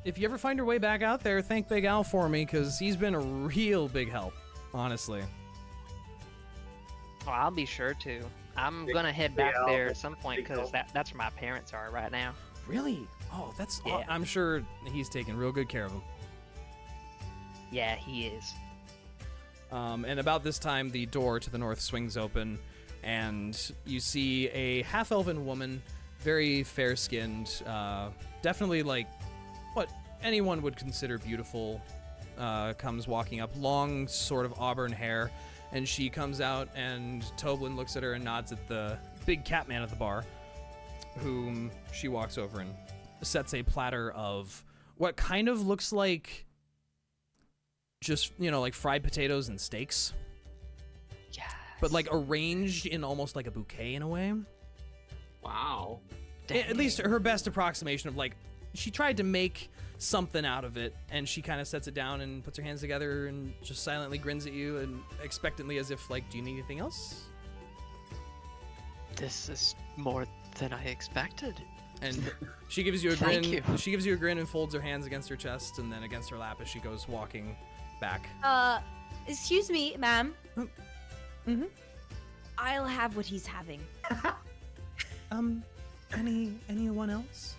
if you ever find your way back out there, thank Big Al for me, because he's been a real big help, honestly. Oh, I'll be sure to. I'm gonna head back there at some point, because that's where my parents are right now. Really? Oh, that's... Yeah. I'm sure he's taking real good care of them. Yeah, he is. And about this time, the door to the north swings open, and you see a half-elven woman, very fair-skinned, definitely what anyone would consider beautiful, comes walking up, long sort of auburn hair, and she comes out, and Toblin looks at her and nods at the big cat man at the bar, whom she walks over and sets a platter of what kind of looks like just, fried potatoes and steaks. Yes. But arranged in almost like a bouquet in a way. Wow. At least her best approximation of she tried to make something out of it, and she kind of sets it down and puts her hands together and just silently grins at you and expectantly, as if do you need anything else? This is more than I expected. And she gives you a Thank grin. you. She gives you a grin and folds her hands against her chest and then against her lap as she goes walking back. Excuse me, ma'am. Mm-hmm. I'll have what he's having. Anyone else?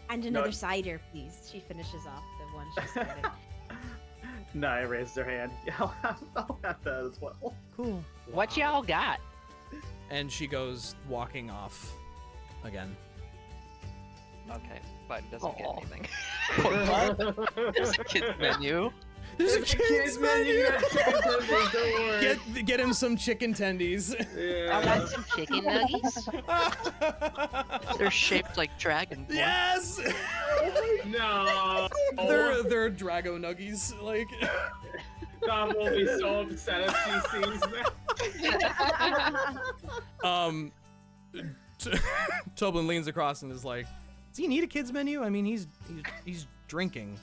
And another cider, please. She finishes off the one she started. Niah raised her hand. Yeah, I'll have that as well. Cool. What y'all got? And she goes walking off again. Okay, but doesn't get Aw. anything. Poor Bud. There's a kid's menu. There's a kid's menu! Don't worry. Get him some chicken tendies. I got some chicken nuggies. They're shaped like dragon. Yes! No. They're Drago Nuggies, Thava will be so upset if she sees that. Toblin leans across and is like, "Does he need a kids menu? I mean, he's drinking,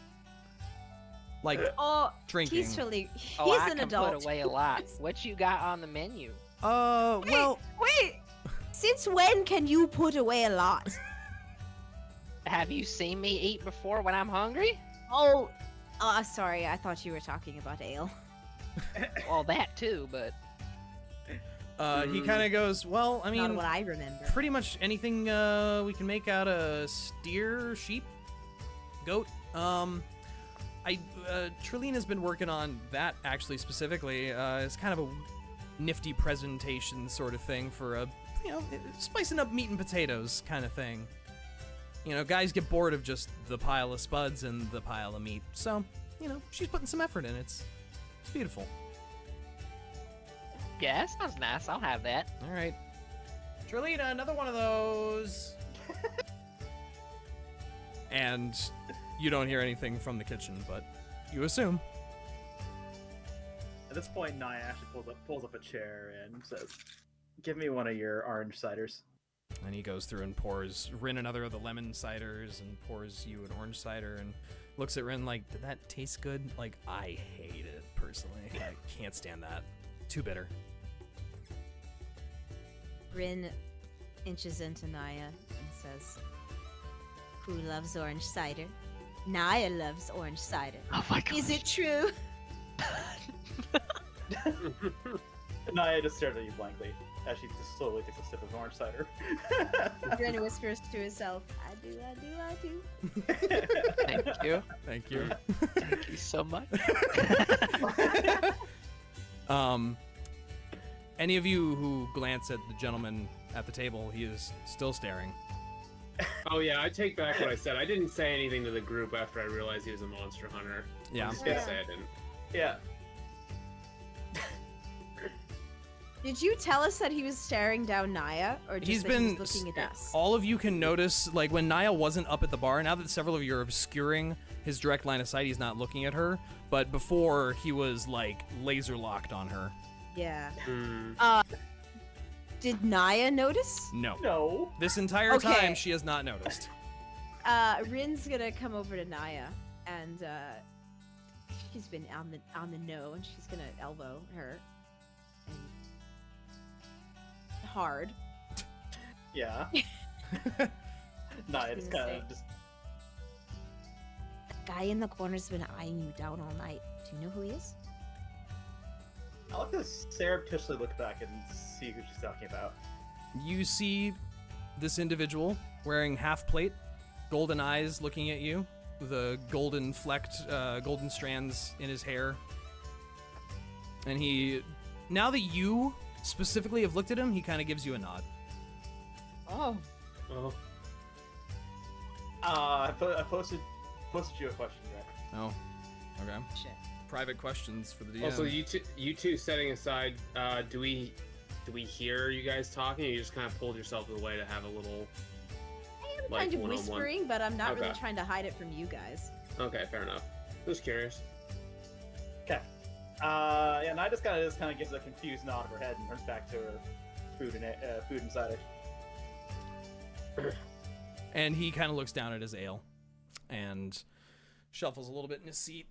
like Oh, drinking." peacefully. He's Oh, I an can adult. put away a lot. What you got on the menu? Well, Wait. Since when can you put away a lot? Have you seen me eat before when I'm hungry? Oh, sorry. I thought you were talking about ale. Well, that too, but he kind of goes, "Well, I Not mean, what I remember. pretty much anything we can make out of steer, sheep, goat. Trillina's been working on that actually specifically. It's kind of a nifty presentation sort of thing for a, spicing up meat and potatoes kind of thing. Guys get bored of just the pile of spuds and the pile of meat. So, she's putting some effort in. It's beautiful. yeah, that sounds nice. I'll have that. All right. Trillina, another one of those. And you don't hear anything from the kitchen, but you assume. At this point, Niah actually pulls up a chair and says, "Give me one of your orange ciders." And he goes through and pours Rinn another of the lemon ciders and pours you an orange cider and looks at Rinn like, "Did that taste good?" Like, I hate it, personally. I can't stand that. Too bitter. Rinn inches into Niah and says, "Who loves orange cider? Niah loves orange cider. Oh my god. Is it true?" Niah just stares at you blankly as she just slowly takes a sip of orange cider. Rinn whispers to herself, "I do. Thank you. Thank you. Thank you so much. Any of you who glance at the gentleman at the table, he is still staring. Oh yeah, I take back what I said. I didn't say anything to the group after I realized he was a monster hunter. Yeah. I'm just gonna say I didn't. Yeah. Did you tell us that he was staring down Niah, or just He's that been he was looking at us? All of you can notice, like, when Niah wasn't up at the bar, now that several of you are obscuring his direct line of sight, he's not looking at her, but before he was like laser locked on her. Yeah. Hmm. Did Niah notice? No. No. This entire Okay. time she has not noticed. Rinn's gonna come over to Niah, and she's been on the know, and she's gonna elbow her. And hard. Yeah. Niah just kind of just. That guy in the corner's been eyeing you down all night. Do you know who he is? I like to surreptitiously look back and see who she's talking about. You see this individual wearing half plate, golden eyes looking at you, the golden flecked, golden strands in his hair. And he, now that you specifically have looked at him, he kind of gives you a nod. Oh. Oh. I posted you a question, right? Oh, okay. Shit. Private questions for the DM. Also, you two setting aside, do we hear you guys talking? Or you just kind of pulled yourself away to have a little, like, Kind of one-on-one? whispering, but I'm not really Okay. trying to hide it from you guys. Okay, fair enough. Just curious. Okay. Yeah, Niah just kind of gives a confused nod of her head and turns back to her food and cider. And he kind of looks down at his ale and shuffles a little bit in his seat,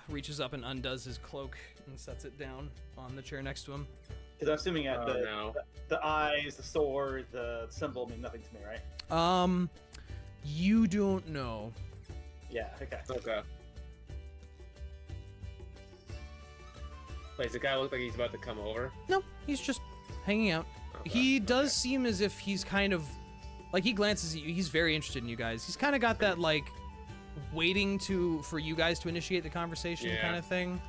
reaches up and undoes his cloak and sets it down on the chair next to him. Because I'm assuming Oh, no. the eyes, the sword, the symbol mean nothing to me, right? You don't know. Yeah. Okay. Okay. Wait, does the guy look like he's about to come over? No, he's just hanging out. Okay, He does okay. seem as if he's kind of, like, he glances at you. He's very interested in you guys. He's kind of got that, like, waiting for you guys to initiate the conversation Yeah. kind of thing.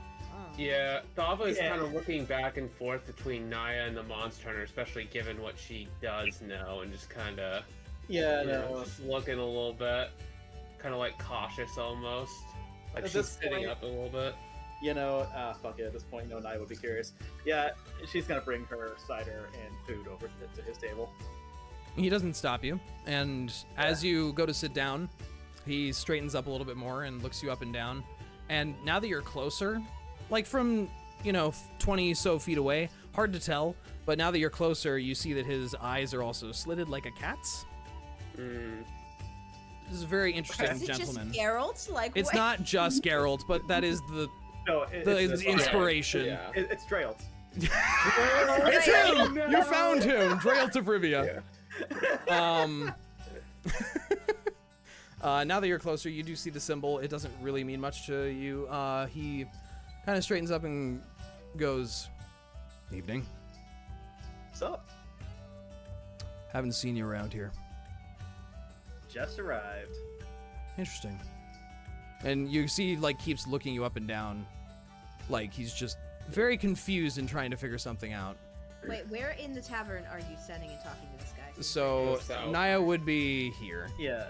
Yeah, Thava is Yeah. kind of looking back and forth between Niah and the monster hunter, especially given what she does know, and just kind of, Yeah. No. just looking a little bit, kind of like cautious almost, like At she's this sitting point- up a little bit. Fuck it. At this point, Niah would be curious. Yeah, she's gonna bring her cider and food over to his table. He doesn't stop you, and as you go to sit down, he straightens up a little bit more and looks you up and down. And now that you're closer, like from, 20 so feet away, hard to tell, but now that you're closer, you see that his eyes are also slitted like a cat's. This is a very interesting Is it gentleman. just Geralt? Like, It's what? not just Geralt, but that is the No, the inspiration. Yeah. It's Draylt. It's him! You found him! Draylt of Rivia. Now that you're closer, you do see the symbol. It doesn't really mean much to you. He kind of straightens up and goes, "Evening. What's up? Haven't seen you around here." Just arrived. Interesting. And you see, like, keeps looking you up and down. Like, he's just very confused and trying to figure something out. Wait, where in the tavern are you standing and talking to this guy? So, South. Niah would be here. Yeah.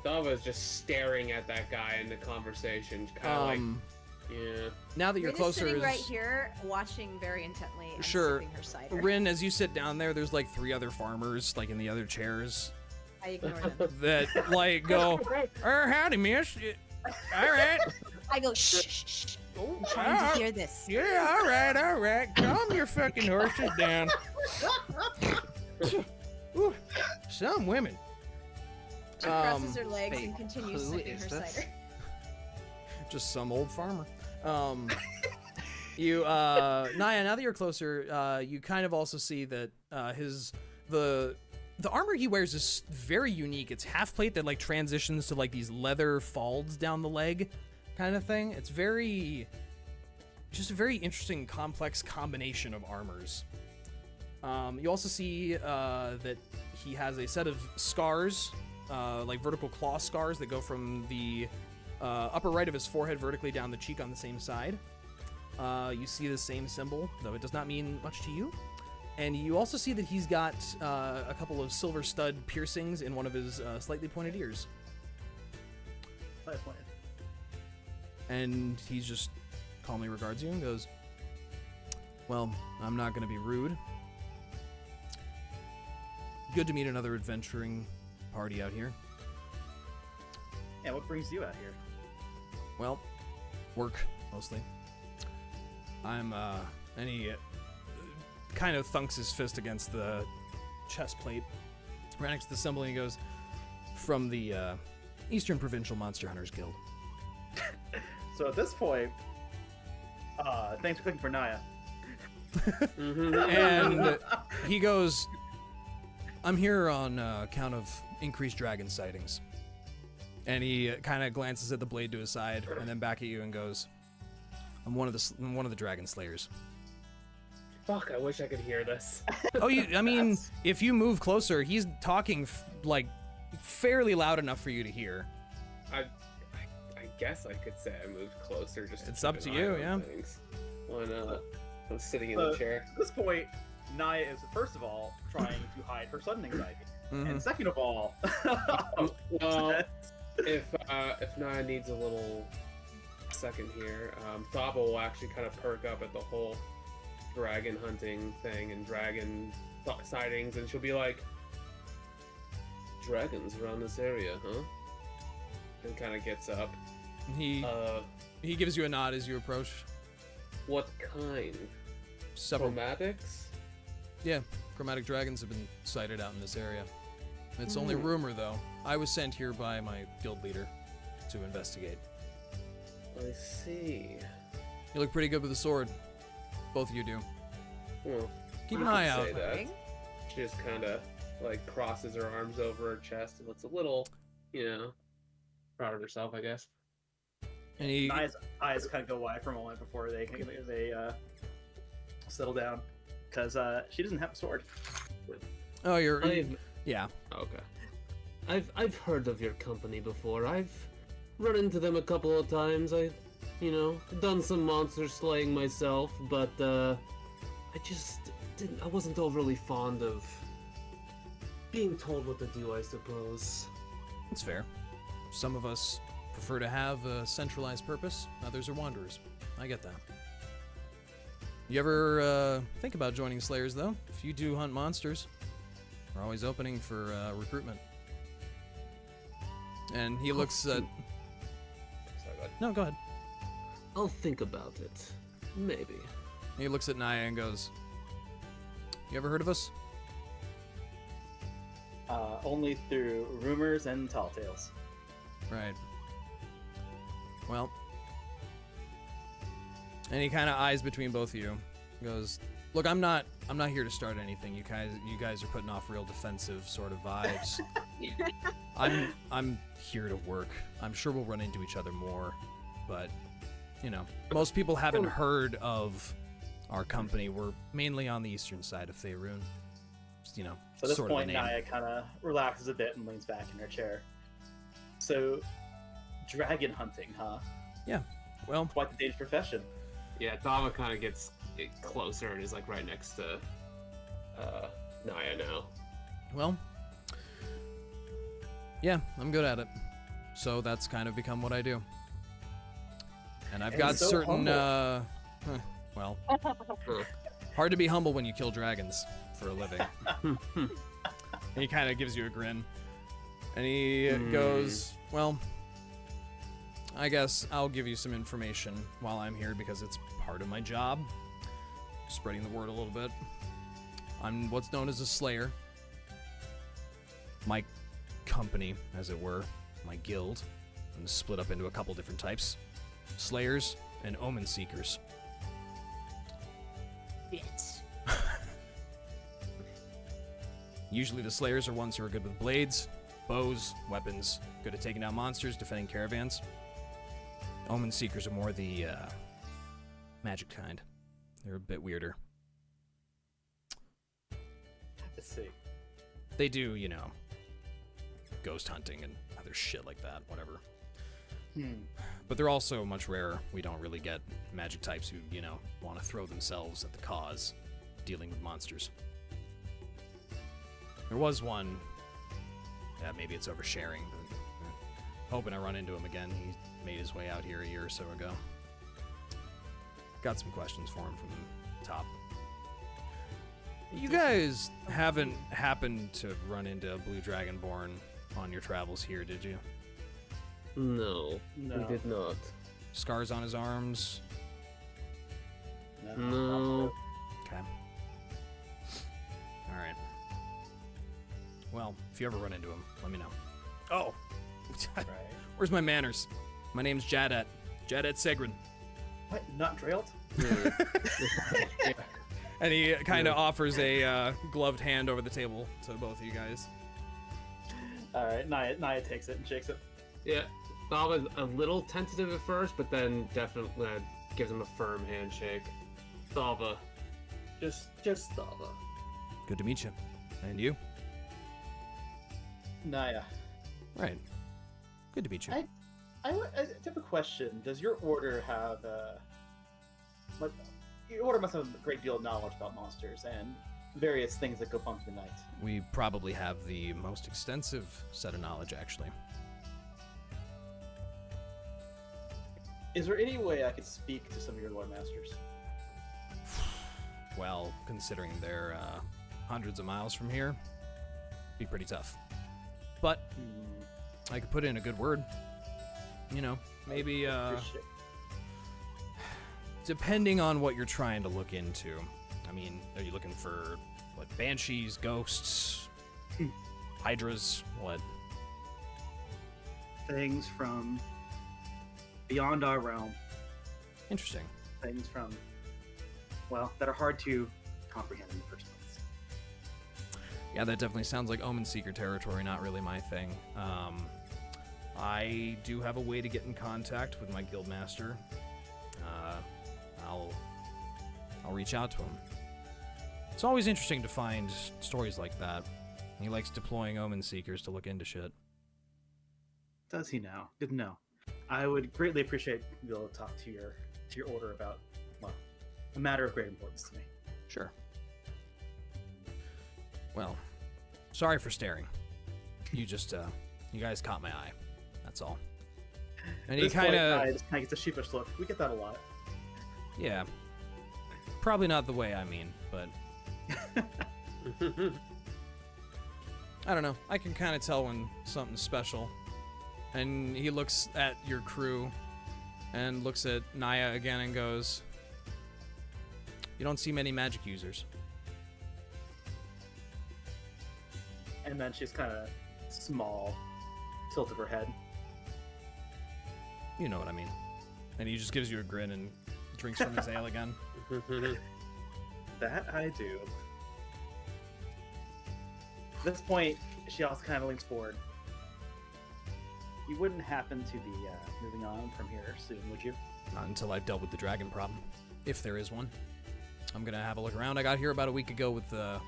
Thava is just staring at that guy in the conversation, kind of like, yeah. Now that you're Rinn is closer, sitting right here, watching very intently and Sure. sipping her cider. Rinn, as you sit down there, there's like 3 other farmers, like in the other chairs, I ignore them. that like go, howdy, miss. All right. I go, shh, shh, shh. I'm trying to hear this. Yeah, all right. Calm your fucking horses down. Ooh, some women. She crosses her legs and continues who sipping is her this? cider. Just some old farmer. Niah, now that you're closer, you kind of also see that the armor he wears is very unique. It's half plate that like transitions to like these leather folds down the leg kind of thing. It's just a very interesting, complex combination of armors. You also see that he has a set of scars, like vertical claw scars that go from the upper right of his forehead vertically down the cheek on the same side. You see the same symbol, though it does not mean much to you. And you also see that he's got a couple of silver stud piercings in one of his slightly pointed ears. And he just calmly regards you and goes, "Well, I'm not going to be rude. Good to meet another adventuring party out here. Yeah, what brings you out here? Well, work, mostly. And he kind of thunks his fist against the chest plate right next to the symbol, and he goes, "From the Eastern Provincial Monster Hunters Guild." So at this point, thanks for clicking for Niah. And he goes, "I'm here on account of increased dragon sightings." And he kind of glances at the blade to his side, and then back at you, and goes, I'm one of the dragon slayers." Fuck, I wish I could hear this. Oh, I mean, if you move closer, he's talking like fairly loud enough for you to hear. I guess I could say I moved closer. Just It's keep up to an you, eye yeah. on things. When I'm sitting in the chair. At this point, Niah is first of all trying to hide her sudden anxiety, Mhm. and second of all, Well, if Niah needs a little second here, Thava will actually kind of perk up at the whole dragon hunting thing and dragon sightings, and she'll be like, "Dragons around this area, huh?" And kind of gets up. He gives you a nod as you approach. What kind? Several. Chromatics? Yeah, chromatic dragons have been sighted out in this area. It's only rumor, though. I was sent here by my guild leader to investigate. I see. You look pretty good with a sword. Both of you do. Well, Keep you an eye could out. say that. She just kind of like crosses her arms over her chest and looks a little, proud of herself, I guess. And he Niah's eyes kind of go wide for a moment before they settle down, because she doesn't have a sword. Oh, you're I've, yeah. okay. I've heard of your company before. I've run into them a couple of times. I've done some monster slaying myself, but I just I wasn't overly fond of being told what to do, I suppose. It's fair. Some of us prefer to have a centralized purpose. Others are wanderers. I get that. You ever think about joining Slayers, though? If you do hunt monsters, we're always opening for recruitment. And he looks at... Sorry, bud. No, go ahead. I'll think about it. Maybe. He looks at Niah and goes, "You ever heard of us?" Only through rumors and tall tales. Right. Well. And he kind of eyes between both of you. Goes, "Look, I'm not here to start anything. You guys are putting off real defensive sort of vibes. I'm here to work. I'm sure we'll run into each other more, but you know, most people haven't heard of our company. We're mainly on the eastern side of Faerun. You know, So at this sort point, of a name. Niah kind of relaxes a bit and leans back in her chair. So, dragon hunting, huh? Yeah. Well, Quite the dangerous profession. Yeah, Thava kind of gets closer and is like right next to Niah now. Well, yeah, I'm good at it. So that's kind of become what I do. And I've And got so certain, humble. well, hard to be humble when you kill dragons for a living. And he kind of gives you a grin. And he goes, "Well, I guess I'll give you some information while I'm here because it's part of my job. Spreading the word a little bit. I'm what's known as a slayer. My company, as it were, my guild, is split up into a couple different types. Slayers and omen seekers. Bits. Usually the slayers are ones who are good with blades, bows, weapons, good at taking down monsters, defending caravans. Omen seekers are more the magic kind. They're a bit weirder. Let's see. They do, you know, ghost hunting and other shit like that, whatever. But they're also much rarer. We don't really get magic types who, you know, want to throw themselves at the cause dealing with monsters. There was one. Yeah, maybe it's oversharing, but hoping I run into him again. He made his way out here a year or so ago. Got some questions for him from the top. You guys haven't happened to run into a Blue Dragonborn on your travels here, did you? No, No. we did not. Scars on his arms? No. Okay. Alright. Well, if you ever run into him, let me know. Oh! Right. Where's my manners? My name's Jadet. Jadet Segrin. What? Not drilled? And he kind of offers a gloved hand over the table to both of you guys. All right. Niah takes it and shakes it. Yeah, Thava's a little tentative at first, but then definitely gives him a firm handshake. Thava. Just Thava. Good to meet you. And you? Niah. Right. Good to meet you. I have a question. Does your order have like your order must have a great deal of knowledge about monsters and various things that go bump in the night. We probably have the most extensive set of knowledge, actually. Is there any way I could speak to some of your lore masters? Well, considering they're hundreds of miles from here, be pretty tough. But I could put in a good word. You know, maybe Appreciate- depending on what you're trying to look into. I mean, are you looking for what, banshees, ghosts, hydras, what? things from beyond our realm. Interesting. Things from, well, that are hard to comprehend in the first place. Yeah, that definitely sounds like Omen Seeker territory, not really my thing. I do have a way to get in contact with my guildmaster. I'll reach out to him. It's always interesting to find stories like that. He likes deploying Omen Seekers to look into shit. Does he now? Didn't know. I would greatly appreciate being able to talk to your order about, well, a matter of great importance to me. Sure. Well, sorry for staring. You just, you guys caught my eye. That's all. And he At this point, kind Niah of, just kind of gets a sheepish look. We get that a lot. yeah. Probably not the way I mean, but I don't know. I can kind of tell when something's special. And he looks at your crew and looks at Niah again and goes, "You don't see many magic users." And then she's kind of small, tilt of her head. You know what I mean. And he just gives you a grin and drinks from his ale again. That I do. At this point, she also kind of leans forward. You wouldn't happen to be moving on from here soon, would you? Not until I've dealt with the dragon problem, if there is one. I'm gonna have a look around. I got here about a week ago with the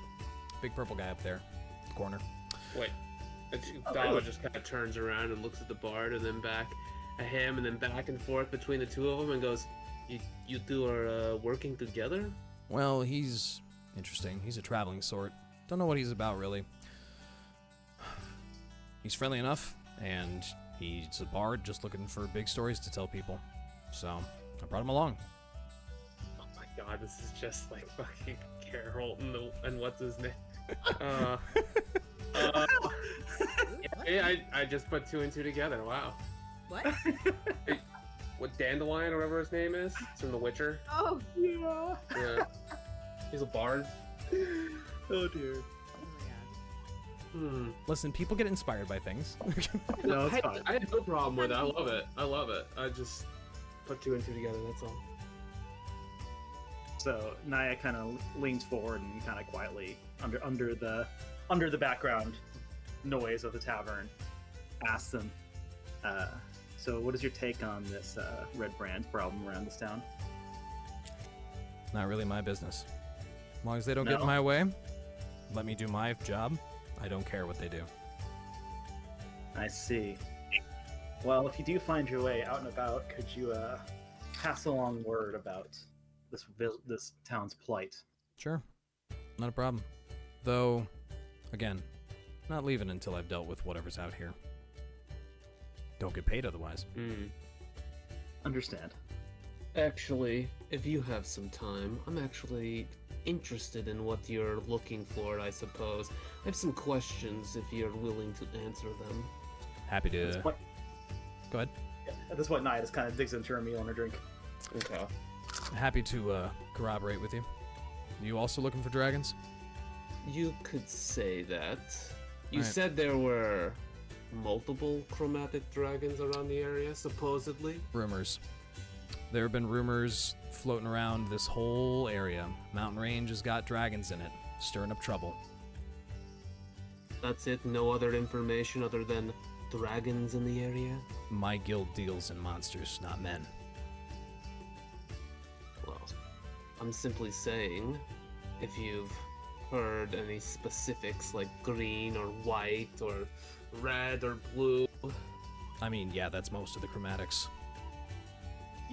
big purple guy up there, the corner. Wait. Thava just kind of turns around and looks at the bard, and then back at him, and then back and forth between the two of them, and goes, "You two are working together?" Well, he's interesting. He's a traveling sort. Don't know what he's about, really. He's friendly enough, and he's a bard just looking for big stories to tell people. So, I brought him along. Oh my god, this is just like fucking Carol and what's his name? I just put two and two together. Wow. What? What, Dandelion or whatever his name is? It's from The Witcher. Oh, Yeah. Yeah. He's a bard. Oh dear. oh my god. Listen, people get inspired by things. No, it's fine. I had no problem with it. I love it. I love it. I just put two and two together. That's all. So Niah kind of leans forward and kind of quietly under the background noise of the tavern asks them, so what is your take on this red brand problem around this town? Not really my business. As long as they don't get No? in my way, let me do my job. I don't care what they do. I see. Well, if you do find your way out and about, could you pass along word about this town's plight? Sure. Not a problem. Though, again, not leaving until I've dealt with whatever's out here. Don't get paid otherwise. Understand. Actually, if you have some time, I'm actually interested in what you're looking for, I suppose. I have some questions if you're willing to answer them. Happy At this to... point, Go ahead. at this point, Niah just kind of digs into her meal and her drink. Okay. Happy to corroborate with you. You also looking for dragons? You could say that. You Right. said there were multiple chromatic dragons around the area, supposedly. Rumors. There have been rumors floating around this whole area. Mountain Range has got dragons in it, stirring up trouble. That's it? No other information other than dragons in the area? My guild deals in monsters, not men. Well, I'm simply saying, if you've heard any specifics like green or white or red or blue. I mean, yeah, that's most of the chromatics.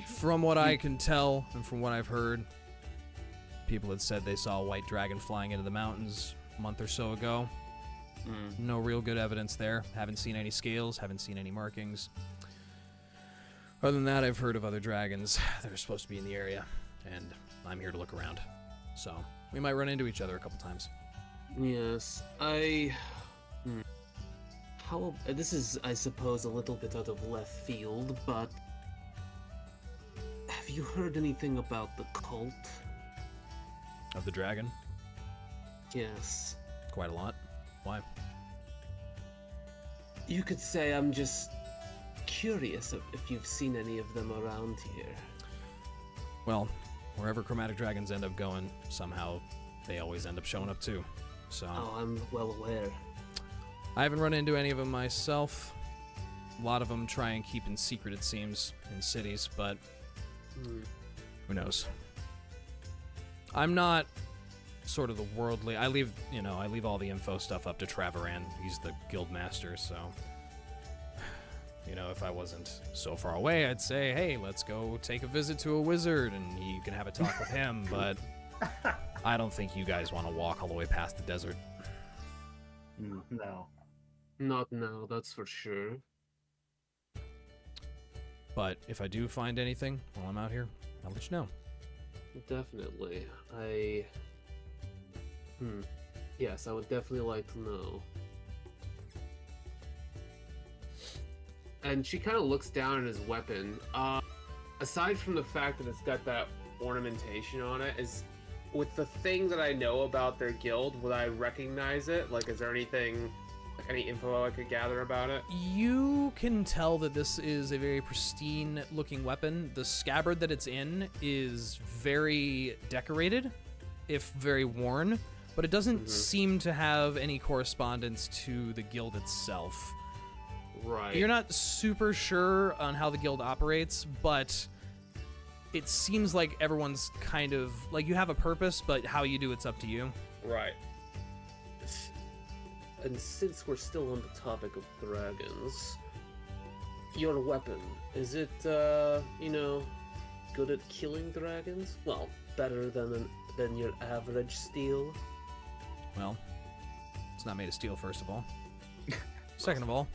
From what I can tell, and from what I've heard, people had said they saw a white dragon flying into the mountains a month or so ago. No real good evidence there. Haven't seen any scales, haven't seen any markings. Other than that, I've heard of other dragons that are supposed to be in the area, and I'm here to look around. So, we might run into each other a couple times. Yes, this is, I suppose, a little bit out of left field, but have you heard anything about the cult? Of the dragon? Yes. Quite a lot. Why? You could say I'm just curious if you've seen any of them around here. Well, wherever chromatic dragons end up going, somehow they always end up showing up too. So Oh, I'm well aware. I haven't run into any of them myself. A lot of them try and keep in secret, it seems, in cities, but who knows? I'm not sort of the worldly. I leave all the info stuff up to Travaran. He's the guild master, so if I wasn't so far away, I'd say, hey, let's go take a visit to a wizard and you can have a talk with him, but I don't think you guys want to walk all the way past the desert. No. Not now, that's for sure. But if I do find anything while I'm out here, I'll let you know. Definitely. Yes, I would definitely like to know. And she kind of looks down at his weapon. aside from the fact that it's got that ornamentation on it, is with the thing that I know about their guild, would I recognize it? Like, is there anything, like any info I could gather about it? You can tell that this is a very pristine-looking weapon. The scabbard that it's in is very decorated, if very worn, but it doesn't seem to have any correspondence to the guild itself. Right. You're not super sure on how the guild operates, but it seems like everyone's kind of like, you have a purpose, but how you do it's up to you. Right. And since we're still on the topic of dragons, your weapon, is it, you know, good at killing dragons? Well, better than your average steel? Well, it's not made of steel, first of all. Second of all,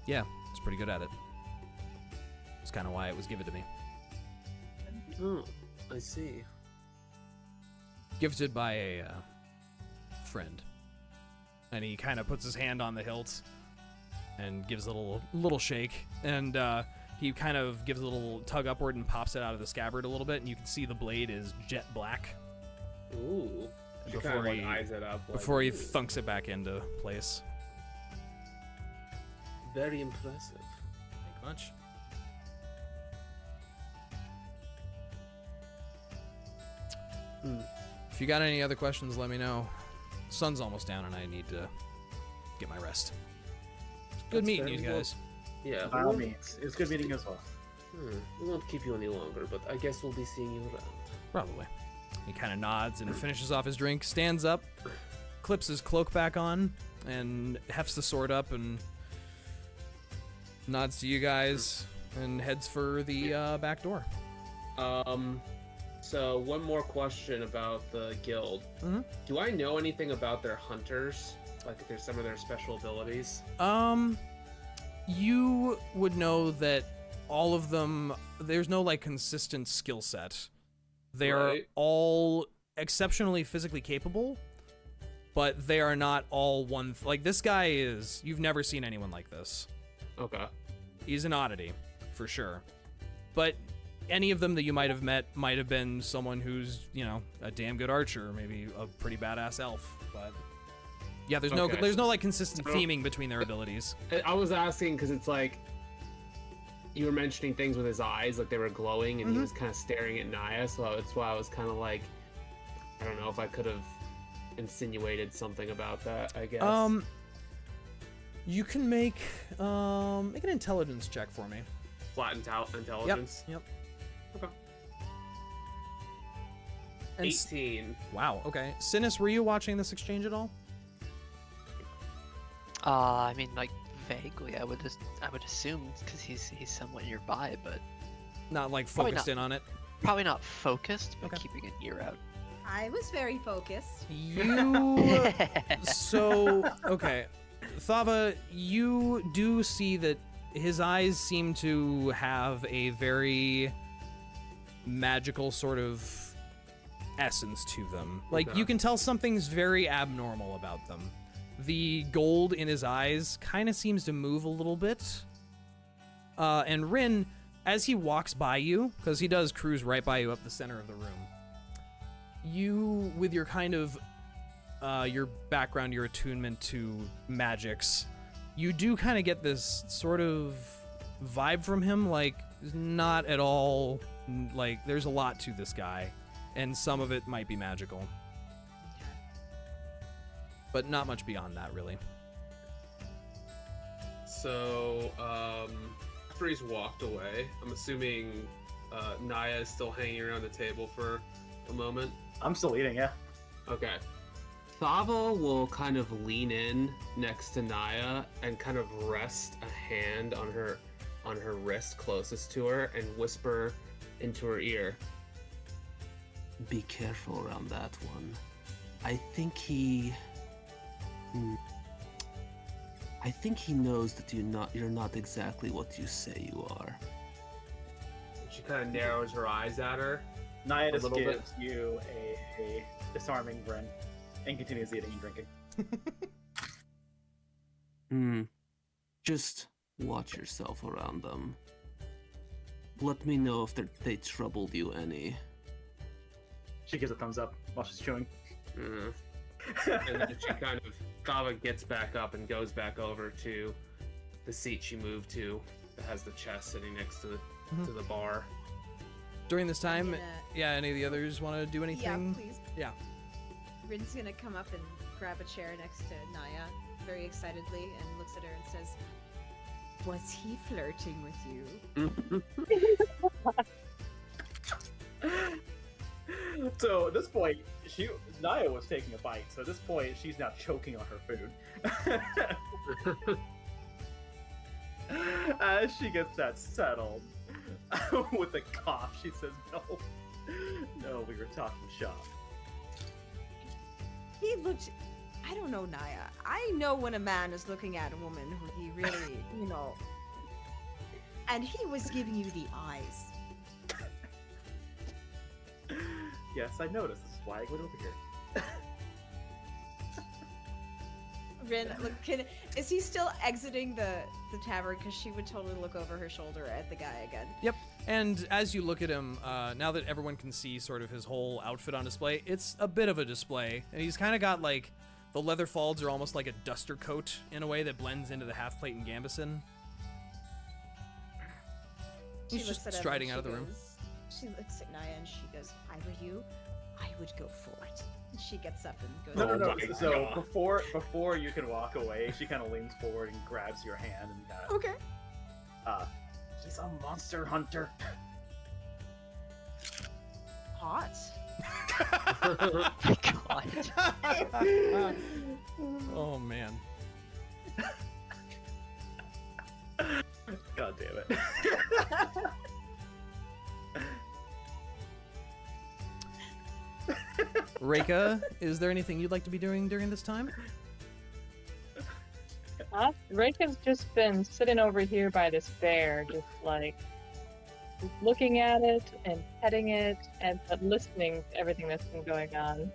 yeah, it's pretty good at it. It's kind of why it was given to me. Oh, I see. Gifted by a friend. And he kind of puts his hand on the hilt and gives a little shake. And he kind of gives a little tug upward and pops it out of the scabbard a little bit. And you can see the blade is jet black. Ooh. She kind of like eyes it up. Before he thunks it back into place. Very impressive. Thank you much. If you got any other questions, let me know. The sun's almost down and I need to get my rest. It's good meeting you guys. Yeah. By all means. It's good meeting you as well. We won't keep you any longer, but I guess we'll be seeing you around. Probably. He kind of nods and finishes off his drink, stands up, clips his cloak back on, and hefts the sword up and nods to you guys and heads for the back door. So one more question about the guild. Do I know anything about their hunters? Like, if there's some of their special abilities? You would know that all of them, there's no like consistent skill set. They are all exceptionally physically capable, but they are not all one. Like, this guy is, you've never seen anyone like this. Okay. He's an oddity, for sure. But any of them that you might have met might have been someone who's, you know, a damn good archer, maybe a pretty badass elf. But yeah, there's no like consistent theming between their abilities. I was asking because it's like you were mentioning things with his eyes, like they were glowing, and he was kind of staring at Niah, so that's why I was kind of like, I don't know if I could have insinuated something about that, I guess. You can make an intelligence check for me. Flat intelligence? Yep. Okay. And 18. Wow, okay. Synas, were you watching this exchange at all? I mean, like, vaguely, I would assume, because he's somewhat nearby, but Not like Probably focused not. in on it. probably not focused, but Okay. keeping an ear out. I was very focused. You so okay. Thava, you do see that his eyes seem to have a very magical sort of essence to them. Like, Okay. you can tell something's very abnormal about them. The gold in his eyes kind of seems to move a little bit. And Rinn, as he walks by you, because he does cruise right by you up the center of the room, you, with your kind of your background, your attunement to magics, you do kind of get this sort of vibe from him, like, not at all, like, there's a lot to this guy, and some of it might be magical. But not much beyond that, really. So, after he's walked away, I'm assuming Niah is still hanging around the table for a moment. I'm still eating, yeah. Okay. Thava will kind of lean in next to Niah and kind of rest a hand on her wrist closest to her and whisper into her ear. Be careful around that one. I think he knows that you're not exactly what you say you are. She kind of narrows her eyes at her. Niah A just little bit. gives you a disarming grin and continues eating and drinking. Just watch yourself around them. let me know if they troubled you any. She gives a thumbs up while she's chewing. And then she kind of, Thava gets back up and goes back over to the seat she moved to that has the chest sitting next to the bar. During this time, yeah, any of the others want to do anything? Yeah, please. Yeah. Rinn's gonna come up and grab a chair next to Niah very excitedly and looks at her and says, "Was he flirting with you?" So at this point, Niah was taking a bite. So at this point, she's now choking on her food. As she gets that settled, with a cough, she says, "No, we were talking shop." He looked. I don't know, Niah. I know when a man is looking at a woman who he really, and he was giving you the eyes. Yes, I noticed. This is why I went over here. Rinn, look, is he still exiting the tavern? Because she would totally look over her shoulder at the guy again. Yep. And as you look at him, now that everyone can see sort of his whole outfit on display, it's a bit of a display. And he's kind of got like, the leather folds are almost like a duster coat in a way that blends into the half plate and gambeson. He's just striding out of the room. She looks at Niah and she goes, "If I were you, I would go for it." And she gets up and goes. No. So before you can walk away, she kind of leans forward and grabs your hand and kind of. Okay. She's a monster hunter. Hot. Oh my god. Oh man. God damn it. Reyka, is there anything you'd like to be doing during this time? Reyka's just been sitting over here by this bear, just looking at it and petting it, but listening to everything that's been going on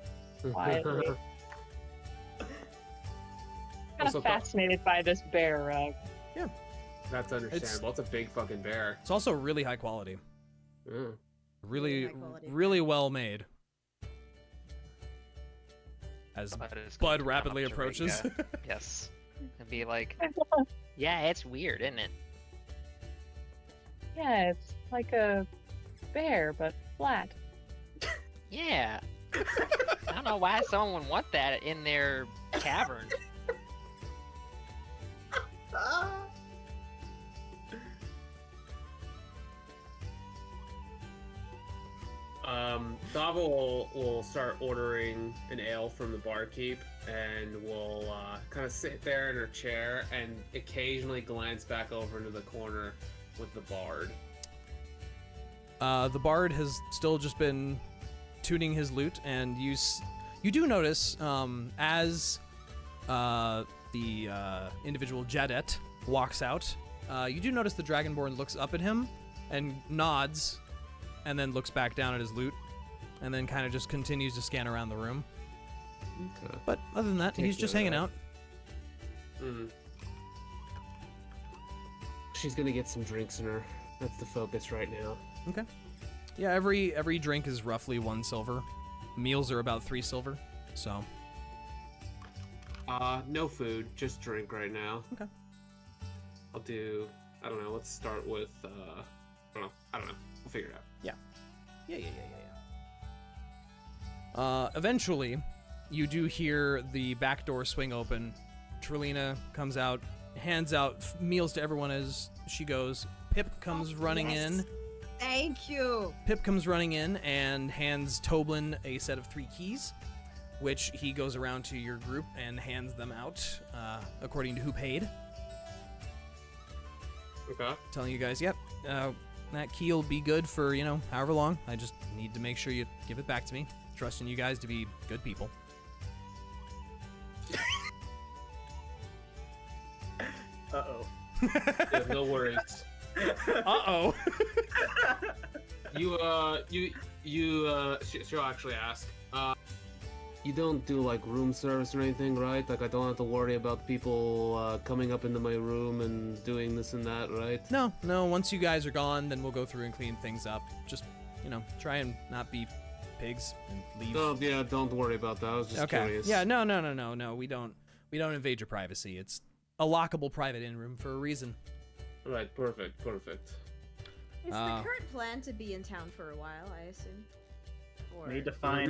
quietly. Kind of fascinated by this bear rug. Yeah. That's understandable. It's a big fucking bear. It's also really high quality. Yeah. Really, really well made. As Bud rapidly approaches. Yes. And be like, yeah, it's weird, isn't it? Yeah, it's like a bear, but flat. Yeah. I don't know why someone would want that in their cavern. Thava will start ordering an ale from the barkeep and will kind of sit there in her chair and occasionally glance back over into the corner with the bard. The bard has still just been tuning his lute, and you do notice as the individual Jadet walks out, you do notice the Dragonborn looks up at him and nods, and then looks back down at his lute, and then kind of just continues to scan around the room. Okay. But other than that, he's just hanging out. She's gonna get some drinks in her. That's the focus right now. Okay. Yeah, every drink is roughly 1 silver. Meals are about 3 silver, so. No food, just drink right now. Okay. I'll do, I don't know, let's start with, I don't know. We'll figure it out. Yeah. Eventually, you do hear the back door swing open. Trelina comes out, hands out meals to everyone as she goes. Pip comes running in. Thank you. Pip comes running in and hands Toblin a set of 3 keys, which he goes around to your group and hands them out, according to who paid. Okay. Telling you guys, yep, that key will be good for, however long. I just need to make sure you give it back to me. Trusting you guys to be good people. Uh-oh. Yeah, no worries. Uh-oh. She'll actually ask, you don't do like room service or anything, right? Like I don't have to worry about people coming up into my room and doing this and that, right? No, once you guys are gone, then we'll go through and clean things up. Just, try and not be pigs and leave. No, yeah, don't worry about that. I was just curious. Yeah, no. We don't invade your privacy. It's a lockable private inn room for a reason. Right, perfect. Is the current plan to be in town for a while, I assume? Or... We need to find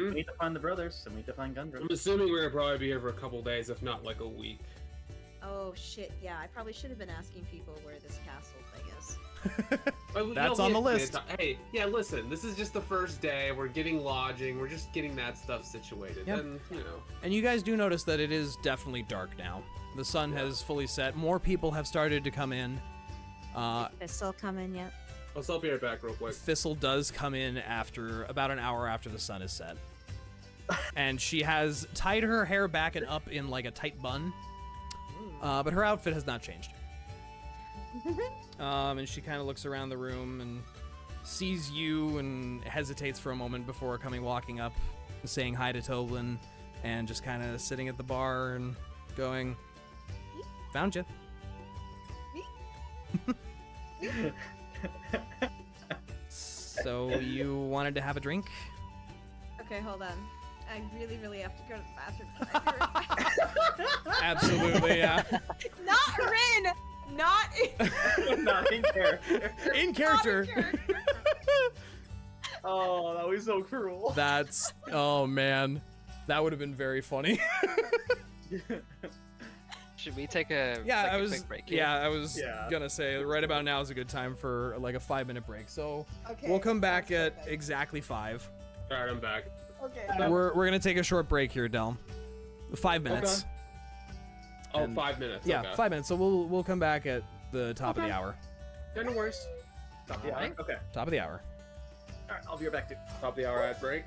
the brothers, and we need to find Gundren. I'm assuming we're gonna probably be here for a couple days, if not like a week. Oh shit, yeah, I probably should have been asking people where this castle thing is. That's on the list. Hey, yeah, listen, this is just the first day. We're getting lodging. We're just getting that stuff situated. Yep. And, And you guys do notice that it is definitely dark now. The sun has fully set. More people have started to come in. Thistle come in yet? I'll be right back real quick. Thistle does come in after about an hour after the sun is set. And she has tied her hair back and up in like a tight bun. But her outfit has not changed. And she kind of looks around the room and sees you and hesitates for a moment before walking up and saying hi to Toblin and just kind of sitting at the bar and going, "Found you." So you wanted to have a drink? Okay, hold on. I really, really have to go to the bathroom. Can I be right back? Absolutely, yeah. Not Rinn! Not Not in character. In character. Oh, that was so cruel. Oh man, that would have been very funny. Should we take a quick break here? I was gonna say right about now is a good time for like a 5-minute break. So Okay, we'll come back at exactly 5. All right, I'm back. Okay. We're gonna take a short break here, Del. 5 minutes. Okay. And- 5 minutes. Yeah, okay. 5 minutes. So we'll come back at the top of the hour. Yeah, no worries. Yeah, okay. Top of the hour. All right, I'll be right back too. Top of the hour ad break.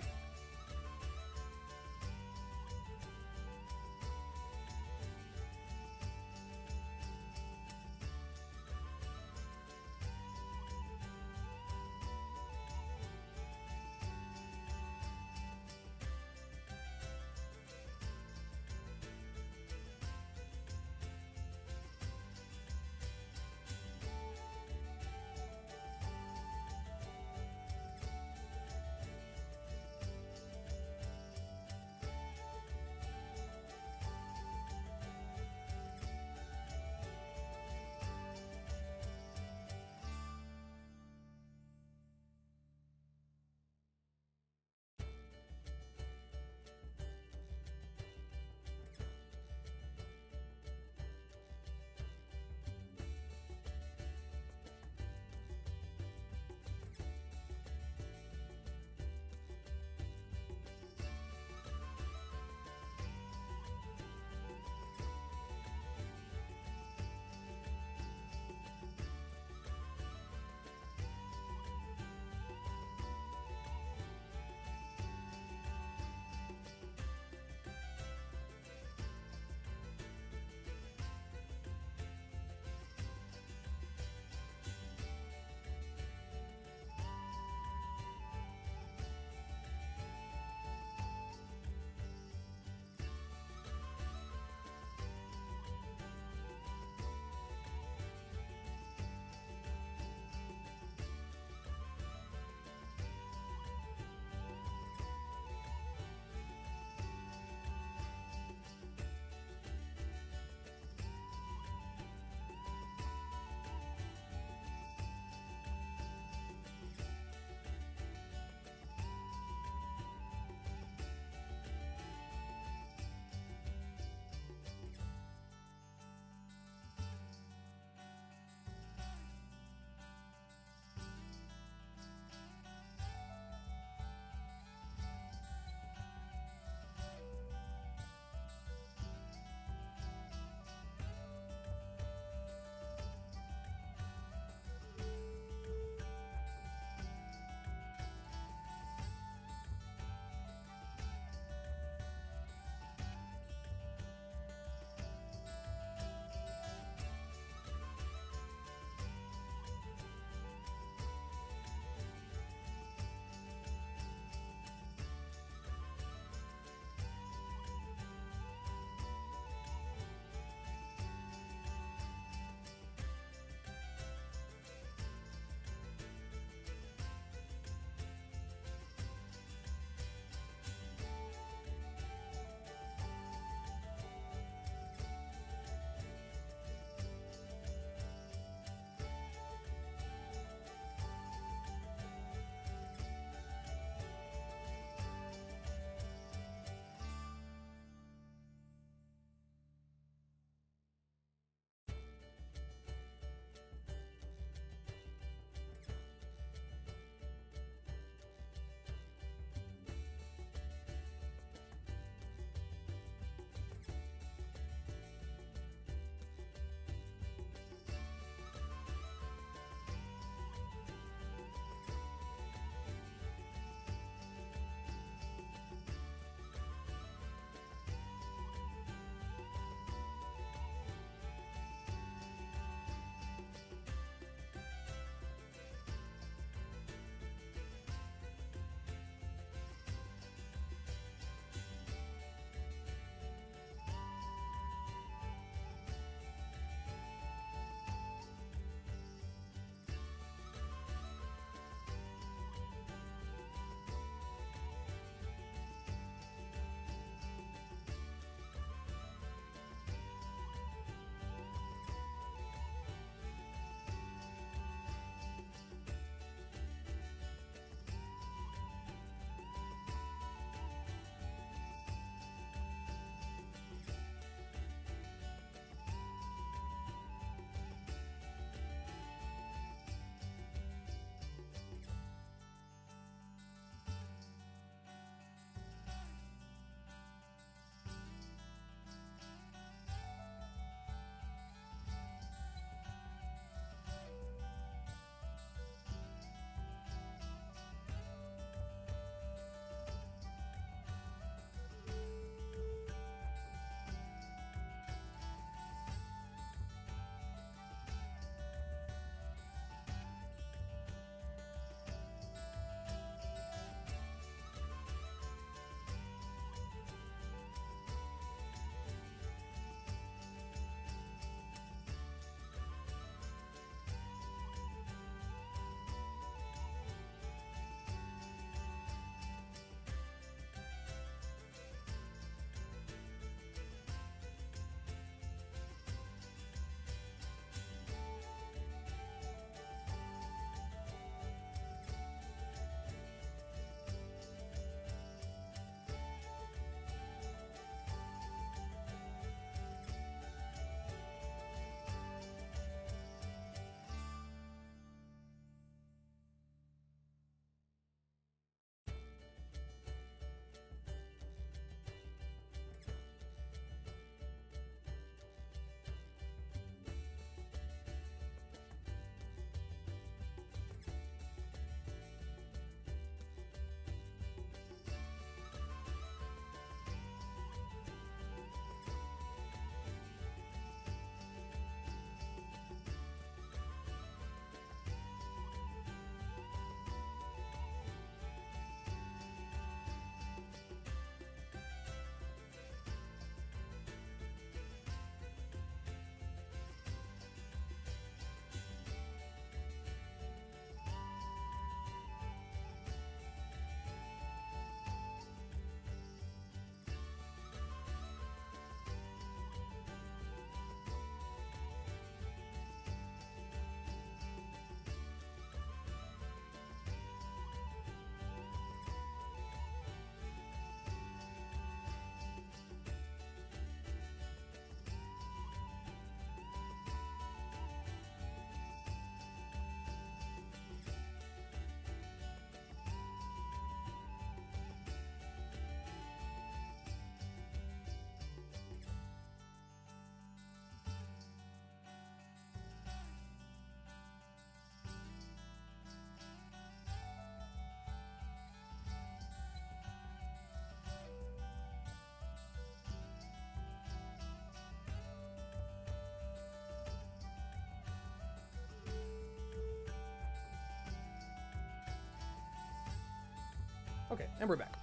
Okay, and we're back.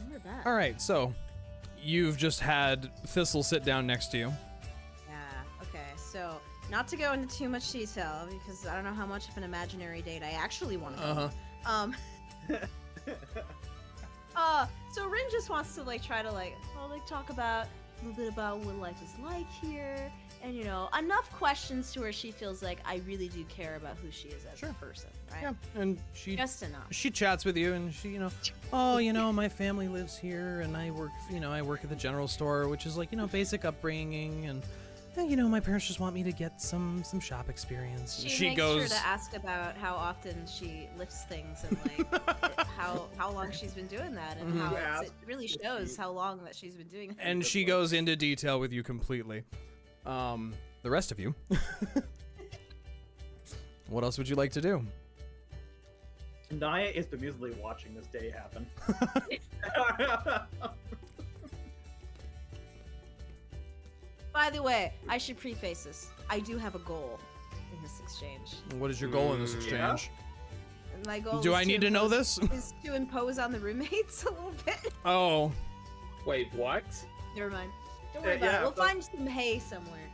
And we're back. All right, so you've just had Thistle sit down next to you. Yeah, okay. So, not to go into too much detail, because I don't know how much of an imaginary date I actually want to go on. So Rinn just wants to, like, try to, like, talk about a little bit about what life is like here, and, you know, enough questions to where she feels like I really do care about who she is as a person, right? Yeah, and she Just enough. she chats with you, and she, you know, oh, you know, my family lives here, and I work, you know, I work at the general store, which is like, you know, basic upbringing, and you know, my parents just want me to get some shop experience. She makes sure to ask about how often she lifts things and like how long she's been doing that, and how it really shows how long that she's been doing that. And she goes into detail with you completely. The rest of you, what else would you like to do? Niah is bemusedly watching this day happen. By the way, I should preface this. I do have a goal in this exchange. What is your goal in this exchange? And my goal Do I need to know this? Is to impose on the roommates a little bit. Oh. Wait, what? Never mind. Don't worry about it. We'll find some hay somewhere.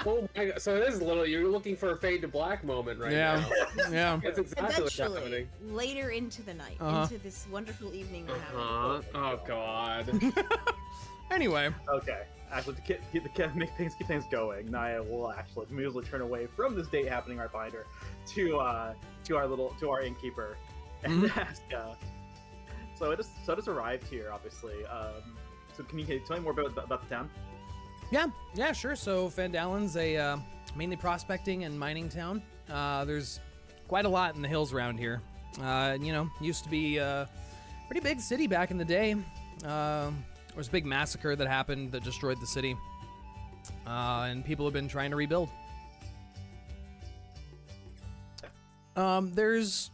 Oh my god, so it is a little, you're looking for a fade to black moment right now. Yeah. That's exactly what's Eventually, happening. later into the night, into this wonderful evening we're having. Oh god. Anyway. Okay. Actually, to keep things going, Niah will actually bemusedly turn away from this date happening right behind her to our innkeeper and ask. So it just arrived here, obviously. So can you tell me more about the town? Yeah, sure. So Phandalin's a mainly prospecting and mining town. There's quite a lot in the hills around here. You know, used to be a pretty big city back in the day. There was a big massacre that happened that destroyed the city, and people have been trying to rebuild. There's,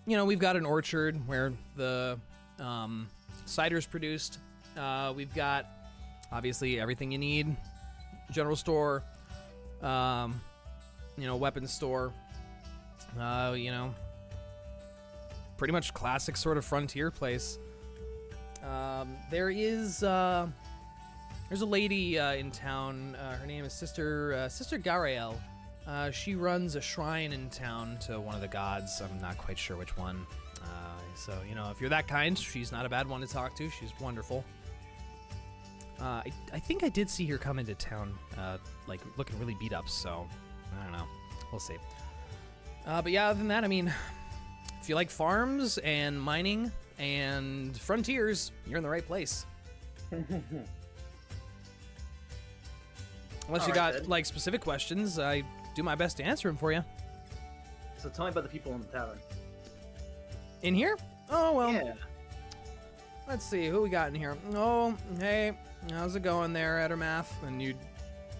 you know, we've got an orchard where the cider's produced. We've got, obviously, everything you need. General store, you know, weapons store, you know, pretty much classic sort of frontier place. There is, there's a lady in town. Her name is Sister Garael. She runs a shrine in town to one of the gods. I'm not quite sure which one. So, you know, if you're that kind, she's not a bad one to talk to. She's wonderful. I think I did see her come into town, like, looking really beat up, so I don't know. We'll see. But yeah, other than that, I mean, if you like farms and mining and frontiers, you're in the right place. Unless you got, like, specific questions, I do my best to answer them for you. So tell me about the people in the tavern. In here? Oh, well. Yeah. Let's see, who we got in here? Oh, hey, how's it going there, Edermath? And you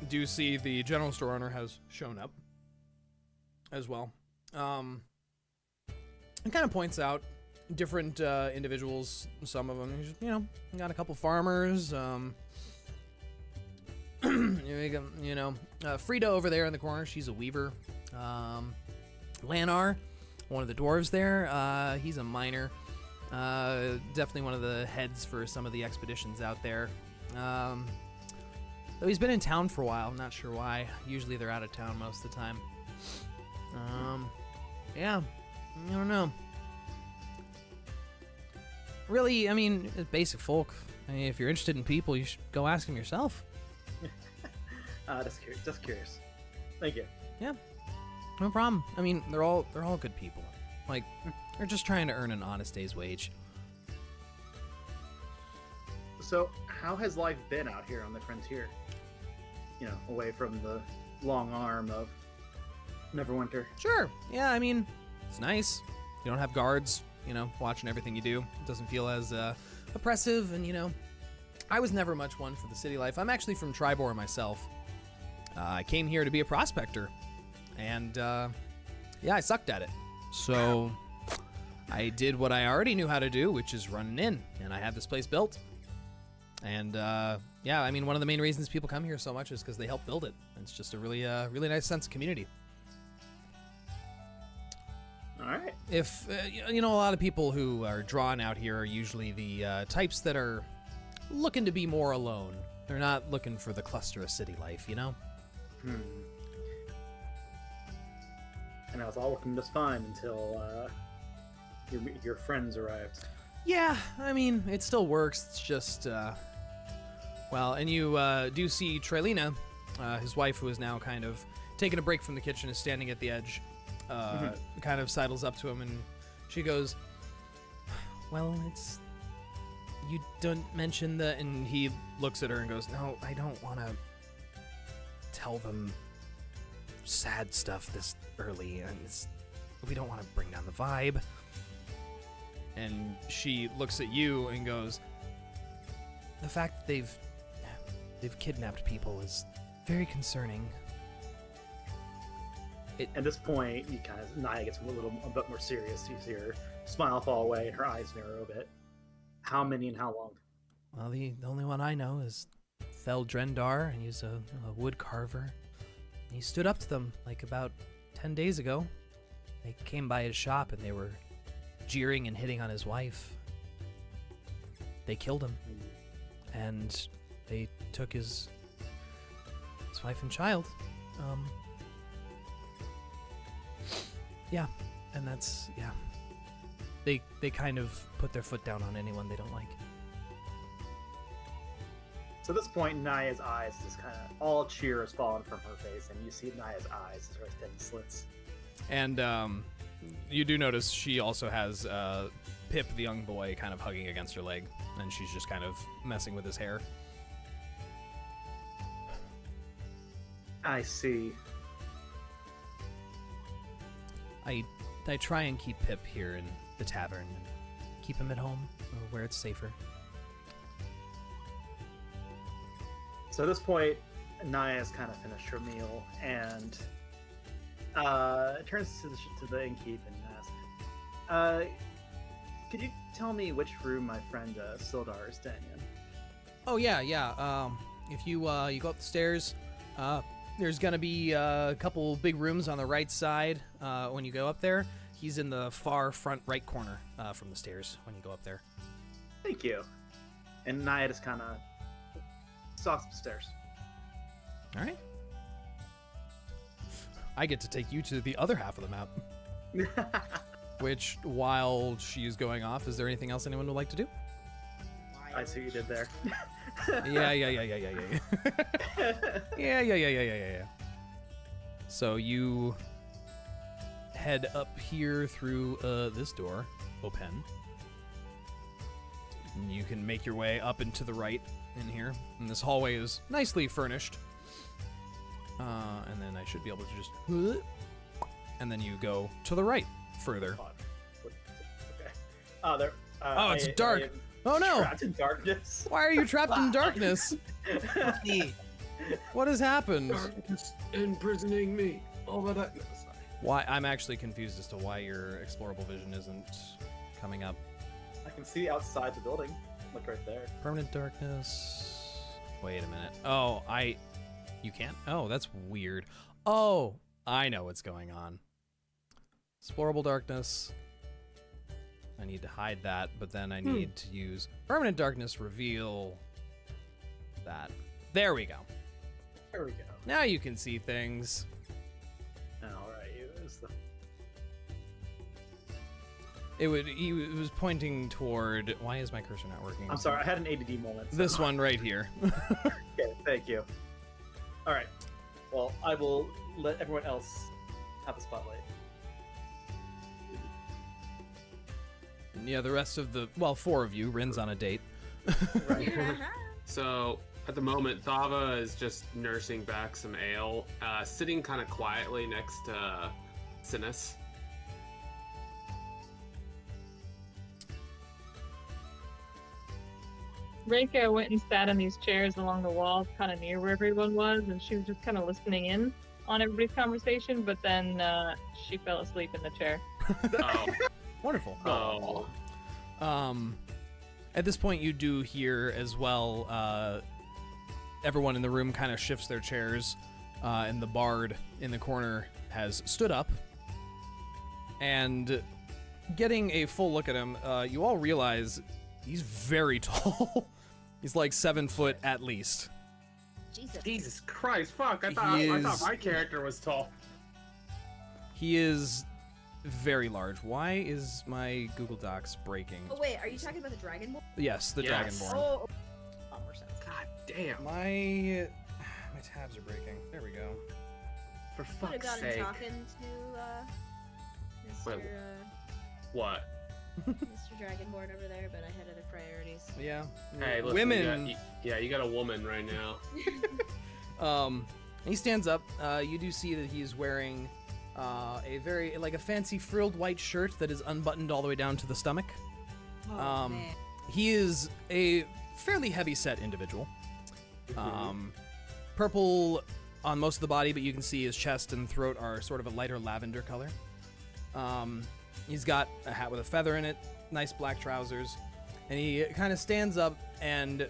do see the general store owner has shown up as well. It kind of points out different individuals, some of them, you know, got a couple farmers, you know, Frida over there in the corner, she's a weaver. Lanar, one of the dwarves there, he's a miner. Definitely one of the heads for some of the expeditions out there. Though he's been in town for a while, I'm not sure why. Usually they're out of town most of the time. Yeah, I don't know. Really, I mean, basic folk. I mean, if you're interested in people, you should go ask them yourself. Just curious. Thank you. Yeah, no problem. I mean, they're all good people. Like, they're just trying to earn an honest day's wage. So, how has life been out here on the frontier? You know, away from the long arm of Neverwinter. Sure. Yeah, I mean, it's nice. You don't have guards, you know, watching everything you do. It doesn't feel as oppressive, and, you know, I was never much one for the city life. I'm actually from Tribor myself. I came here to be a prospector, and, yeah, I sucked at it. So I did what I already knew how to do, which is run an inn, and I had this place built. And yeah, I mean, one of the main reasons people come here so much is because they help build it. It's just a really nice sense of community. All right. If, a lot of people who are drawn out here are usually the types that are looking to be more alone. They're not looking for the cluster of city life, you know? And I was all working just fine until your friends arrived. Yeah, I mean, it still works. It's just, and you do see Trilina, his wife, who is now kind of taking a break from the kitchen, is standing at the edge, kind of sidles up to him, and she goes, well, you don't mention the, and he looks at her and goes, no, I don't want to tell them sad stuff this early, and we don't want to bring down the vibe. And she looks at you and goes, the fact that they've kidnapped people is very concerning. At this point, Niah gets a bit more serious. You see her smile fall away, and her eyes narrow a bit. How many and how long? Well, the only one I know is Fel Drendar, and he's a wood carver. He stood up to them like about 10 days ago. They came by his shop and they were jeering and hitting on his wife. They killed him, and they took his wife and child. And that's They kind of put their foot down on anyone they don't like. So at this point, Niah's eyes just kind of, all cheer has fallen from her face, and you see Niah's eyes as her thin slits. And you do notice she also has Pip, the young boy, kind of hugging against her leg, and she's just kind of messing with his hair. I see. I try and keep Pip here in the tavern and keep him at home where it's safer. So at this point, Niah has kind of finished her meal and turns to the innkeep and asks, could you tell me which room my friend Sildar is staying in? Oh, yeah. If you go up the stairs, there's going to be a couple big rooms on the right side when you go up there. He's in the far front right corner from the stairs when you go up there. Thank you. And Niah just kind of stalks up the stairs. All right. I get to take you to the other half of the map. Which, while she's going off, is there anything else anyone would like to do? I see what you did there. Yeah. Yeah. So you head up here through this door, open. And you can make your way up and to the right in here. And this hallway is nicely furnished. And then I should be able to just... And then you go to the right further. Okay. It's dark. Oh no! Trapped in darkness. Why are you trapped in darkness? What has happened? Darkness imprisoning me. Over that. No, sorry. Why? I'm actually confused as to why your explorable vision isn't coming up. I can see outside the building. Look right there. Permanent darkness. Wait a minute. Oh, you can't? Oh, that's weird. Oh, I know what's going on. Explorable darkness. I need to hide that, but then I need to use permanent darkness reveal that. There we go. There we go. Now you can see things. All right, He was pointing toward. Why is my cursor not working? I'm sorry, I had an ADD moment. So. This one right here. Okay, thank you. All right. Well, I will let everyone else have the spotlight. Yeah, the rest of the, four of you. Rinn's on a date. Right. So at the moment, Thava is just nursing back some ale, sitting kind of quietly next to Synas. Reyka went and sat in these chairs along the walls, kind of near where everyone was, and she was just kind of listening in on everybody's conversation, but then she fell asleep in the chair. Oh. Wonderful. Oh. At this point, you do hear as well, everyone in the room kind of shifts their chairs, and the bard in the corner has stood up, And getting a full look at him, you all realize he's very tall. He's like 7 foot at least. Jesus Christ, fuck! I thought my character was tall. He is very large. Why is my Google Docs breaking? Oh wait, are you talking about the Dragonborn? Yes, the Yes. Dragonborn. Oh, more sense. God damn! My tabs are breaking. There we go. For Could have fuck's gotten sake! talking to Mr. Wait. What? Mr. Dragonborn over there, but I had other priorities. Yeah. Hey, listen, Women. you got a woman right now. He stands up. You do see that he's wearing a fancy frilled white shirt that is unbuttoned all the way down to the stomach. Oh, man. He is a fairly heavy-set individual. Purple on most of the body, but you can see his chest and throat are sort of a lighter lavender color. He's got a hat with a feather in it, nice black trousers, and he kind of stands up and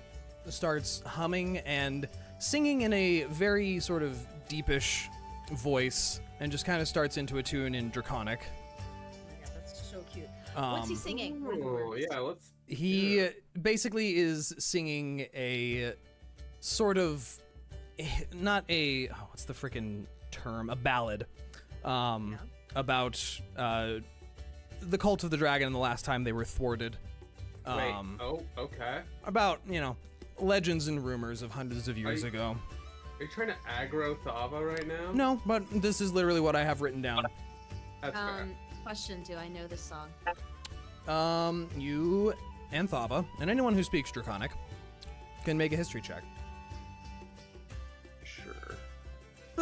starts humming and singing in a very sort of deepish voice, and just kind of starts into a tune in Draconic. Oh my god, that's so cute. What's he singing? What are the Oh, words? yeah, let's. He basically is singing a sort of not a what's the freaking term? A ballad about the cult of the dragon and the last time they were thwarted. Wait. Oh, okay. About, legends and rumors of hundreds of years ago. Are you trying to aggro Thava right now? No, but this is literally what I have written down. That's fair. Question, do I know this song? You and Thava, and anyone who speaks Draconic, can make a history check. Sure.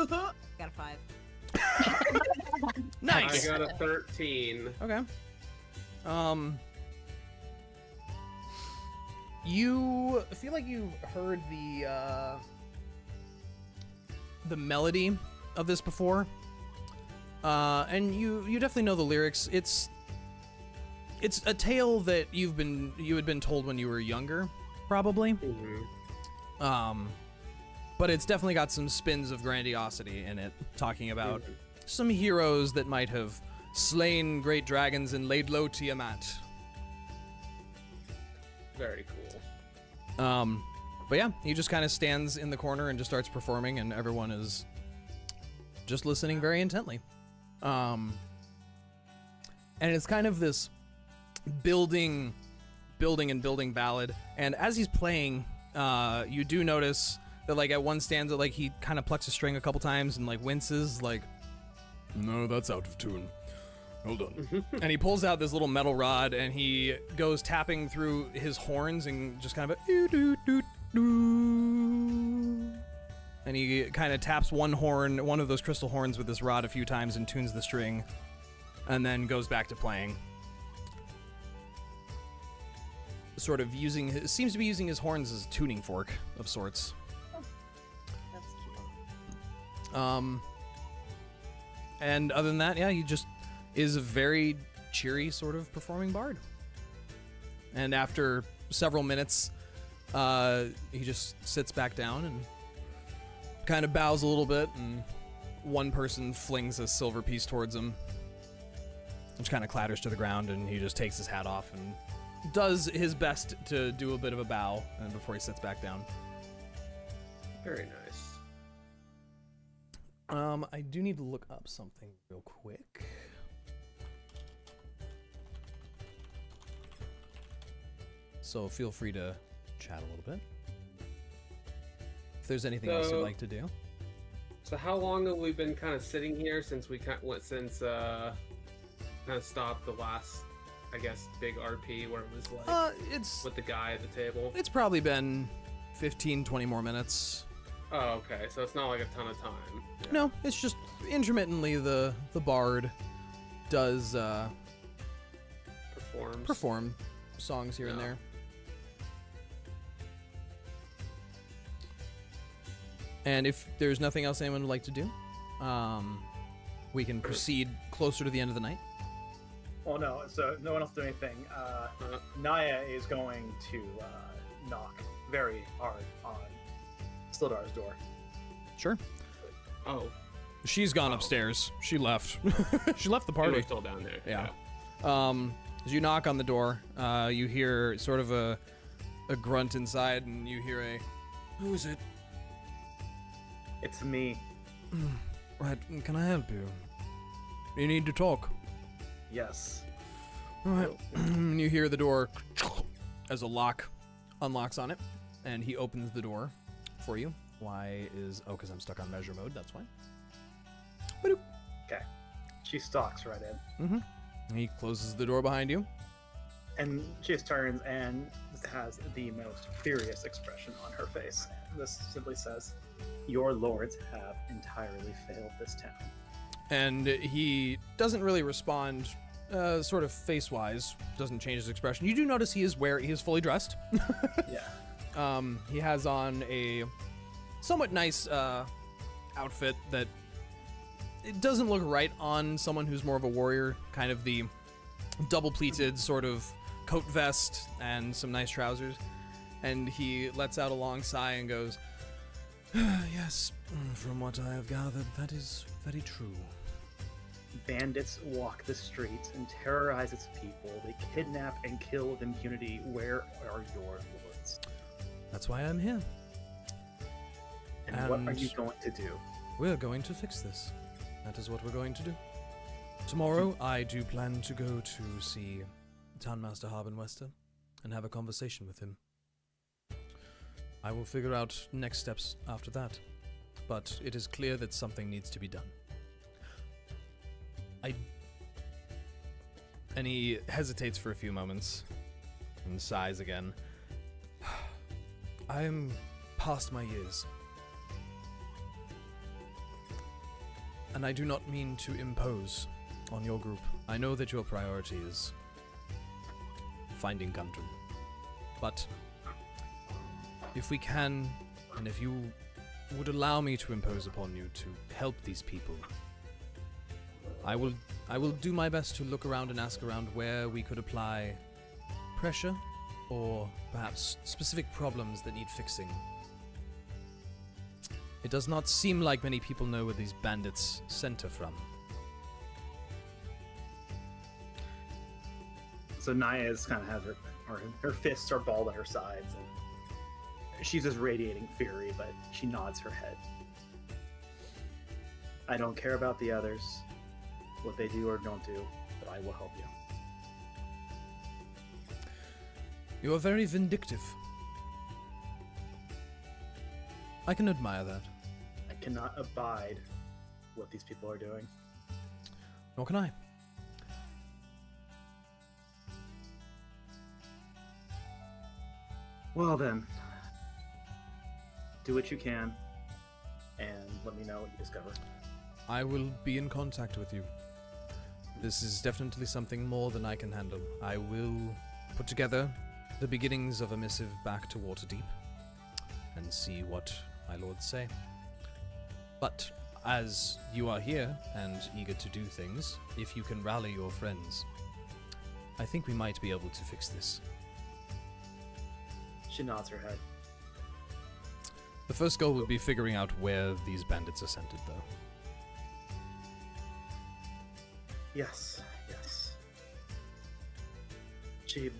Got a 5. Nice! I got a 13. Okay. You feel like you've heard the melody of this before, and you definitely know the lyrics. It's a tale that you had been told when you were younger, probably. Mm-hmm. But it's definitely got some spins of grandiosity in it, talking about some heroes that might have slain great dragons and laid low Tiamat. Very cool. But yeah, he just kind of stands in the corner and just starts performing, and everyone is just listening very intently. And it's kind of this building ballad. And as he's playing, you do notice that, like, at one stanza, like, he kind of plucks a string a couple times and, like, winces, like, no, that's out of tune. Hold on. And he pulls out this little metal rod, and he goes tapping through his horns and just kind of a doo-doo-doo-doo. And he kind of taps one of those crystal horns with this rod a few times and tunes the string, and then goes back to playing. Sort of seems to be using his horns as a tuning fork of sorts. That's cute. And other than that, yeah, he just is a very cheery sort of performing bard. And after several minutes, he just sits back down and kind of bows a little bit, and one person flings a silver piece towards him, which kind of clatters to the ground, and he just takes his hat off and does his best to do a bit of a bow and before he sits back down. Very nice. I do need to look up something real quick. So feel free to chat a little bit. If there's anything else you'd like to do. So how long have we been kind of sitting here since we kind of stopped the last, I guess, big RP where it was like It's with the guy at the table? It's probably been 15, 20 more minutes. Oh, okay. So it's not like a ton of time. Yeah. No, it's just intermittently the bard does perform songs here and Yeah. there. And if there's nothing else anyone would like to do, we can proceed closer to the end of the night. Oh no, so no one else do anything. Niah is going to knock very hard on Sildar's door. Sure. Oh. She's gone Oh. upstairs. She left. She left the They party. were still down there. Yeah. As you knock on the door, you hear sort of a grunt inside, and you hear a, "Who is it?" It's me. Right, can I help you? You need to talk. Yes. All right. You hear the door as a lock unlocks on it, and he opens the door for you. Why is... Oh, because I'm stuck on measure mode, that's why. Okay. She stalks right in. Mm-hmm. He closes the door behind you. And she just turns and has the most furious expression on her face. This simply says, "Your lords have entirely failed this town." And he doesn't really respond, sort of face-wise, doesn't change his expression. You do notice he is fully dressed. Yeah. He has on a somewhat nice outfit that it doesn't look right on someone who's more of a warrior, kind of the double-pleated sort of coat vest and some nice trousers. And he lets out a long sigh and goes, "Yes, from what I have gathered, that is very true." Bandits walk the streets and terrorize its people. They kidnap and kill with impunity. Where are your lords? That's why I'm here. And what are And- you going to do? We're going to fix this. That is what we're going to do. Tomorrow, I do plan to go to see Townmaster Harbenwester and have a conversation with him. I will figure out next steps after that, but it is clear that something needs to be done. And he hesitates for a few moments and sighs again. I am past my years. And I do not mean to impose on your group. I know that your priority is finding Gundren. But if we can, and if you would allow me to impose upon you to help these people, I will do my best to look around and ask around where we could apply pressure or perhaps specific problems that need fixing. It does not seem like many people know where these bandits center from. So Niah is kind of has her fists are balled at her sides, and she's just radiating fury, but she nods her head. I don't care about the others, what they do or don't do, but I will help you. You are very vindictive. I can admire that. I cannot abide what these people are doing. Nor can I. Well then, do what you can, and let me know what you discover. I will be in contact with you. This is definitely something more than I can handle. I will put together the beginnings of a missive back to Waterdeep and see what my lords say. But as you are here and eager to do things, if you can rally your friends, I think we might be able to fix this. She nods her head. The first goal would be figuring out where these bandits are centered, though. Yes, yes. She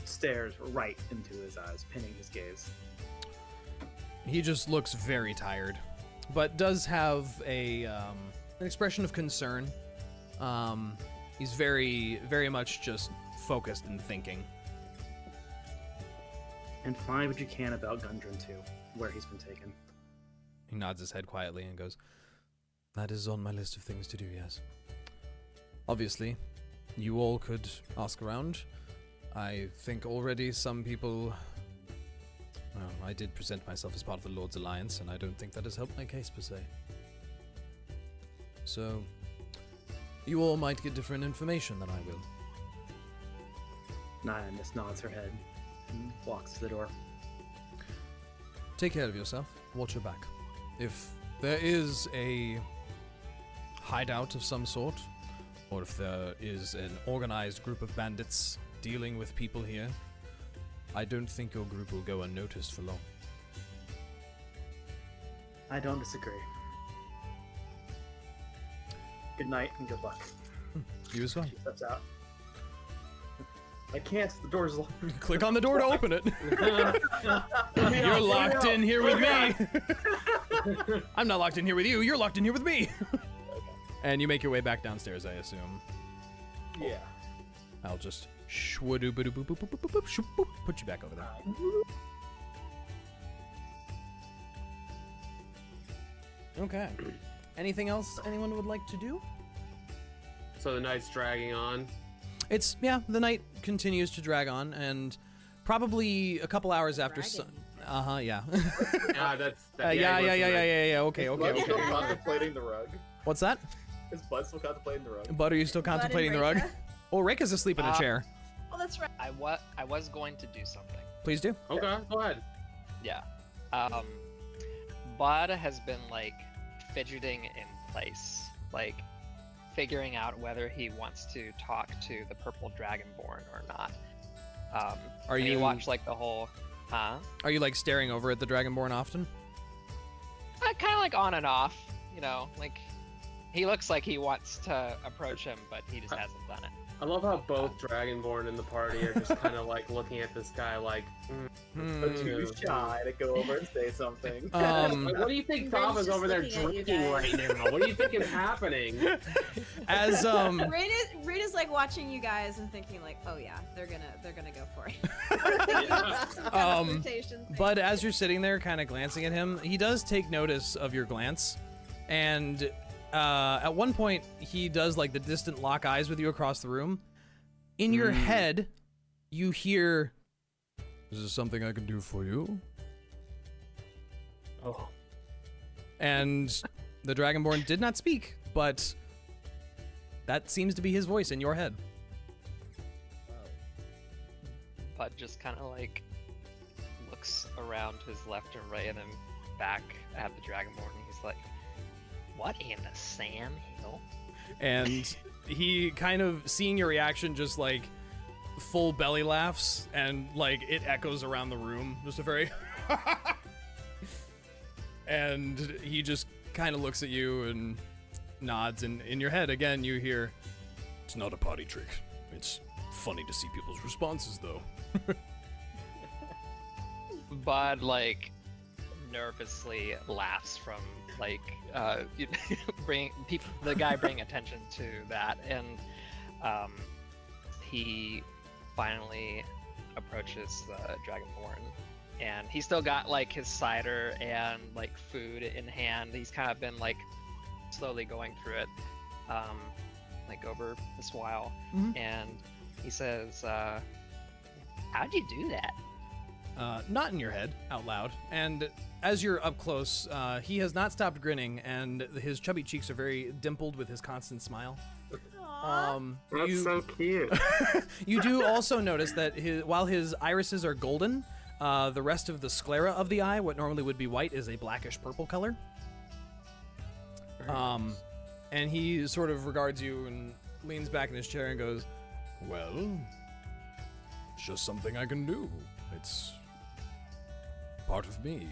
stares right into his eyes, pinning his gaze. He just looks very tired, but does have an expression of concern. He's very, very much just focused and thinking. And find what you can about Gundren too, where he's been taken. He nods his head quietly and goes, "That is on my list of things to do, yes. Obviously, you all could ask around. I think already some people... Well, I did present myself as part of the Lord's Alliance, and I don't think that has helped my case per se. So, you all might get different information than I will." Niah just nods her head and walks to the door. Take care of yourself. Watch your back. If there is a hideout of some sort, or if there is an organized group of bandits dealing with people here, I don't think your group will go unnoticed for long. I don't disagree. good night and good luck. You as well. She steps out. I can't. The door's locked. Click on the door to open it. You're locked in here with me. I'm not locked in here with you. You're locked in here with me. And you make your way back downstairs, I assume. Yeah. I'll just put you back over there. Okay. Anything else anyone would like to do? So the night's dragging on. It's, yeah, the night continues to drag on, and probably a couple hours after yeah. Yeah, that's. Yeah, okay. Bud's still contemplating the rug. What's that? Is Bud still contemplating the rug? Bud, are you still contemplating the rug? Reyka? Oh, Reyka's asleep in a chair. Oh, that's right. I was going to do something. Please do. Okay, go ahead. Yeah. Bud has been like fidgeting in place, like figuring out whether he wants to talk to the purple dragonborn or not. Are and you he watched like the whole? Huh? Are you like staring over at the dragonborn often? Kind of like on and off. You know, like he looks like he wants to approach him, but he just hasn't done it. I love how both Dragonborn in the party are just kind of like looking at this guy like, Too shy to go over and say something. Like, what do you think Rinn's Thava's just over there looking at you drinking guys. right now? What do you think is happening? As Rinn is like watching you guys and thinking like, oh yeah, they're gonna go for it. Some confrontation thing. But as you're sitting there kind of glancing at him, he does take notice of your glance, and at one point he does like the distant lock eyes with you across the room. In your head, you hear, "Is this something I can do for you?" Oh. And the Dragonborn did not speak, but that seems to be his voice in your head. Bud just kind of like looks around to his left and right and then back at the Dragonborn, and he's like, "What in the Sam Hill?" And he kind of, seeing your reaction, just like full belly laughs, and like it echoes around the room. Just a very and he just kind of looks at you and nods, and in your head again you hear, "It's not a party trick. It's funny to see people's responses though." Bud like nervously laughs from like the guy bringing attention to that, and he finally approaches the Dragonborn, and he's still got like his cider and like food in hand. He's kind of been like slowly going through it like over this while, and he says, "How'd you do that?" Not in your head, out loud. And as you're up close, he has not stopped grinning, and his chubby cheeks are very dimpled with his constant smile. That's so cute. You do also notice that while his irises are golden, the rest of the sclera of the eye, what normally would be white, is a blackish purple color. And he sort of regards you and leans back in his chair and goes, "Well, it's just something I can do. It's part of me."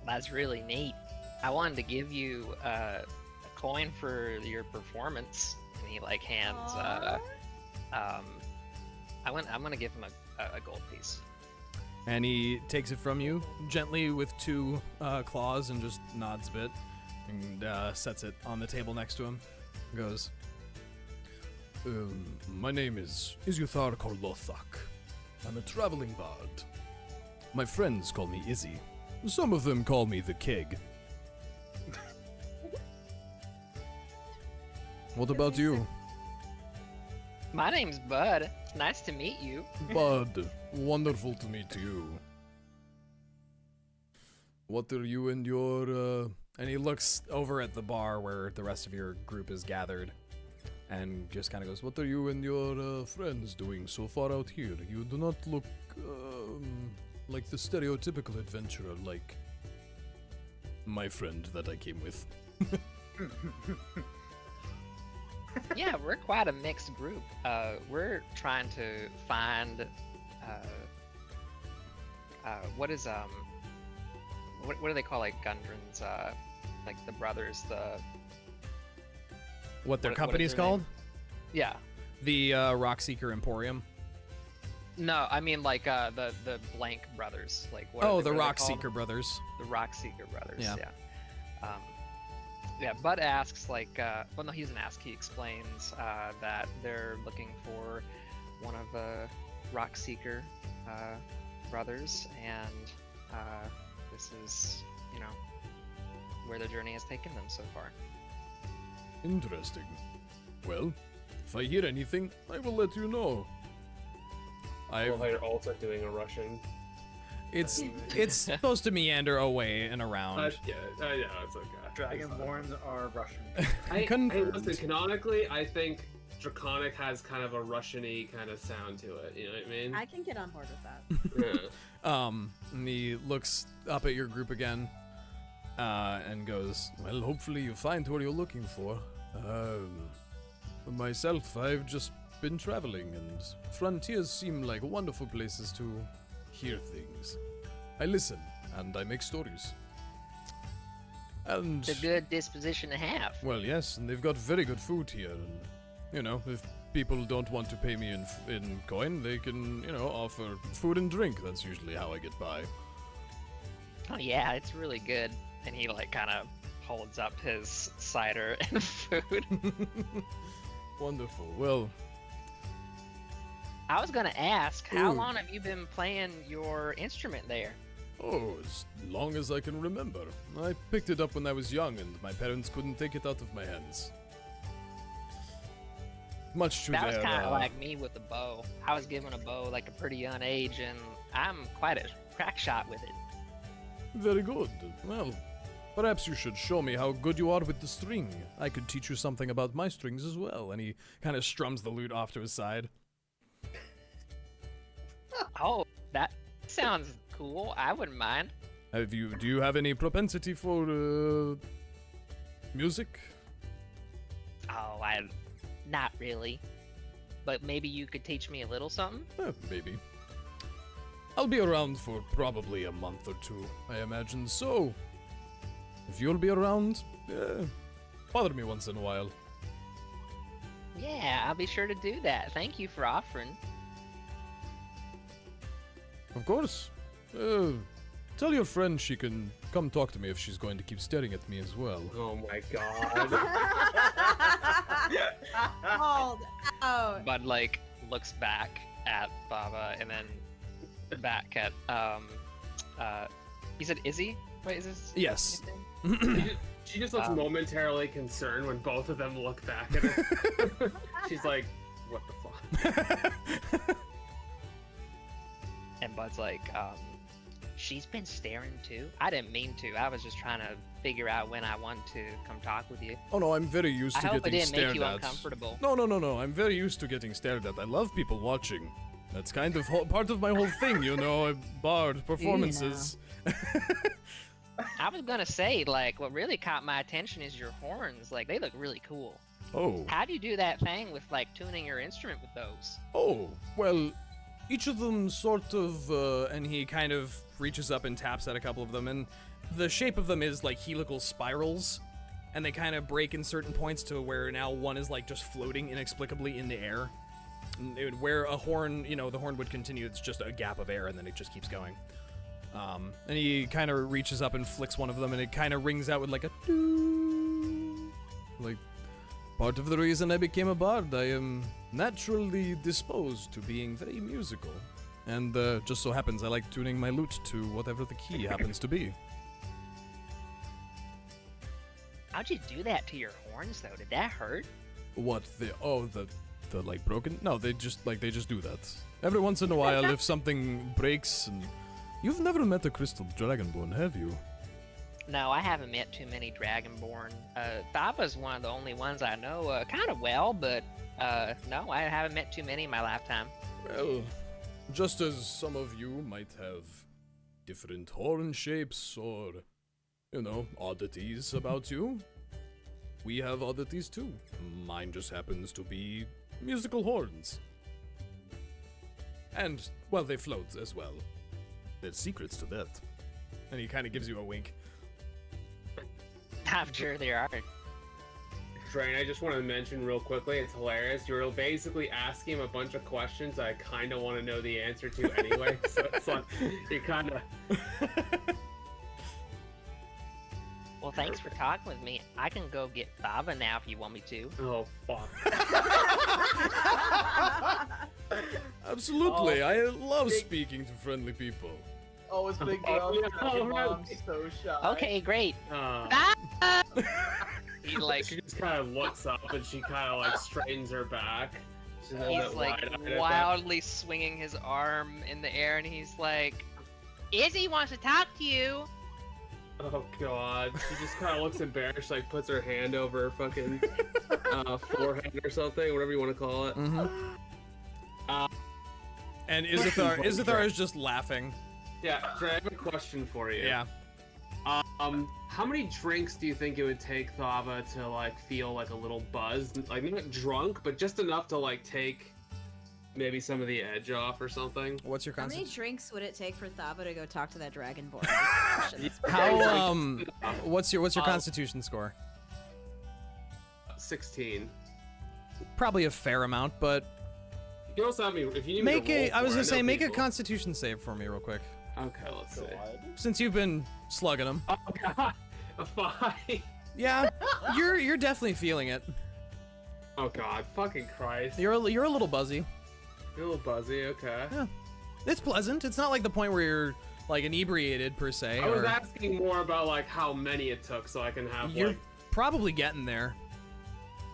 That's really neat. I wanted to give you a coin for your performance, and he like hands. I'm gonna give him a gold piece. And he takes it from you gently with two claws and just nods a bit and sets it on the table next to him. Goes, "My name is Izuthar Korlothak. I'm a traveling bard. My friends call me Izzy. Some of them call me the Keg. What about you?" My name's Bud. It's nice to meet you. "Bud, wonderful to meet you. What are you and your, And he looks over at the bar where the rest of your group is gathered and just kind of goes, "What are you and your friends doing so far out here? You do not look like the stereotypical adventurer like my friend that I came with." Yeah, we're quite a mixed group. We're trying to find what do they call like Gundren's like the brothers, the What their What is company's their name? called? yeah. The Rockseeker Emporium. No, I mean like the blank brothers. Like what? Oh, are the they, what are they called? Rockseeker brothers. The Rockseeker brothers. Yeah. Yeah. Bud asks like, well, no, he doesn't ask. He explains that they're looking for one of the Rockseeker brothers, and this is, you know, where their journey has taken them so far. Interesting. Well, if I hear anything, I will let you know. Well, they're also doing a Russian. It's supposed to meander away and around. Yeah, I know, it's okay. Dragonborns are Russian. Confirmed. Listen, canonically, I think Draconic has kind of a Russian-y kind of sound to it, you know what I mean? I can get on board with that. Yeah. And he looks up at your group again, and goes, "Well, hopefully you find what you're looking for. Myself, I've just been traveling, and frontiers seem like wonderful places to hear things. I listen, and I make stories. And It's a good disposition to have. well, yes, and they've got very good food here, and you know, if people don't want to pay me in coin, they can, you know, offer food and drink. That's usually how I get by." Oh yeah, it's Really good. And he like kind of holds up his cider and food. Wonderful. Well, I was gonna ask, how Ooh. long have you been playing your instrument there? oh, as long as I can remember. I picked it up when I was young, and my parents couldn't take it out of my hands. Much to That was their, kind of like me with the bow. I was given a bow like a pretty young age, and I'm quite a crack shot with it. Very good. Well, perhaps you should show me how good you are with the string. I could teach you something about my strings as well. And he kind of strums the lute off to his side. Oh, that sounds cool. I wouldn't mind. Do you have any propensity for music? Oh, not really. But maybe you could teach me a little something? Maybe. I'll be around for probably a month or two, I imagine. So, if you'll be around, bother me once in a while. Yeah, I'll be sure to do that. Thank you for offering. Of course. Tell your friend she can come talk to me if she's going to keep staring at me as well. Oh my god. Called out. Bud like looks back at Thava and then back at you said Izzy? Wait, is this Yes. his name? She just looks momentarily concerned when both of them look back at her. She's like, what the fuck? And Bud's like, She's been staring too? I didn't mean to. I was just trying to figure out when I want to come talk with you. Oh no, I'm very used I to hope it getting didn't make stared you at. uncomfortable. No. I'm very used to getting stared at. I love people watching. That's kind of part of my whole thing, you know, bard performances. I was gonna say, like, what really caught my attention is your horns. Like, they look really cool. Oh. How do you do that thing with, like, tuning your instrument with those? Oh, well, each of them sort of, and he kind of reaches up and taps at a couple of them, and the shape of them is like helical spirals, and they kind of break in certain points to where now one is like just floating inexplicably in the air. And where a horn, you know, the horn would continue, it's just a gap of air, and then it just keeps going. And he kind of reaches up and flicks one of them, and it kind of rings out with like a doo. Like, part of the reason I became a bard, I am naturally disposed to being very musical. And just so happens I like tuning my lute to whatever the key happens to be. How'd you do that to your horns, though? Did that hurt? What, the like broken? No, they just do that. Every once in a while, if something breaks, and you've never met a crystal dragonborn, have you? No, I haven't met too many Dragonborn. Thava's one of the only ones I know kind of well, but no, I haven't met too many in my lifetime. Well, just as some of you might have different horn shapes or, you know, oddities about you, we have oddities too. Mine just happens to be musical horns. And, well, they float as well. There's secrets to that. And he kind of gives you a wink. I'm sure there are. Jrain, I just want to mention real quickly, it's hilarious. You're basically asking him a bunch of questions I kind of want to know the answer to anyway. So it's like, you kind of... Well, thanks for talking with me. I can go get Thava now if you want me to. Oh, fuck. Absolutely, Oh, I love big- speaking to friendly people. Oh, it's big Oh, girl. yeah, Dragon right. Mom's so shy. Okay, great. Uh, He like she just kind of looks up and she kind of like straightens her back. She's a little he's bit like wide-eyed at that. wildly swinging his arm in the air, and he's like, "Izzy wants to talk to you." Oh god, she just kind of looks embarrassed, like puts her hand over her fucking forehead or something, whatever you want to call it. And Izithar is just laughing. Yeah, so I have a question for you. Yeah. How many drinks do you think it would take Thava to like feel like a little buzzed, like not drunk, but just enough to like take maybe some of the edge off or something? What's your How many constitution? drinks would it take for Thava to go talk to that dragonborn? How what's your Um, constitution score? 16. Probably a fair amount, but You can also have me if you need make me to roll a. I was for it, gonna say know make a people. constitution save for me real quick. Okay, let's see. Since you've been slugging them. Oh god, a 5. Yeah, you're definitely feeling it. Oh god, fucking Christ. You're a little buzzy. You're a little buzzy, okay. Yeah. It's pleasant. It's not like the point where you're like inebriated per se. I was or- asking more about like how many it took so I can have You're like probably getting there.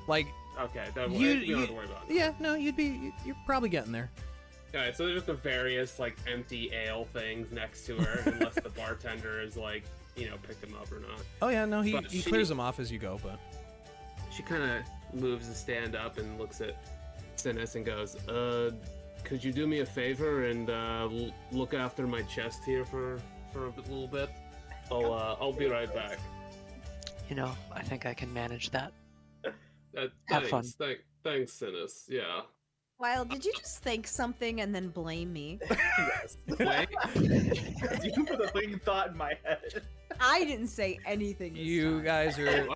Like okay, don't, you, we don't have to worry about it. yeah, no, you're probably getting there. Alright, so there's just the various like empty ale things next to her, unless the bartender is like, you know, picked them up or not. Oh yeah, no, he But she- clears them off as you go, but She kind of moves to stand up and looks at Synas and goes, could you do me a favor and look after my chest here for a little bit? I'll be right back. You know, I think I can manage that. Thanks, Have fun. Thanks, Synas. Yeah. Wyld, did you just think something and then blame me? Yes. Wait. You put the thing thought in my head. I didn't say anything. This you time. guys are.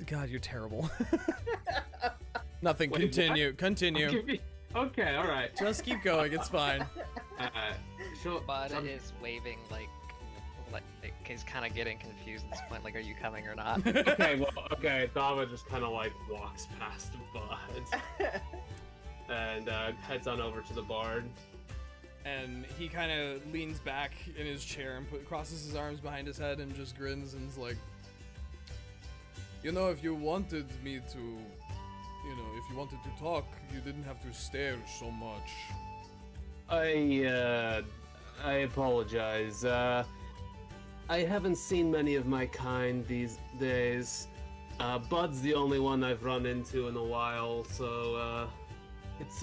God, you're terrible. Nothing. Wait, Continue. what? Continue. Okay, all right. Just keep going. It's fine. Bud is waving like he's kind of getting confused at this point. Like, are you coming or not? Okay, Thava just kind of like walks past Bud and heads on over to the bard. And he kind of leans back in his chair and crosses his arms behind his head and just grins and is like, you know, if you wanted me to, you know, if you wanted to talk, you didn't have to stare so much. I apologize. I haven't seen many of my kind these days. Bud's the only one I've run into in a while, so it's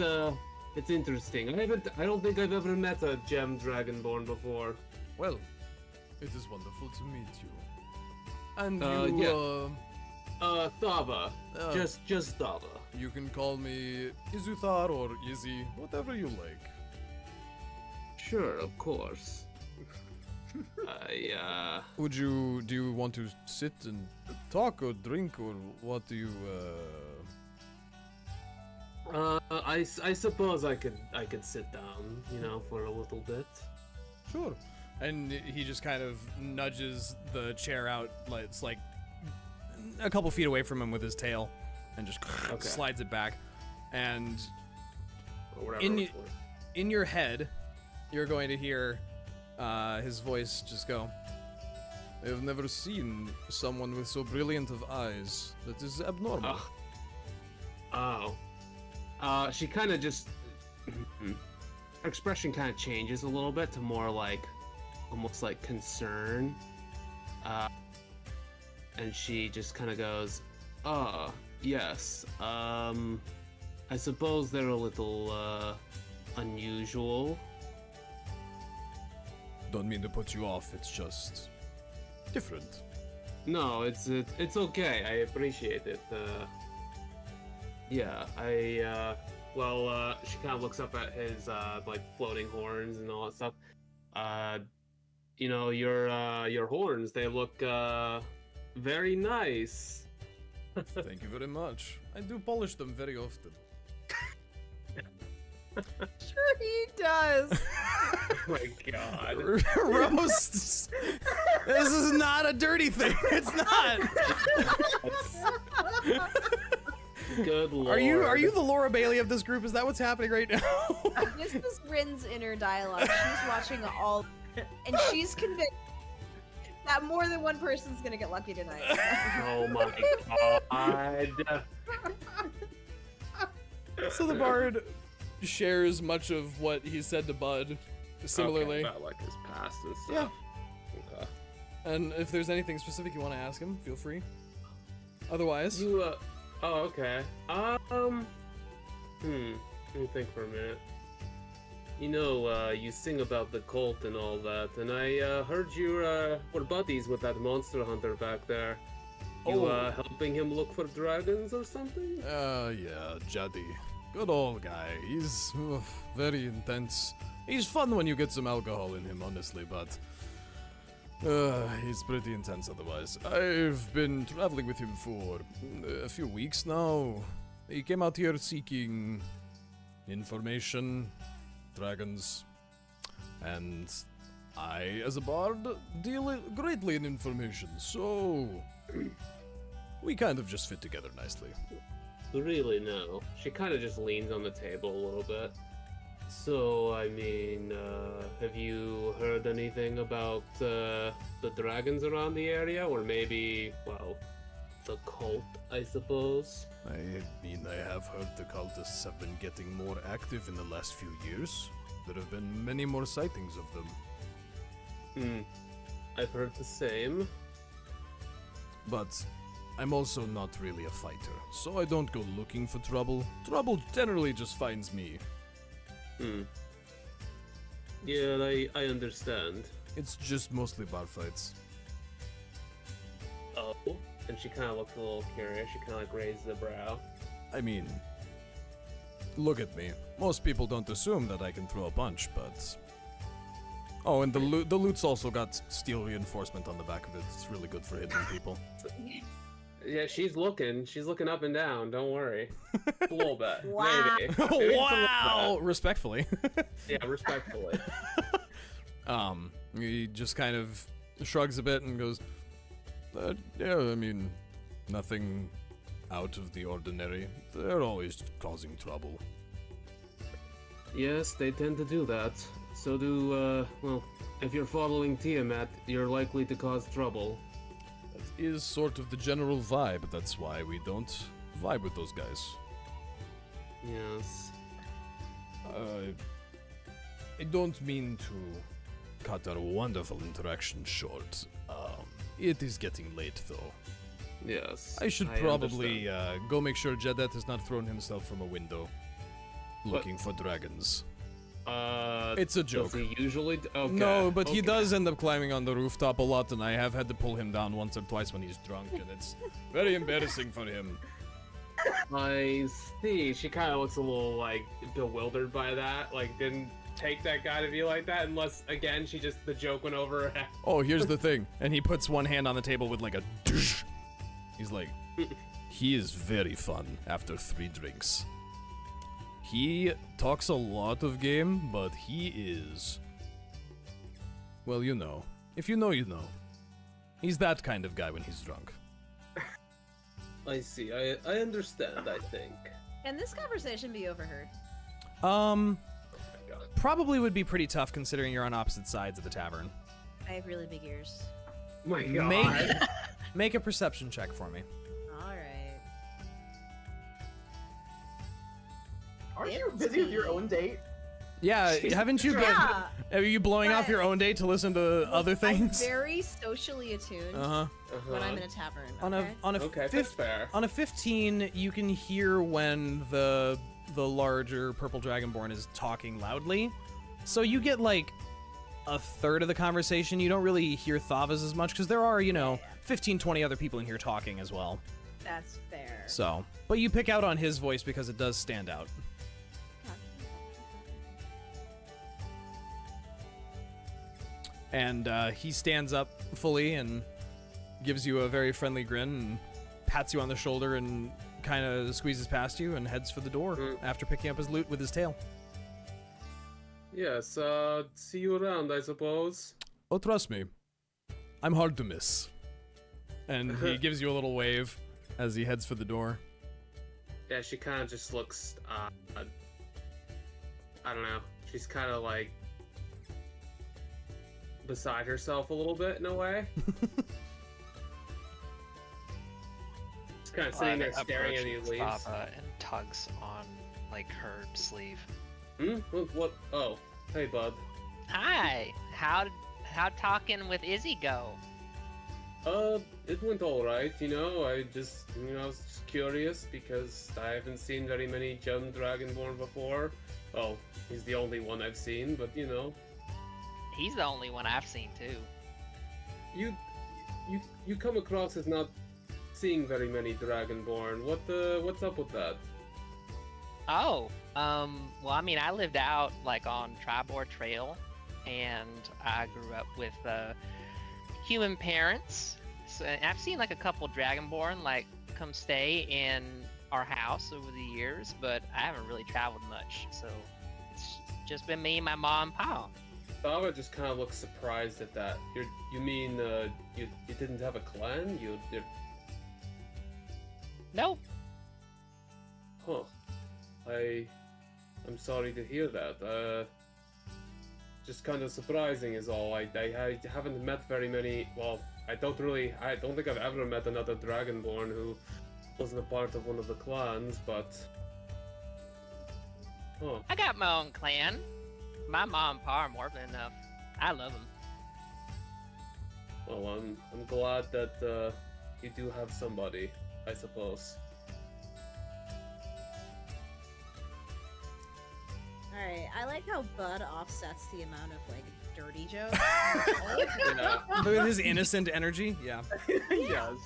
interesting. I don't think I've ever met a gem dragonborn before. Well, it is wonderful to meet you. And Thava. Just Thava. you can call me Izuthar or Izzy, whatever you like. Sure, of course. Do you want to sit and talk or drink or what do you, I suppose I could sit down, you know, for a little bit. Sure. And he just kind of nudges the chair out, like it's like a couple feet away from him with his tail, and just slides it back. And Or whatever In it's worth. in your head, you're going to hear his voice just go, I have never seen someone with so brilliant of eyes. That is abnormal. She kind of just her expression kind of changes a little bit to more like almost like concern, and she just kind of goes, yes, I suppose they're a little unusual. Don't mean to put you off, it's just different. No, it's okay. I appreciate it. Yeah, She kind of looks up at his like floating horns and all that stuff. You know, your horns, they look very nice. Thank you very much. I do polish them very often. Sure he does. Oh my god. Rhos, this is not a dirty thing. It's not. Good lord. Are you the Laura Bailey of this group? Is that what's happening right now? This is Rinn's inner dialogue. She's watching all, and she's convinced that more than one person's gonna get lucky tonight. Oh my god. So the bard shares much of what he said to Bud, similarly. Okay, about like his past and stuff. Okay. And if there's anything specific you want to ask him, feel free. Otherwise, You oh okay. Let me think for a minute. You know, you sing about the cult and all that, and I heard you were buddies with that monster hunter back there. You helping him look for dragons or something? yeah, Jaddy. Good old guy. He's very intense. He's fun when you get some alcohol in him, honestly, but he's pretty intense otherwise. I've been traveling with him for a few weeks now. He came out here seeking information, dragons, and I, as a bard, deal greatly in information, so we kind of just fit together nicely. Really, no. She kind of just leans on the table a little bit. So, I mean, have you heard anything about the dragons around the area? Or maybe, well, the cult, I suppose? I mean, I have heard the cultists have been getting more active in the last few years. There have been many more sightings of them. I've heard the same. But I'm also not really a fighter, so I don't go looking for trouble. Trouble generally just finds me. Yeah, I understand. It's just mostly bar fights. Oh? And she kind of looks a little curious. She kind of like raises a brow. I mean, look at me. Most people don't assume that I can throw a punch, but... Oh, and the loot's also got steel reinforcement on the back of it. It's really good for hitting people. Yeah, she's looking up and down. Don't worry. A little bit. Wow. Maybe. Maybe just a little Wow! bit. Respectfully. Yeah, respectfully. He just kind of shrugs a bit and goes, yeah, I mean, nothing out of the ordinary. They're always causing trouble. Yes, they tend to do that. So do, well, if you're following Tiamat, you're likely to cause trouble. That is sort of the general vibe. That's why we don't vibe with those guys. Yes. I don't mean to cut our wonderful interaction short. It is getting late, though. Yes. I should probably go make sure Jedet has not thrown himself from a window looking for dragons. It's a joke. Does he usually? Okay. No, but he does end up climbing on the rooftop a lot, and I have had to pull him down once or twice when he's drunk, and it's very embarrassing for him. I see. She kind of looks a little, like, bewildered by that. Like, didn't take that guy to be like that, unless, again, the joke went over her head. Oh, here's the thing. And he puts one hand on the table with like a douche. He's like, he is very fun after 3 drinks. He talks a lot of game, but he is... Well, you know. If you know, you know. He's that kind of guy when he's drunk. I see. I understand, I think. Can this conversation be overheard? Probably would be pretty tough considering you're on opposite sides of the tavern. I have really big ears. My god. Make a perception check for me. Alright. Aren't you busy with your own date? Yeah, haven't you been... Yeah. Are you blowing off But- your own date to listen to other things? I'm very socially attuned Uh-huh. when I'm in a tavern. On a Okay, fif- that's fair. On a 15, you can hear when the larger purple dragonborn is talking loudly. So you get like a third of the conversation. You don't really hear Thava's as much because there are, 15, 20 other people in here talking as well. That's fair. So, but you pick out on his voice because it does stand out. And he stands up fully and gives you a very friendly grin and pats you on the shoulder and kind of squeezes past you and heads for the door after picking up his loot with his tail. Yes, see you around, I suppose. Oh, trust me. I'm hard to miss. And he gives you a little wave as he heads for the door. Yeah, she kind of just looks, I don't know. She's kind of like beside herself a little bit in a way. Just kind of sitting there staring at you leaves. Thava and tugs on like her sleeve. What? Oh, hey, bud. Hi. How talking with Izzy go? It went all right. You know, I was just curious because I haven't seen very many Gem Dragonborn before. Oh, he's the only one I've seen, but you know. He's the only one I've seen too. You come across as not seeing very many Dragonborn. What's up with that? Oh, well, I mean, I lived out like on Tribord Trail, and I grew up with human parents. So I've seen like a couple Dragonborn like come stay in our house over the years, but I haven't really traveled much. So it's just been me, my mom, and pa. Thava just kind of looks surprised at that. You mean you didn't have a clan? You did? Nope. Huh. I'm sorry to hear that. Just kind of surprising is all. I haven't met very many. Well, I don't think I've ever met another Dragonborn who wasn't a part of one of the clans. But huh. I got my own clan. My mom and pa are more than enough. I love them. Well, I'm glad that you do have somebody, I suppose. Alright, I like how Bud offsets the amount of, like, dirty jokes. Look at his innocent energy. Yeah. Yes.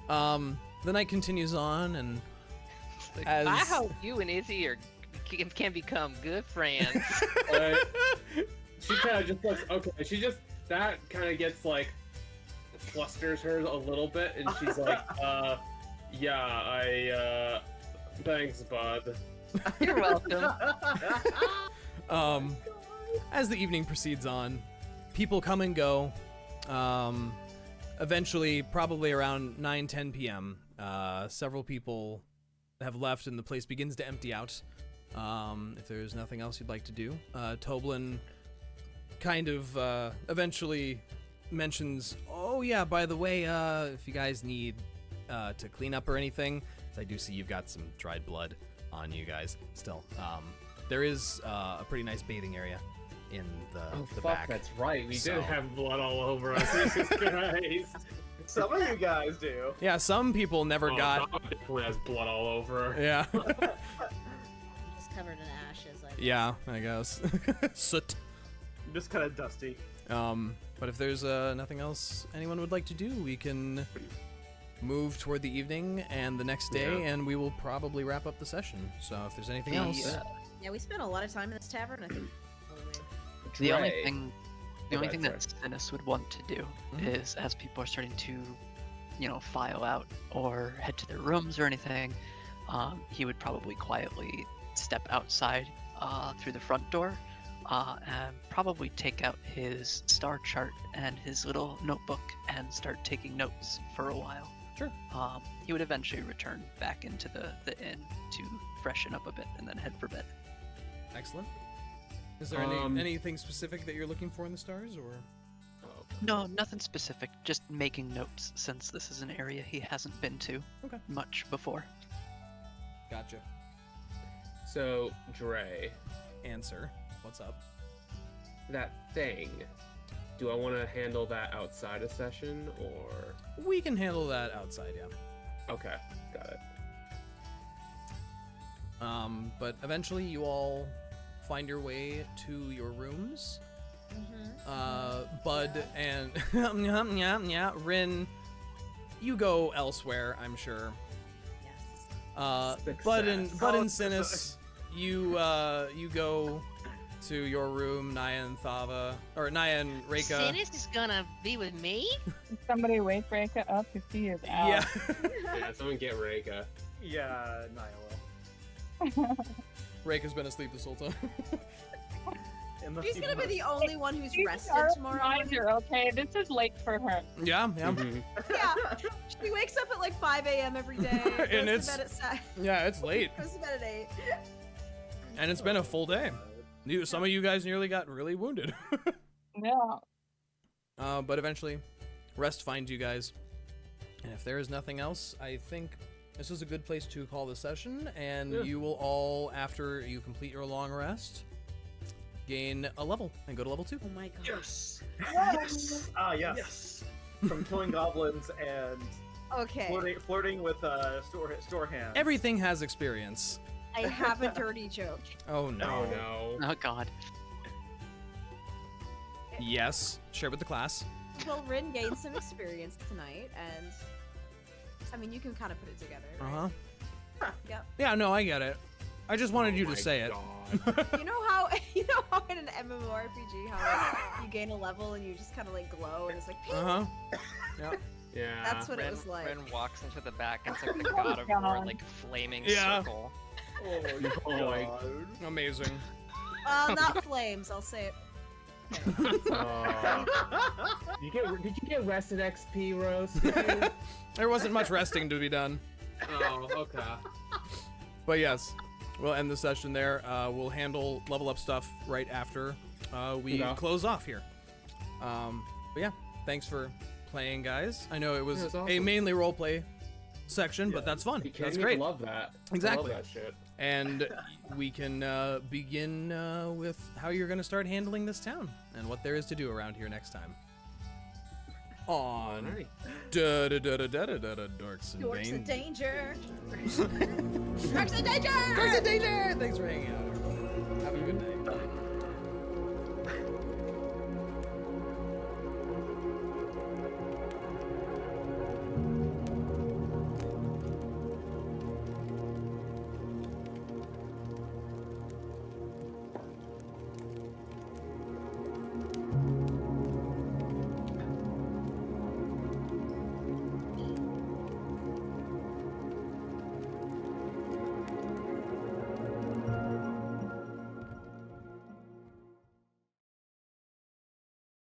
The night continues on, and Like, as I hope you and Izzy can become good friends. She kind of just looks okay. That kind of gets like flusters her a little bit, and she's like, yeah, thanks, bud. You're welcome. As the evening proceeds on, people come and go. Eventually, probably around 9-10 p.m., several people have left and the place begins to empty out. If there's nothing else you'd like to do, Toblin kind of eventually mentions, oh yeah, by the way, if you guys need to clean up or anything, I do see you've got some dried blood on you guys still. There is a pretty nice bathing area in the back. That's right. We So- did have blood all over us. Jesus Christ. Some of you guys do. Yeah, some people never got. Thava definitely has blood all over. Yeah. I'm just covered in ashes. I guess. Yeah, I guess. Soot. Just kind of dusty. But if there's nothing else anyone would like to do, we can move toward the evening and the next day, and we will probably wrap up the session. So if there's anything else, Yeah, we spent a lot of time in this tavern, I think. The only Dre. thing, Okay, that Synas would want to do is, as people are starting to, file out or head to their rooms or anything, he would probably quietly step outside through the front door, and probably take out his star chart and his little notebook and start taking notes for a while. Sure. He would eventually return back into the inn to freshen up a bit and then head for bed. Excellent. Is there anything specific that you're looking for in the stars, or? No, nothing specific. Just making notes, since this is an area he hasn't been to much before. Gotcha. So, Dre, Answer. What's up? that thing, do I want to handle that outside a session, or? We can handle that outside, yeah. Okay, got it. But eventually you all find your way to your rooms. Bud and Rinn, you go elsewhere, I'm sure. Yes. Bud and Synas, you go to your room, Niah and Thava, or Niah and Reyka. Synas is gonna be with me? Somebody wake Reyka up if he is out. Yeah. Yeah, someone get Reyka. Yeah, Niah will. Reyka's been asleep this whole time. Unless She's you gonna be want- the only one who's She's rested our tomorrow morning. reminder, okay? This is late for her. Yeah, yeah. Mhm. Yeah, she wakes up at like 5 a.m. every day. And goes it's- to bed at 7. Yeah, it's late. Goes to bed at 8. And it's been a full day. Some of you guys nearly got really wounded. Yeah. But eventually, rest finds you guys. And if there is nothing else, I think this is a good place to call the session. And Yeah. you will all, after you complete your long rest, gain a level and go to level 2. Oh my god. Yes. Yes. Ah, yes. From killing goblins and Okay. flirting with store hands. Everything has experience. I have a dirty joke. Oh no. Oh no. Oh god. Yes. Share with the class. Well, Rinn gained some experience tonight, and I mean, you can kind of put it together. Uh Right? huh. Yep. Yeah, no, I get it. I just wanted you to my say it. God. You know how in an MMORPG how like, you gain a level and you just kind of like glow and it's like ping? Uh huh. Yeah. Yeah. That's what it was like. Ren walks into the back and it's like the Oh God of War, God. like flaming Yeah. circle. Oh my god. Amazing. Not flames. I'll say it. Oh. Did you get rested XP, Rhos? Did you? There wasn't much resting to be done. Oh, okay. But yes, we'll end the session there. We'll handle level up stuff right after we Okay. close off here. But yeah, thanks for playing, guys. I know it was, Yeah, it was a awesome. mainly roleplay section, Yeah. but that's fun. You That's can't great. love that. Exactly. I love that shit. And we can begin with how you're going to start handling this town and what there is to do around here next time. On Alright. Dorks in Dorks in Danger. danger. Dorks in danger. Dorks in Danger! Thanks for hanging out, everyone.